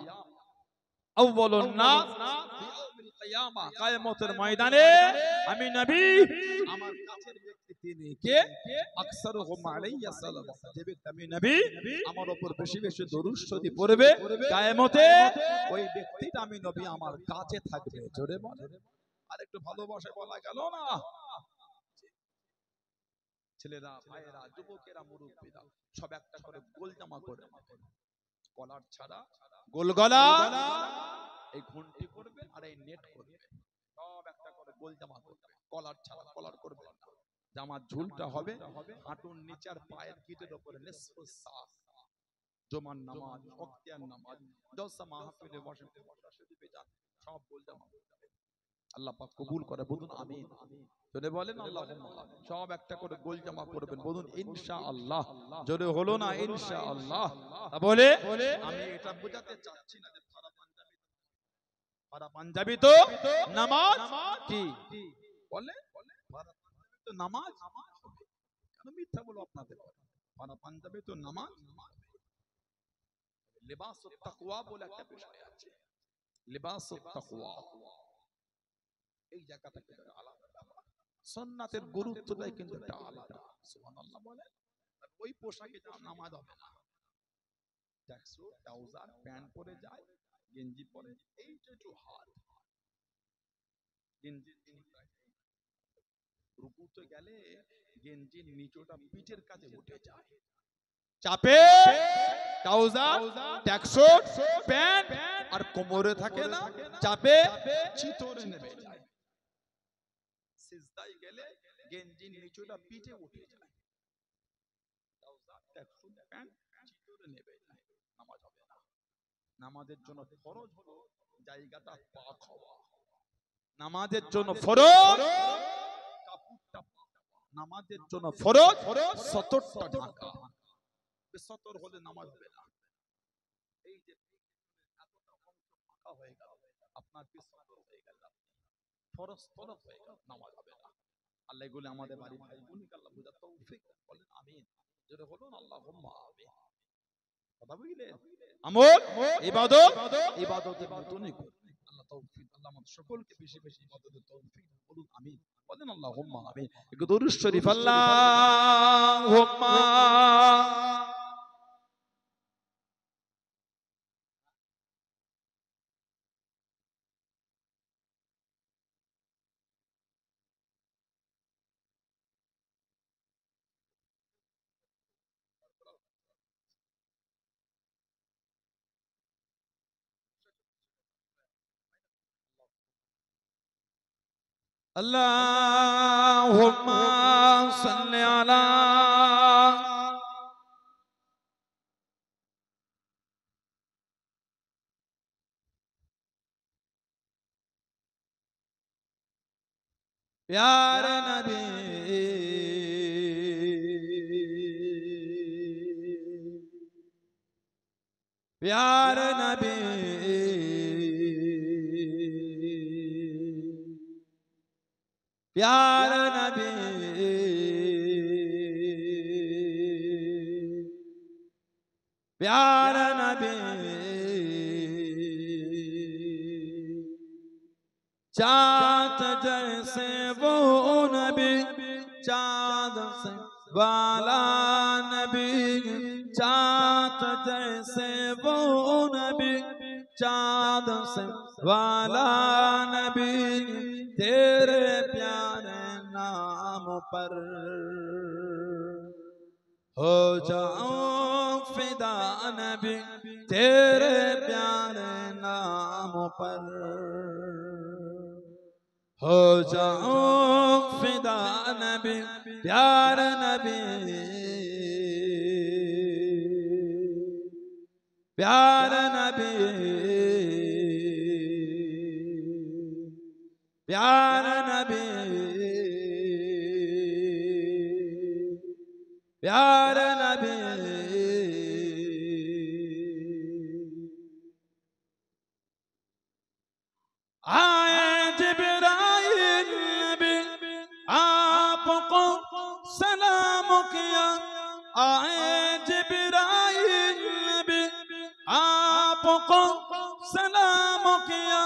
আউয়ালুন নাস বিয়াউমিল কিয়ামা, কিয়ামতের ময়দানে আমি নবী, আমার কাছের ব্যক্তি তিনি কে, আকসারুহুম আলাইয়া সালাম, যে ব্যক্তি আমি নবী আমার উপর বেশি বেশি দরুদ শরীফ পড়বে কিয়ামতে ওই ব্যক্তিটা আমি নবী আমার কাছে থাকবে। জোরে বলেন। আর একটু ভালোবাসা বলা গেল না। ছেলেরা, ভাইয়েরা, যুবকেরা, মুরব্বীরা সব একটা করে গোল জামা করে নেবেন, কলার ছাড়া গোল গলা, এই ঘন্টি করবে আর এই নেট করবে, সব একটা করে গোল জামা করবে, কলার ছাড়া, কলার করবে না। জামার ঝুলটা হবে হাঁটুর নিচে আর পায়ের গিটের উপরে নিসফু সা। জুমার নামাজ, ওয়াক্তিয়ার নামাজ, জলসা মাহফিলে বসে বসা দিবে যান, সব গোল জামা করবে। আল্লাহ পাক কবুল করে, বলুন আমিন। জোরে বলেন আল্লাহুম্মা আমিন। সব একটা করে গোল জামা করবেন, বলুন ইনশাআল্লাহ। জোরে হলো না ইনশাআল্লাহ? বলে আমি এটা বোঝাতে চাচ্ছি না যে পারা পাঞ্জাবি তো নামাজ কি বলে, পারা পাঞ্জাবি তো নামাজ হবে। কেন মিথ্যা বলো আপনাদের? পারা পাঞ্জাবি তো নামাজ। লিবাসুত তাকওয়া বলে একটা বিষয় আছে, লিবাসুত তাকওয়া। এই জায়গাটা কিন্তু আলাদা, সুন্নাতের গুরুত্বটাই কিন্তু একটা আলাদা। সুবহানাল্লাহ বলে। ওই পোশাকে যা নামাজ হবে না, ট্যাক্সুট ট্রাউজার প্যান্ট পরে যায়, গেঞ্জি পরে, এই যে হাত গেঞ্জি রুকুতে গেলে গেঞ্জির নিচটা পিঠের কাছে উঠে যায়, চাপে ট্রাউজার ট্যাক্সুট প্যান্ট আর কোমরে থাকে না, চাপে চিতরে নেমে যায়। সিজদায় গেলে গেঞ্জির নিচটা পিঠে উঠে যায়, ট্রাউজার ট্যাক্সুট প্যান্ট চিতরে নেমে যায়, নামাজ হবে না। নামাজের জন্য ফরজ হলো জায়গাটা পাক হওয়া। নামাজের জন্য ফরজ কাপড়টা পাক হওয়া। নামাজের জন্য ফরজ সতরটা ঢাকা। বেসতর হলে নামাজ হবে না। এই যে এতটা অংশ ফাঁকা হয়ে গেল, আপনার বেসতর হয়ে গেল, ফরজ ফরজ হয়ে গেল, নামাজ হবে না। আল্লাহ এগুলো আমাদের বাড়ি ভাই বোনকে আল্লাহ বুঝার তৌফিক বলেন আমিন। যেটা বলুন আল্লাহুম্মা আমিন। কথা বুঝলেন? আমল ইবাদত ইবাদতের মতনই করুন। আল্লাহ তৌফিক, আল্লাহ আমাদের সকলকে বেশি বেশি ইবাদতের তৌফিক বলুন আমিন। বলেন আল্লাহুম্মা আমিন। একটু দরুদ শরীফ আল্লাহুম্মা আল্লাহুম্মা সাল্লি আলা প্যারে নবী প্যারে নবী প্যারে নবী প্যারে নবী चाँद जैसे वो नबी, चाँद से वाला नबी, चाँद जैसे वो नबी, चाँद से वाला नबी, तेरे प्यारे नाम पर हो जाऊं फिदा नबी, तेरे प्यारे नाम पर हो जाऊं फिदा नबी, प्यारे नबी प्यारे नबी प्यारे नबी प्यारे नबी आए जिब्राइल नबी आपको सलाम किया, आए जिब्राइल नबी आपको सलाम किया,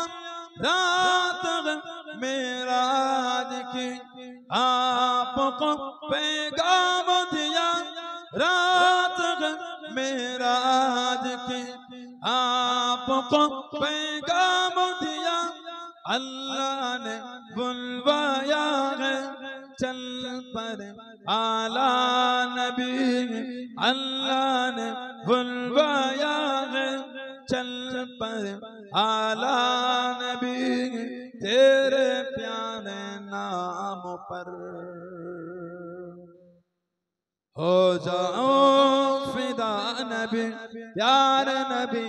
रात मेराज की आपको पैगाम दिया, रात मेराज की आपको पैगाम दिया, अल्लाह ने बुलवाया है चल पर आला नबी, अल्लाह ने बुलवाया है चल पर आला नबी, तेरे प्यारे नाम पर हो जाओ फिदा नबी, प्यारे नबी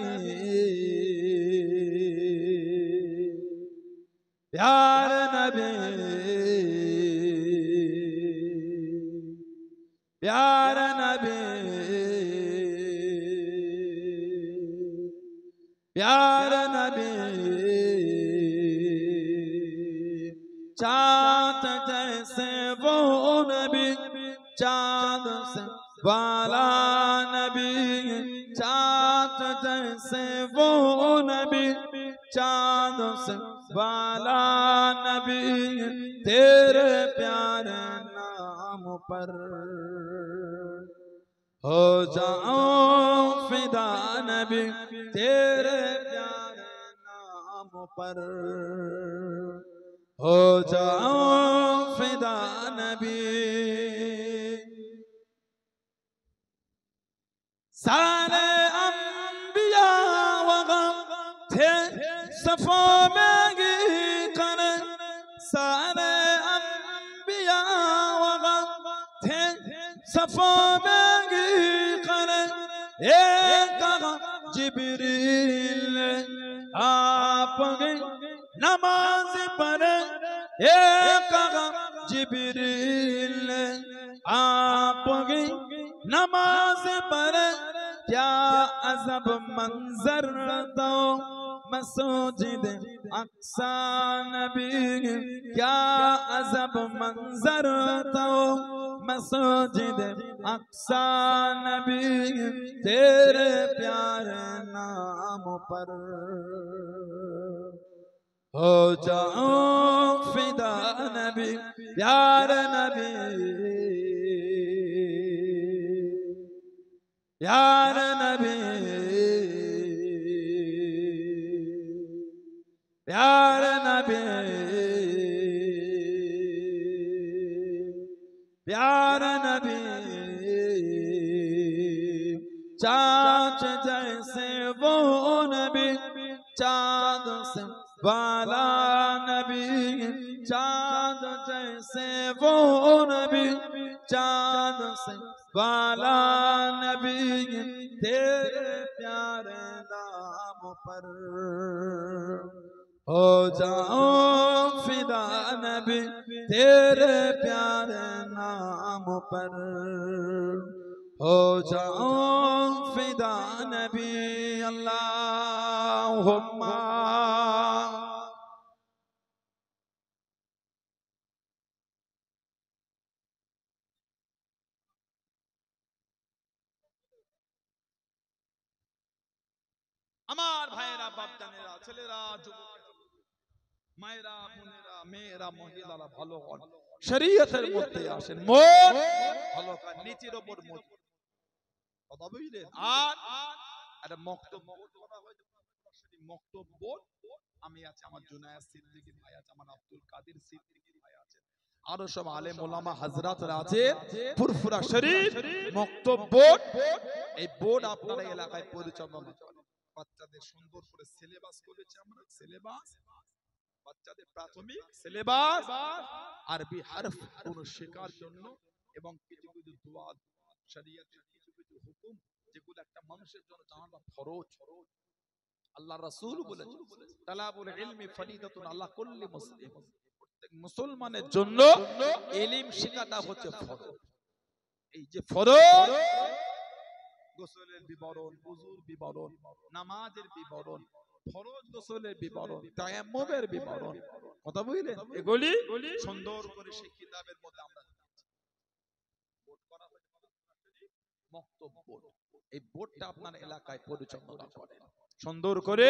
प्यारे नबी प्यारे नबी प्यारे नबी चाँद जैसे वो नबी चाँद से वाला नबी चाँद जैसे वो नबी चाँद से वाला नबी तेरे प्यारे नाम पर हो जाऊं फिदा नबी तेरे प्यारे नाम पर हो जाऊं फिदा नबी सारे अंबिया वगम थे सफा में गिकन सारे अंबिया वगम थे सफा में गिकन एक जिब्रील आप गए नमाज पढ़े एक जिब्रील आप गए नमाज पढ़े क्या अजब मंजर तो मसूजिद अक्सा नबी क्या अजब मंजर तो मसूजिद अक्सा नबी तेरे प्यारे नाम पर हो जाऊं फिदा नबी प्यारे नबी प्यारे नबी प्यारे नबी प्यारे नबी चाँद जैसे वो नबी चाँद से वाला नबी चाँद जैसे वो नबी चाँद से वाला नबी तेरे प्यारे नाम पर हो जाऊं फिदा नबी तेरे प्यारे नाम पर हो जाऊं फिदा नबी अल्लाहुम्मा আমার ভাইয়েরা বাপজানেরা ছেলেরা যুবকেরা মায়েরা বোনেরা মেয়েরা মহিলারা ভালো হন শরীয়তের মধ্যে আসেন মন ভালো কাজ নিচের উপর মজবুত কথা বুঝলেন আর একটা মক্তব্য করা হয়েছে মক্তব্য আমি আছে আমার জুনায়েদ সিদ্দিকী ভাই আছে আমার আব্দুল কাদের সিদ্দিকী ভাই আছে আরো সব আলেম ওলামা হযরতরা আছে ফুরফুরা শরীফ মক্তব্য এই বোর্ড আপনার এলাকায় পরিচালনা করে বাচ্চাদের সুন্দর করে সিলেবাস করেছে আমরা সিলেবাস বাচ্চাদের প্রাথমিক সিলেবাস আরবি হরফ কোন শেখার জন্য এবং কিছু কিছু দোয়া শরীয়তের কিছু কিছু হুকুম যেগুলো একটা মানুষের জন্য জানাটা ফরজ আল্লাহ রাসূল বলেছেন তালাবুল ইলমি ফরিদাতুন আলা কুল্লি মুসলিম প্রত্যেক মুসলমানের জন্য ইলম শেখাটা হচ্ছে ফরজ এই যে ফরজ গোসলের বিবরণ ওযুর বিবরণ নামাজের বিবরণ ফরজ গোসলের বিবরণ তায়াম্মুমের বিবরণ কথা বুঝলেন এগুলি সুন্দর করে সেই কিতাবের মধ্যে আমরা বোর্ড করা হয়েছে মক্তব বোর্ড এই বোর্ডটা আপনার এলাকায় পরিচালনা করেন সুন্দর করে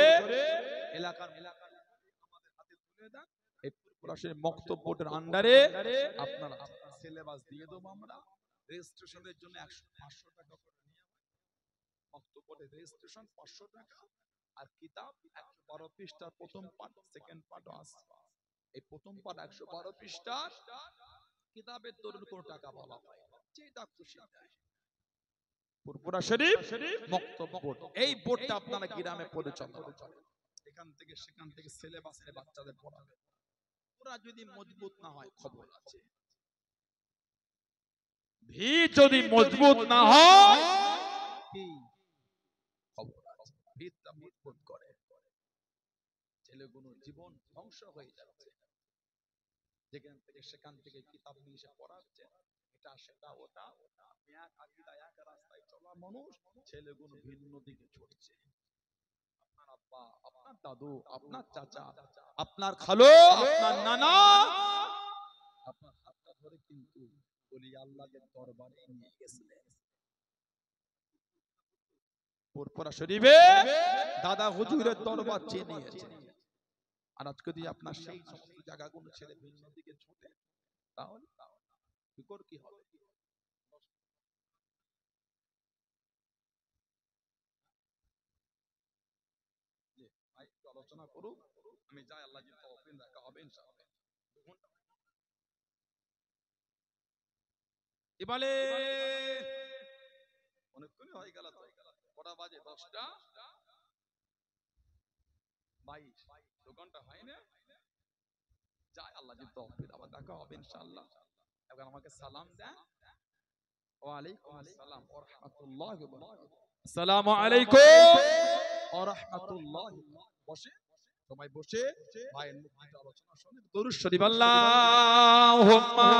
এলাকার আমাদের হাতে তুলে দেন এই পুরোপুরি মক্তব বোর্ডের আন্ডারে আপনারা সিলেবাস দিয়ে দেব আমরা রেজিস্ট্রেশনের জন্য 100-500 টাকা করে নিয়ে মক্তবের রেজিস্ট্রেশন 500 টাকা আর কিতাব 112 পৃষ্ঠার প্রথম পার্ট সেকেন্ড পার্ট আছে এই প্রথম পার্ট 112 পৃষ্ঠা কিতাবের দরুন কোন টাকা বলা হয় যেটা খুশি দেয় পুরপুরা শরীফ মক্তব বোর্ড এই বোর্ডটা আপনারা গ্রামে পরিচালনা করেন এখান থেকে সেখান থেকে সিলেবাসে বাচ্চাদের পড়াবে ওরা যদি মজবুত না হয় খবর আছে ভিত যদি মজবুত না হয় কি খবর আছে ভিতটা মজবুত করে ছেলেগুলোর জীবন ধ্বংস হয়ে যাচ্ছে যেখান থেকে সেখান থেকে কিতাব নিয়ে এসে পড়াচ্ছে, এটা সেটা ওটা ওটা, এক আকীদা এক রাস্তায় চলা মানুষ, ছেলেগুলো ভিন্ন দিকে ছুটছে। আপনার আব্বা, আপনার দাদু, আপনার চাচা, আপনার খালো, আপনার নানা আপনার হাতটা ধরে কিন্তু বলি আল্লাহর দরবারে নিয়ে গেছিলেন। পুরপুরা শরীফে দাদা হুজুরের দরবার চেয়ে নিয়েছে। আর আজকে যদি আপনার সেই সমস্ত জায়গাগুলো ছেড়ে ভিন্ন দিকে ছুটে, তাহলে বিকর কি হবে? জি, ভাই একটু আলোচনা করুক, আমি যাই, আল্লাহ যদি তৌফিক দেখা হবে ইনশাআল্লাহ। কি বলে অনেকক্ষণই হয়ে গেল তো, কটা বাজে? 10টা 22, 2 ঘন্টা হয় না? যাই, আল্লাহ যদি তৌফিক আবার দেখা হবে ইনশাআল্লাহ। এবার আমাকে সালাম দেন। ওয়া আলাইকুম আসসালাম ওয়া রাহমাতুল্লাহি ওয়া বারাকাতুহু। আসসালামু আলাইকুম ওয়া রাহমাতুল্লাহি। বসে, সবাই বসে ভাইয়ের মুখ থেকে আলোচনা শুনে দরুদ শরীফ আল্লাহুম্মা